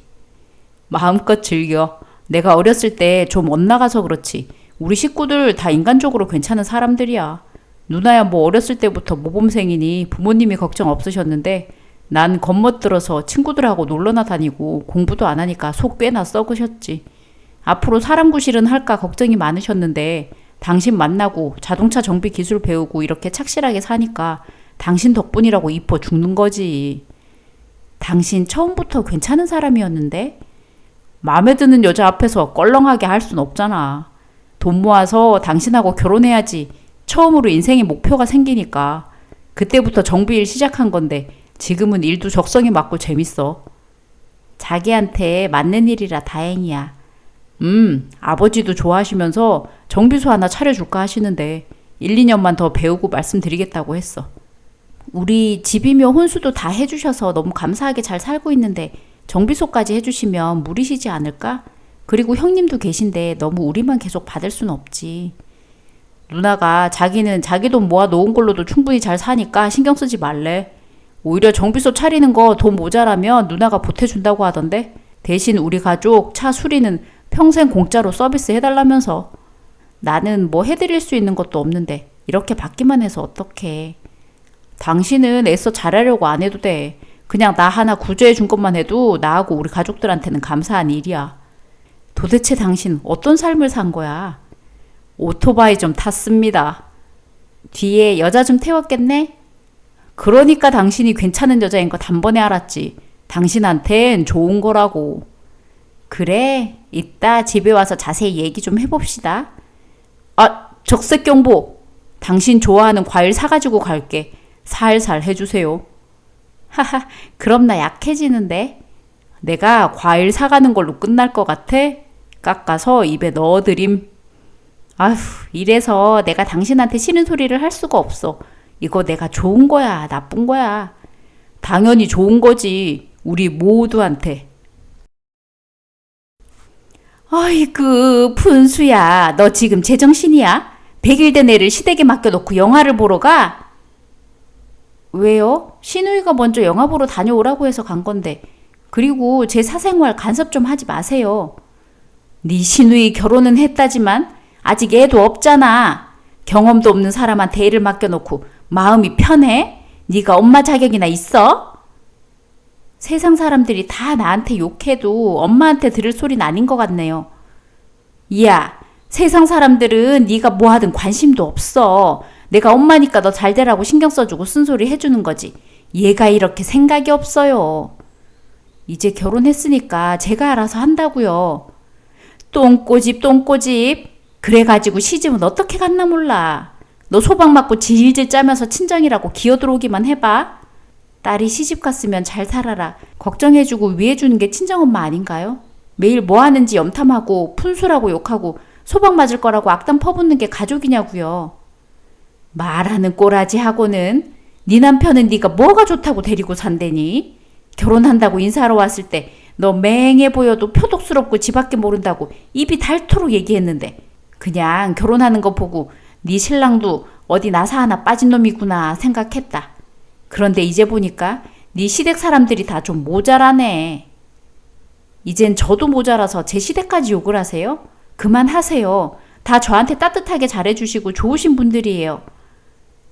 마음껏 즐겨. 내가 어렸을 때 좀 엇나가서 그렇지. 우리 식구들 다 인간적으로 괜찮은 사람들이야. 누나야 뭐 어렸을 때부터 모범생이니 부모님이 걱정 없으셨는데 난 겉멋들어서 친구들하고 놀러나 다니고 공부도 안 하니까 속 꽤나 썩으셨지. 앞으로 사람 구실은 할까 걱정이 많으셨는데 당신 만나고 자동차 정비 기술 배우고 이렇게 착실하게 사니까 당신 덕분이라고 이뻐 죽는 거지. 당신 처음부터 괜찮은 사람이었는데? 마음에 드는 여자 앞에서 껄렁하게 할 순 없잖아. 돈 모아서 당신하고 결혼해야지. 처음으로 인생의 목표가 생기니까. 그때부터 정비일 시작한 건데 지금은 일도 적성에 맞고 재밌어. 자기한테 맞는 일이라 다행이야. 아버지도 좋아하시면서 정비소 하나 차려줄까 하시는데 1-2년만 더 배우고 말씀드리겠다고 했어. 우리 집이며 혼수도 다 해주셔서 너무 감사하게 잘 살고 있는데 정비소까지 해주시면 무리시지 않을까? 그리고 형님도 계신데 너무 우리만 계속 받을 순 없지. 누나가 자기는 자기 돈 모아 놓은 걸로도 충분히 잘 사니까 신경 쓰지 말래. 오히려 정비소 차리는 거 돈 모자라면 누나가 보태준다고 하던데 대신 우리 가족 차 수리는 평생 공짜로 서비스 해달라면서. 나는 뭐 해드릴 수 있는 것도 없는데 이렇게 받기만 해서 어떡해. 당신은 애써 잘하려고 안 해도 돼. 그냥 나 하나 구조해 준 것만 해도 나하고 우리 가족들한테는 감사한 일이야. 도대체 당신 어떤 삶을 산 거야? 오토바이 좀 탔습니다. 뒤에 여자 좀 태웠겠네? 그러니까 당신이 괜찮은 여자인 거 단번에 알았지. 당신한텐 좋은 거라고. 그래, 이따 집에 와서 자세히 얘기 좀 해봅시다. 아, 적색경보. 당신 좋아하는 과일 사가지고 갈게. 살살 해주세요. 하하, 그럼 나 약해지는데? 내가 과일 사가는 걸로 끝날 것 같아? 깎아서 입에 넣어드림. 아휴, 이래서 내가 당신한테 싫은 소리를 할 수가 없어. 이거 내가 좋은 거야, 나쁜 거야? 당연히 좋은 거지. 우리 모두한테. 아이고, 푼수야. 너 지금 제정신이야? 100일 된 애를 시댁에 맡겨놓고 영화를 보러 가? 왜요? 신우이가 먼저 영화 보러 다녀오라고 해서 간 건데. 그리고 제 사생활 간섭 좀 하지 마세요. 네 신우이 결혼은 했다지만 아직 애도 없잖아. 경험도 없는 사람한테 애를 맡겨놓고 마음이 편해? 네가 엄마 자격이나 있어? 세상 사람들이 다 나한테 욕해도 엄마한테 들을 소린 아닌 것 같네요. 야, 세상 사람들은 네가 뭐 하든 관심도 없어. 내가 엄마니까 너 잘 되라고 신경 써주고 쓴소리 해주는 거지. 얘가 이렇게 생각이 없어요. 이제 결혼했으니까 제가 알아서 한다고요. 똥꼬집 똥꼬집. 그래가지고 시집은 어떻게 갔나 몰라. 너 소박 맞고 질질 짜면서 친정이라고 기어들어오기만 해봐. 딸이 시집 갔으면 잘 살아라. 걱정해주고 위해주는 게 친정엄마 아닌가요? 매일 뭐 하는지 염탐하고 푼수라고 욕하고 소박 맞을 거라고 악담 퍼붓는 게 가족이냐고요. 말하는 꼬라지 하고는 네 남편은 네가 뭐가 좋다고 데리고 산대니? 결혼한다고 인사하러 왔을 때 너 맹해 보여도 표독스럽고 지밖에 모른다고 입이 닳도록 얘기했는데 그냥 결혼하는 거 보고 네 신랑도 어디 나사 하나 빠진 놈이구나 생각했다. 그런데 이제 보니까 네 시댁 사람들이 다 좀 모자라네. 이젠 저도 모자라서 제 시댁까지 욕을 하세요? 그만하세요. 다 저한테 따뜻하게 잘해주시고 좋으신 분들이에요.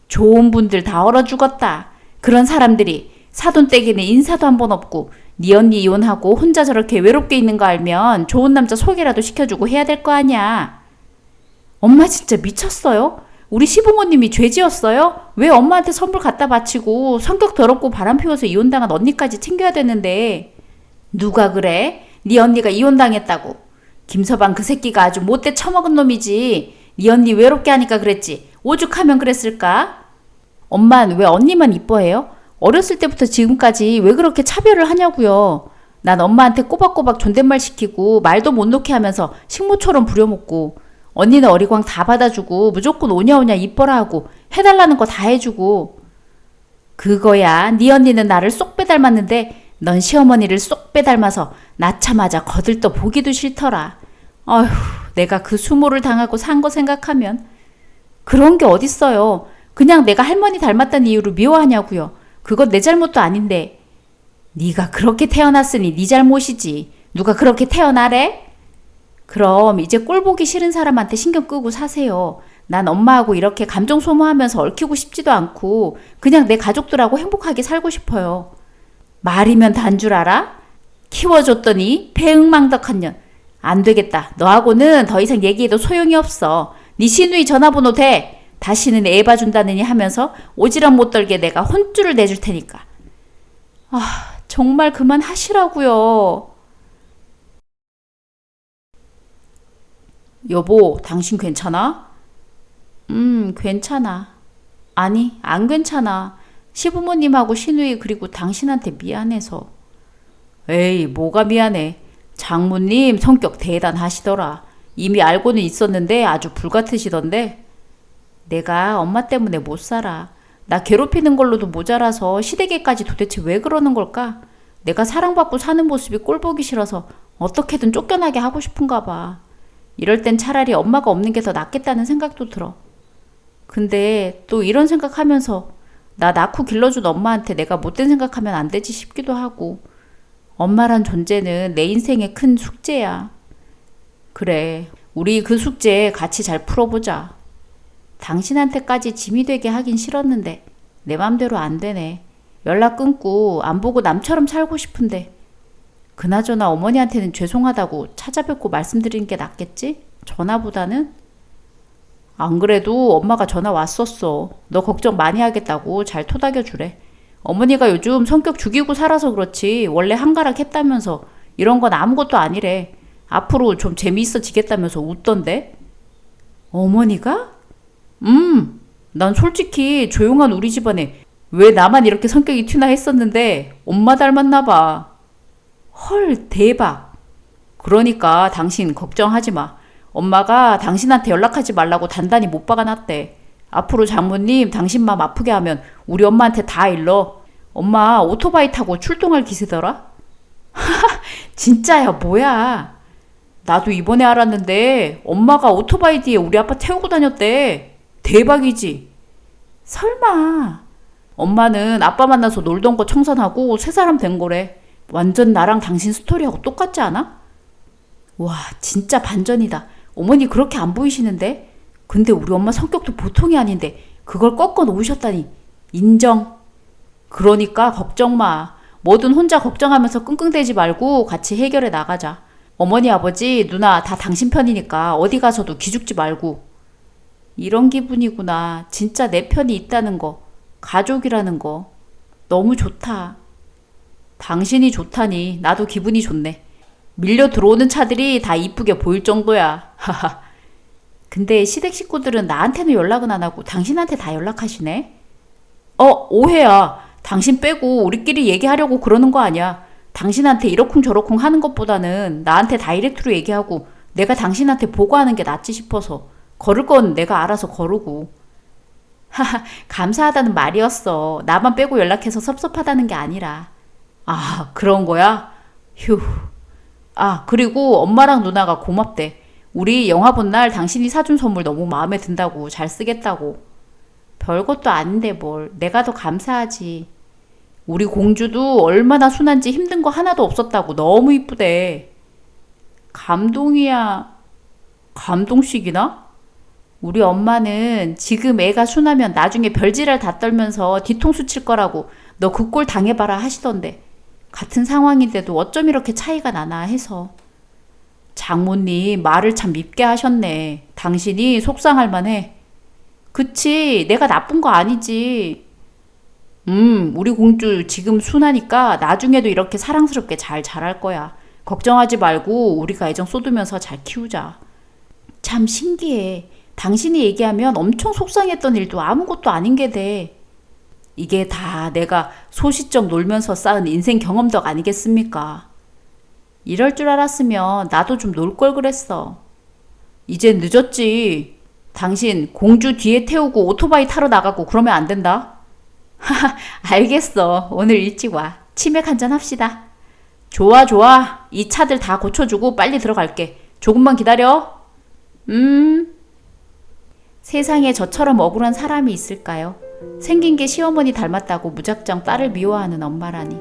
좋은 분들 다 얼어 죽었다. 그런 사람들이 사돈댁에는 인사도 한 번 없고 네 언니 이혼하고 혼자 저렇게 외롭게 있는 거 알면 좋은 남자 소개라도 시켜주고 해야 될 거 아니야. 엄마 진짜 미쳤어요? 우리 시부모님이 죄 지었어요? 왜 엄마한테 선물 갖다 바치고 성격 더럽고 바람 피워서 이혼당한 언니까지 챙겨야 되는데. 누가 그래? 네 언니가 이혼당했다고. 김서방 그 새끼가 아주 못돼 처먹은 놈이지. 네 언니 외롭게 하니까 그랬지. 오죽하면 그랬을까? 엄만 왜 언니만 이뻐해요? 어렸을 때부터 지금까지 왜 그렇게 차별을 하냐고요. 난 엄마한테 꼬박꼬박 존댓말 시키고 말도 못 놓게 하면서 식모처럼 부려먹고 언니는 어리광 다 받아주고 무조건 오냐오냐 이뻐라 하고 해달라는 거 다 해주고. 그거야. 네 언니는 나를 쏙 빼닮았는데 넌 시어머니를 쏙 빼닮아서 낳자마자 거들떠 보기도 싫더라. 아휴, 내가 그 수모를 당하고 산 거 생각하면. 그런 게 어딨어요. 그냥 내가 할머니 닮았다는 이유로 미워하냐고요. 그건 내 잘못도 아닌데. 네가 그렇게 태어났으니 네 잘못이지. 누가 그렇게 태어나래? 그럼 이제 꼴 보기 싫은 사람한테 신경 끄고 사세요. 난 엄마하고 이렇게 감정 소모하면서 얽히고 싶지도 않고 그냥 내 가족들하고 행복하게 살고 싶어요. 말이면 단 줄 알아? 키워줬더니 배응망덕한 년. 안 되겠다. 너하고는 더 이상 얘기해도 소용이 없어. 네 시누이 전화번호 대. 다시는 애 봐준다느니 하면서 오지랖 못 떨게 내가 혼쭐을 내줄 테니까. 아, 정말 그만하시라고요. 여보, 당신 괜찮아? 괜찮아. 아니, 안 괜찮아. 시부모님하고 시누이 그리고 당신한테 미안해서. 에이, 뭐가 미안해. 장모님 성격 대단하시더라. 이미 알고는 있었는데 아주 불같으시던데. 내가 엄마 때문에 못 살아. 나 괴롭히는 걸로도 모자라서 시댁에까지 도대체 왜 그러는 걸까? 내가 사랑받고 사는 모습이 꼴보기 싫어서 어떻게든 쫓겨나게 하고 싶은가 봐. 이럴 땐 차라리 엄마가 없는 게 더 낫겠다는 생각도 들어. 근데 또 이런 생각하면서 나 낳고 길러준 엄마한테 내가 못된 생각하면 안 되지 싶기도 하고, 엄마란 존재는 내 인생의 큰 숙제야. 그래, 우리 그 숙제 같이 잘 풀어보자. 당신한테까지 짐이 되게 하긴 싫었는데 내 맘대로 안 되네. 연락 끊고 안 보고 남처럼 살고 싶은데. 그나저나 어머니한테는 죄송하다고 찾아뵙고 말씀드리는 게 낫겠지? 전화보다는? 안 그래도 엄마가 전화 왔었어. 너 걱정 많이 하겠다고 잘 토닥여 주래. 어머니가 요즘 성격 죽이고 살아서 그렇지 원래 한가락 했다면서 이런 건 아무것도 아니래. 앞으로 좀 재미있어지겠다면서 웃던데? 어머니가? 난 솔직히 조용한 우리 집안에 왜 나만 이렇게 성격이 튀나 했었는데 엄마 닮았나 봐. 헐, 대박. 그러니까 당신 걱정하지 마. 엄마가 당신한테 연락하지 말라고 단단히 못 박아놨대. 앞으로 장모님 당신 맘 아프게 하면 우리 엄마한테 다 일러. 엄마 오토바이 타고 출동할 기세더라? 진짜야, 뭐야. 나도 이번에 알았는데 엄마가 오토바이 뒤에 우리 아빠 태우고 다녔대. 대박이지? 설마. 엄마는 아빠 만나서 놀던 거 청산하고 새 사람 된 거래. 완전 나랑 당신 스토리하고 똑같지 않아? 와, 진짜 반전이다. 어머니 그렇게 안 보이시는데? 근데 우리 엄마 성격도 보통이 아닌데 그걸 꺾어 놓으셨다니. 인정. 그러니까 걱정 마. 뭐든 혼자 걱정하면서 끙끙대지 말고 같이 해결해 나가자. 어머니, 아버지, 누나 다 당신 편이니까 어디 가서도 기죽지 말고. 이런 기분이구나. 진짜 내 편이 있다는 거. 가족이라는 거. 너무 좋다. 당신이 좋다니 나도 기분이 좋네. 밀려 들어오는 차들이 다 이쁘게 보일 정도야. 하하. 근데 시댁 식구들은 나한테는 연락은 안 하고 당신한테 다 연락하시네? 오해야. 당신 빼고 우리끼리 얘기하려고 그러는 거 아니야. 당신한테 이러쿵저러쿵 하는 것보다는 나한테 다이렉트로 얘기하고 내가 당신한테 보고하는 게 낫지 싶어서. 걸을 건 내가 알아서 거르고. 하하, 감사하다는 말이었어. 나만 빼고 연락해서 섭섭하다는 게 아니라. 아, 그런 거야? 휴. 아, 그리고 엄마랑 누나가 고맙대. 우리 영화 본 날 당신이 사준 선물 너무 마음에 든다고, 잘 쓰겠다고. 별것도 아닌데 뭘. 내가 더 감사하지. 우리 공주도 얼마나 순한지 힘든 거 하나도 없었다고 너무 이쁘대. 감동이야. 감동식이나? 우리 엄마는 지금 애가 순하면 나중에 별지랄 다 떨면서 뒤통수 칠 거라고 너 그 꼴 당해봐라 하시던데. 같은 상황인데도 어쩜 이렇게 차이가 나나 해서. 장모님 말을 참 밉게 하셨네. 당신이 속상할 만해. 그치, 내가 나쁜 거 아니지. 우리 공주 지금 순하니까 나중에도 이렇게 사랑스럽게 잘 자랄 거야. 걱정하지 말고 우리가 애정 쏟으면서 잘 키우자. 참 신기해. 당신이 얘기하면 엄청 속상했던 일도 아무것도 아닌 게 돼. 이게 다 내가 소시적 놀면서 쌓은 인생 경험덕 아니겠습니까? 이럴 줄 알았으면 나도 좀 놀 걸 그랬어. 이제 늦었지. 당신 공주 뒤에 태우고 오토바이 타러 나가고 그러면 안 된다. 하하, 알겠어. 오늘 일찍 와. 치맥 한잔 합시다. 좋아, 좋아. 이 차들 다 고쳐주고 빨리 들어갈게. 조금만 기다려. 세상에 저처럼 억울한 사람이 있을까요? 생긴 게 시어머니 닮았다고 무작정 딸을 미워하는 엄마라니.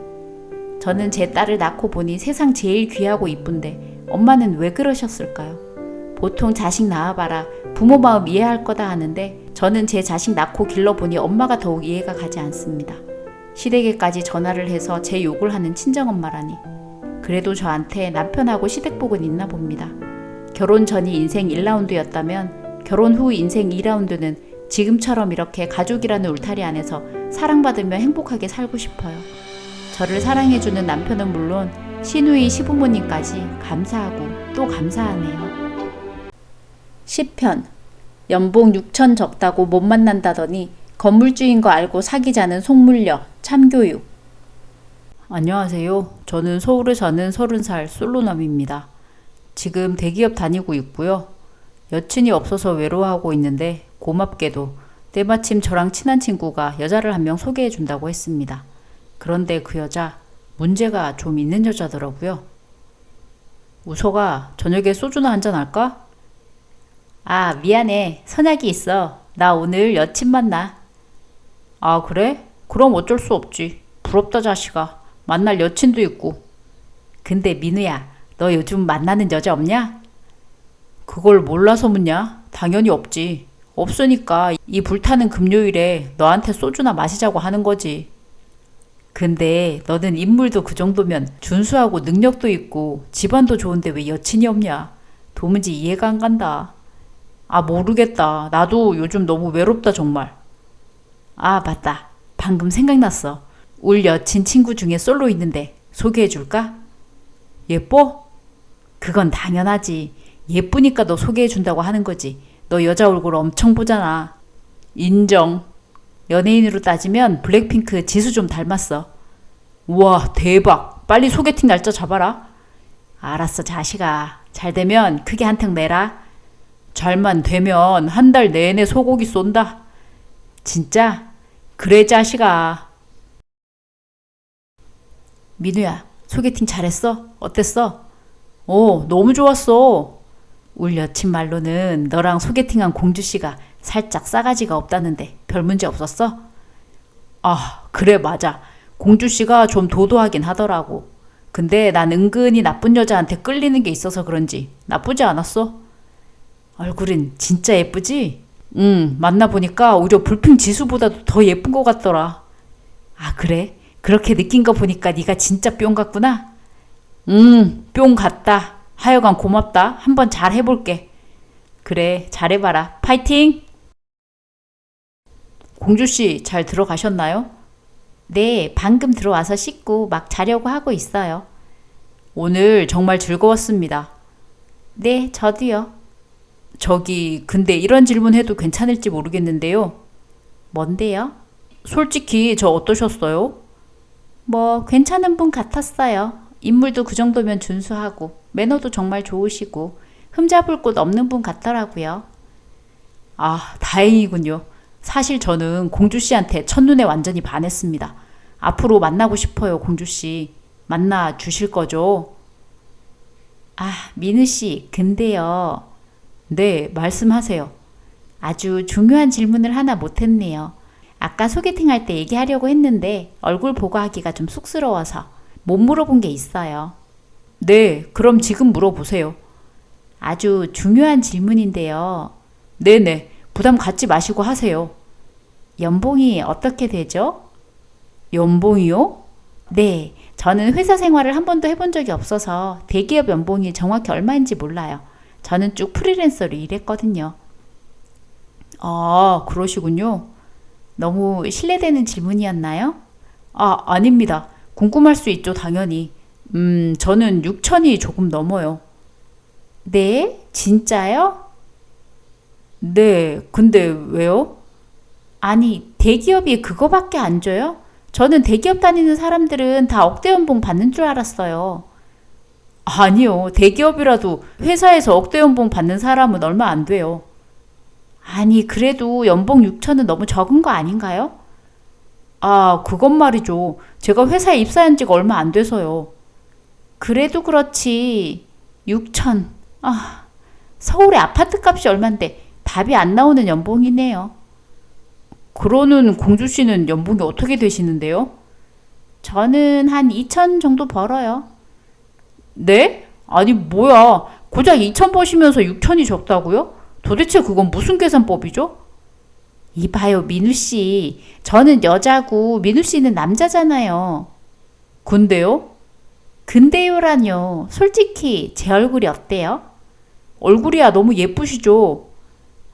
저는 제 딸을 낳고 보니 세상 제일 귀하고 이쁜데 엄마는 왜 그러셨을까요? 보통 자식 낳아봐라 부모 마음 이해할 거다 하는데 저는 제 자식 낳고 길러보니 엄마가 더욱 이해가 가지 않습니다. 시댁에까지 전화를 해서 제 욕을 하는 친정엄마라니. 그래도 저한테 남편하고 시댁복은 있나 봅니다. 결혼 전이 인생 1라운드였다면 결혼 후 인생 2라운드는 지금처럼 이렇게 가족이라는 울타리 안에서 사랑받으며 행복하게 살고 싶어요. 저를 사랑해주는 남편은 물론 시누이 시부모님까지 감사하고 또 감사하네요. 10편. 연봉 6천 적다고 못 만난다더니 건물주인 거 알고 사귀자는 속물려 참교육. 안녕하세요. 저는 서울에 사는 30살 솔로남입니다. 지금 대기업 다니고 있고요. 여친이 없어서 외로워하고 있는데 고맙게도 때마침 저랑 친한 친구가 여자를 한 명 소개해 준다고 했습니다. 그런데 그 여자 문제가 좀 있는 여자더라고요. 우석아, 저녁에 소주나 한잔 할까? 아, 미안해. 선약이 있어. 나 오늘 여친 만나. 아, 그래? 그럼 어쩔 수 없지. 부럽다, 자식아. 만날 여친도 있고. 근데 민우야, 너 요즘 만나는 여자 없냐? 그걸 몰라서 묻냐? 당연히 없지. 없으니까 이 불타는 금요일에 너한테 소주나 마시자고 하는 거지. 근데 너는 인물도 그 정도면 준수하고 능력도 있고 집안도 좋은데 왜 여친이 없냐? 도무지 이해가 안 간다. 아, 모르겠다. 나도 요즘 너무 외롭다, 정말. 아, 맞다. 방금 생각났어. 울 여친 친구 중에 솔로 있는데 소개해 줄까? 예뻐? 그건 당연하지. 예쁘니까 너 소개해 준다고 하는 거지. 너 여자 얼굴 엄청 보잖아. 인정. 연예인으로 따지면 블랙핑크 지수 좀 닮았어. 우와, 대박. 빨리 소개팅 날짜 잡아라. 알았어, 자식아. 잘 되면 크게 한턱 내라. 잘만 되면 한 달 내내 소고기 쏜다. 진짜? 그래, 자식아. 민우야, 소개팅 잘했어? 어땠어? 너무 좋았어. 울 여친 말로는 너랑 소개팅한 공주씨가 살짝 싸가지가 없다는데 별 문제 없었어? 아, 그래, 맞아. 공주씨가 좀 도도하긴 하더라고. 근데 난 은근히 나쁜 여자한테 끌리는 게 있어서 그런지 나쁘지 않았어. 얼굴은 진짜 예쁘지? 응, 만나보니까 오히려 불핑 지수보다도 더 예쁜 것 같더라. 아, 그래? 그렇게 느낀 거 보니까 네가 진짜 뿅 같구나? 뿅 같다. 하여간 고맙다. 한번 잘 해볼게. 그래, 잘해봐라. 파이팅! 공주씨, 잘 들어가셨나요? 네, 방금 들어와서 씻고 막 자려고 하고 있어요. 오늘 정말 즐거웠습니다. 네, 저도요. 저기, 근데 이런 질문 해도 괜찮을지 모르겠는데요. 뭔데요? 솔직히 저 어떠셨어요? 뭐, 괜찮은 분 같았어요. 인물도 그 정도면 준수하고, 매너도 정말 좋으시고, 흠잡을 곳 없는 분 같더라고요. 아, 다행이군요. 사실 저는 공주씨한테 첫눈에 완전히 반했습니다. 앞으로 만나고 싶어요, 공주씨. 만나 주실 거죠? 아, 민우씨, 근데요. 네, 말씀하세요. 아주 중요한 질문을 하나 못했네요. 아까 소개팅 할 때 얘기하려고 했는데 얼굴 보고 하기가 좀 쑥스러워서 못 물어본 게 있어요. 네, 그럼 지금 물어보세요. 아주 중요한 질문인데요. 네네, 부담 갖지 마시고 하세요. 연봉이 어떻게 되죠? 연봉이요? 네, 저는 회사 생활을 한 번도 해본 적이 없어서 대기업 연봉이 정확히 얼마인지 몰라요. 저는 쭉 프리랜서로 일했거든요. 아, 그러시군요. 너무 실례되는 질문이었나요? 아, 아닙니다. 궁금할 수 있죠, 당연히. 저는 6천이 조금 넘어요. 네? 진짜요? 네, 근데 왜요? 아니, 대기업이 그거밖에 안 줘요? 저는 대기업 다니는 사람들은 다 억대 연봉 받는 줄 알았어요. 아니요, 대기업이라도 회사에서 억대 연봉 받는 사람은 얼마 안 돼요. 아니, 그래도 연봉 6천은 너무 적은 거 아닌가요? 아, 그건 말이죠. 제가 회사에 입사한 지가 얼마 안 돼서요. 그래도 그렇지. 6천. 아, 서울의 아파트 값이 얼만데 답이 안 나오는 연봉이네요. 그러는 공주 씨는 연봉이 어떻게 되시는데요? 저는 한 2천 정도 벌어요. 네? 아니, 뭐야. 고작 2천 버시면서 6천이 적다고요? 도대체 그건 무슨 계산법이죠? 이봐요, 민우 씨. 저는 여자고 민우 씨는 남자잖아요. 근데요? 근데요라뇨. 솔직히 제 얼굴이 어때요? 얼굴이야 너무 예쁘시죠?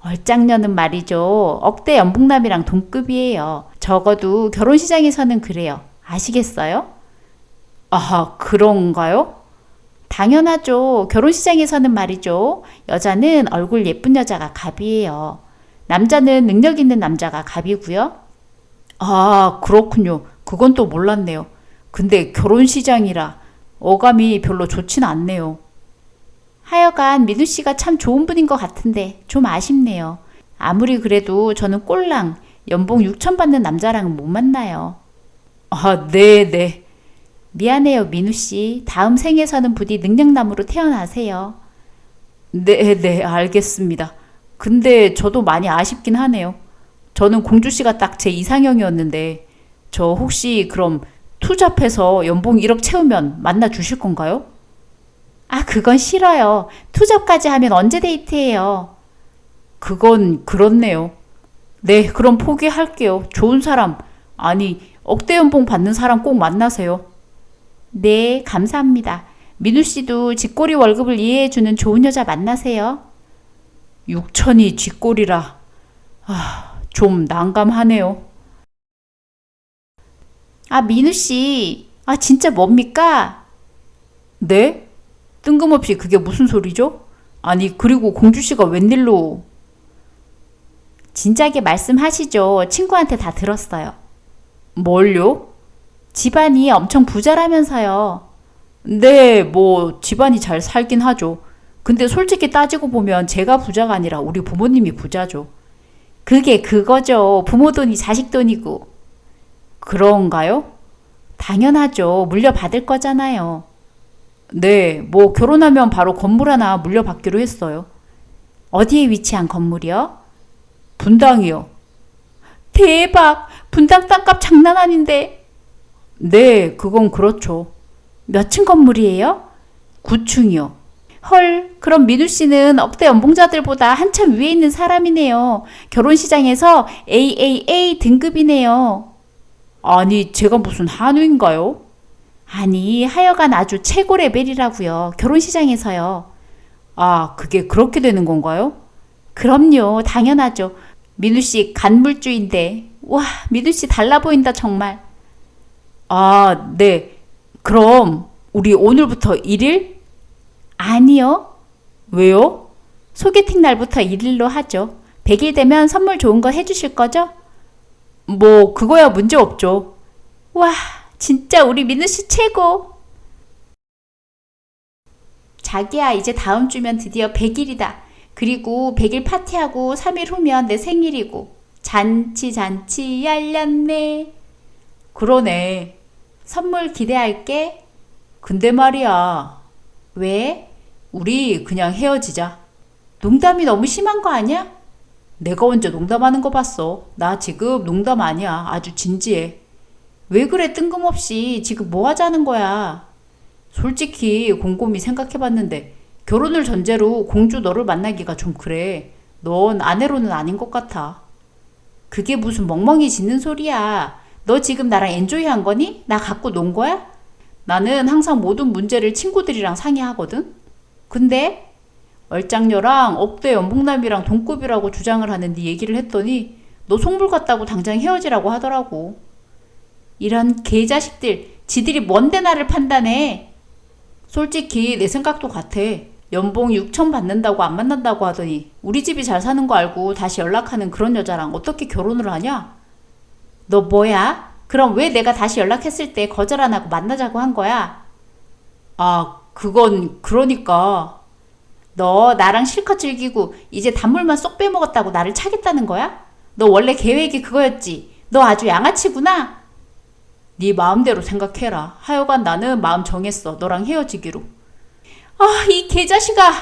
얼짱녀는 말이죠. 억대 연봉남이랑 동급이에요. 적어도 결혼시장에서는 그래요. 아시겠어요? 아, 그런가요? 당연하죠. 결혼시장에서는 말이죠. 여자는 얼굴 예쁜 여자가 갑이에요. 남자는 능력 있는 남자가 갑이고요. 아, 그렇군요. 그건 또 몰랐네요. 근데 결혼시장이라 어감이 별로 좋진 않네요. 하여간 민우 씨가 참 좋은 분인 것 같은데 좀 아쉽네요. 아무리 그래도 저는 꼴랑 연봉 6천 받는 남자랑은 못 만나요. 아, 네네. 미안해요, 민우 씨. 다음 생에서는 부디 능력남으로 태어나세요. 네, 알겠습니다. 근데 저도 많이 아쉽긴 하네요. 저는 공주 씨가 딱 제 이상형이었는데, 저 혹시 그럼 투잡해서 연봉 1억 채우면 만나 주실 건가요? 아, 그건 싫어요. 투잡까지 하면 언제 데이트해요? 그건 그렇네요. 네, 그럼 포기할게요. 좋은 사람, 아니, 억대 연봉 받는 사람 꼭 만나세요. 네, 감사합니다. 민우 씨도 쥐꼬리 월급을 이해해주는 좋은 여자 만나세요. 6천이 쥐꼬리라. 좀 난감하네요. 아, 민우 씨. 아, 진짜 뭡니까? 네? 뜬금없이 그게 무슨 소리죠? 아니, 그리고 공주 씨가 웬일로... 진작에 말씀하시죠. 친구한테 다 들었어요. 뭘요? 집안이 엄청 부자라면서요. 네, 뭐 집안이 잘 살긴 하죠. 근데 솔직히 따지고 보면 제가 부자가 아니라 우리 부모님이 부자죠. 그게 그거죠. 부모 돈이 자식 돈이고. 그런가요? 당연하죠. 물려받을 거잖아요. 네, 뭐 결혼하면 바로 건물 하나 물려받기로 했어요. 어디에 위치한 건물이요? 분당이요. 대박! 분당 땅값 장난 아닌데. 네, 그건 그렇죠. 몇 층 건물이에요? 9층이요. 헐, 그럼 민우 씨는 억대 연봉자들보다 한참 위에 있는 사람이네요. 결혼 시장에서 AAA 등급이네요. 아니, 제가 무슨 한우인가요? 아니, 하여간 아주 최고 레벨이라고요. 결혼 시장에서요. 아, 그게 그렇게 되는 건가요? 그럼요, 당연하죠. 민우 씨 간물주인데. 와, 민우 씨 달라 보인다 정말. 아, 네. 그럼 우리 오늘부터 1일? 아니요. 왜요? 소개팅 날부터 1일로 하죠. 100일 되면 선물 좋은 거 해주실 거죠? 뭐 그거야 문제 없죠. 와, 진짜 우리 민우 씨 최고. 자기야, 이제 다음 주면 드디어 100일이다. 그리고 100일 파티하고 3일 후면 내 생일이고. 잔치 열렸네. 그러네. 선물 기대할게. 근데 말이야. 왜? 우리 그냥 헤어지자. 농담이 너무 심한 거 아니야? 내가 언제 농담하는 거 봤어? 나 지금 농담 아니야. 아주 진지해. 왜 그래 뜬금없이 지금 뭐 하자는 거야? 솔직히 곰곰이 생각해봤는데 결혼을 전제로 공주 너를 만나기가 좀 그래. 넌 아내로는 아닌 것 같아. 그게 무슨 멍멍이 짖는 소리야. 너 지금 나랑 엔조이 한 거니? 나 갖고 논 거야? 나는 항상 모든 문제를 친구들이랑 상의하거든. 근데 얼짱녀랑 억대 연봉남이랑 동급이라고 주장을 하는 네 얘기를 했더니 너 속물 같다고 당장 헤어지라고 하더라고. 이런 개자식들, 지들이 뭔데 나를 판단해? 솔직히 내 생각도 같아. 연봉 6천 받는다고 안 만난다고 하더니 우리 집이 잘 사는 거 알고 다시 연락하는 그런 여자랑 어떻게 결혼을 하냐? 너 뭐야? 그럼 왜 내가 다시 연락했을 때 거절 안 하고 만나자고 한 거야? 아, 그건 그러니까. 너 나랑 실컷 즐기고 이제 단물만 쏙 빼먹었다고 나를 차겠다는 거야? 너 원래 계획이 그거였지. 너 아주 양아치구나. 네 마음대로 생각해라. 하여간 나는 마음 정했어. 너랑 헤어지기로. 아, 이 개자식아.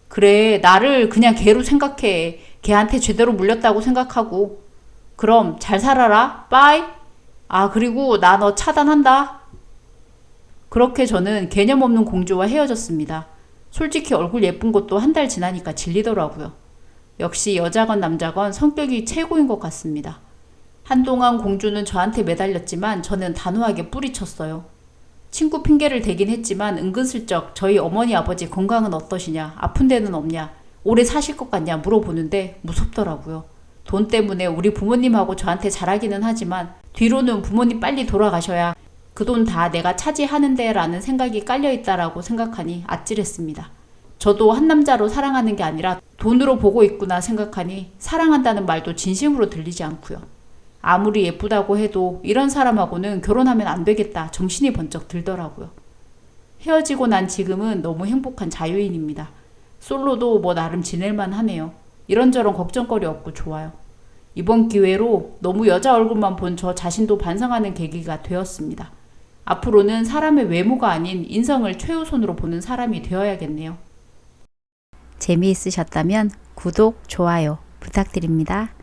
그래, 나를 그냥 개로 생각해. 걔한테 제대로 물렸다고 생각하고. 그럼 잘 살아라. 빠이. 아, 그리고 나 너 차단한다. 그렇게 저는 개념 없는 공주와 헤어졌습니다. 솔직히 얼굴 예쁜 것도 한 달 지나니까 질리더라고요. 역시 여자건 남자건 성격이 최고인 것 같습니다. 한동안 공주는 저한테 매달렸지만 저는 단호하게 뿌리쳤어요. 친구 핑계를 대긴 했지만 은근슬쩍 저희 어머니 아버지 건강은 어떠시냐, 아픈 데는 없냐, 오래 사실 것 같냐 물어보는데 무섭더라고요. 돈 때문에 우리 부모님하고 저한테 잘하기는 하지만 뒤로는 부모님 빨리 돌아가셔야 그 돈 다 내가 차지하는데 라는 생각이 깔려있다라고 생각하니 아찔했습니다. 저도 한 남자로 사랑하는 게 아니라 돈으로 보고 있구나 생각하니 사랑한다는 말도 진심으로 들리지 않고요. 아무리 예쁘다고 해도 이런 사람하고는 결혼하면 안 되겠다 정신이 번쩍 들더라고요. 헤어지고 난 지금은 너무 행복한 자유인입니다. 솔로도 뭐 나름 지낼만 하네요. 이런저런 걱정거리 없고 좋아요. 이번 기회로 너무 여자 얼굴만 본 저 자신도 반성하는 계기가 되었습니다. 앞으로는 사람의 외모가 아닌 인성을 최우선으로 보는 사람이 되어야겠네요. 재미있으셨다면 구독, 좋아요 부탁드립니다.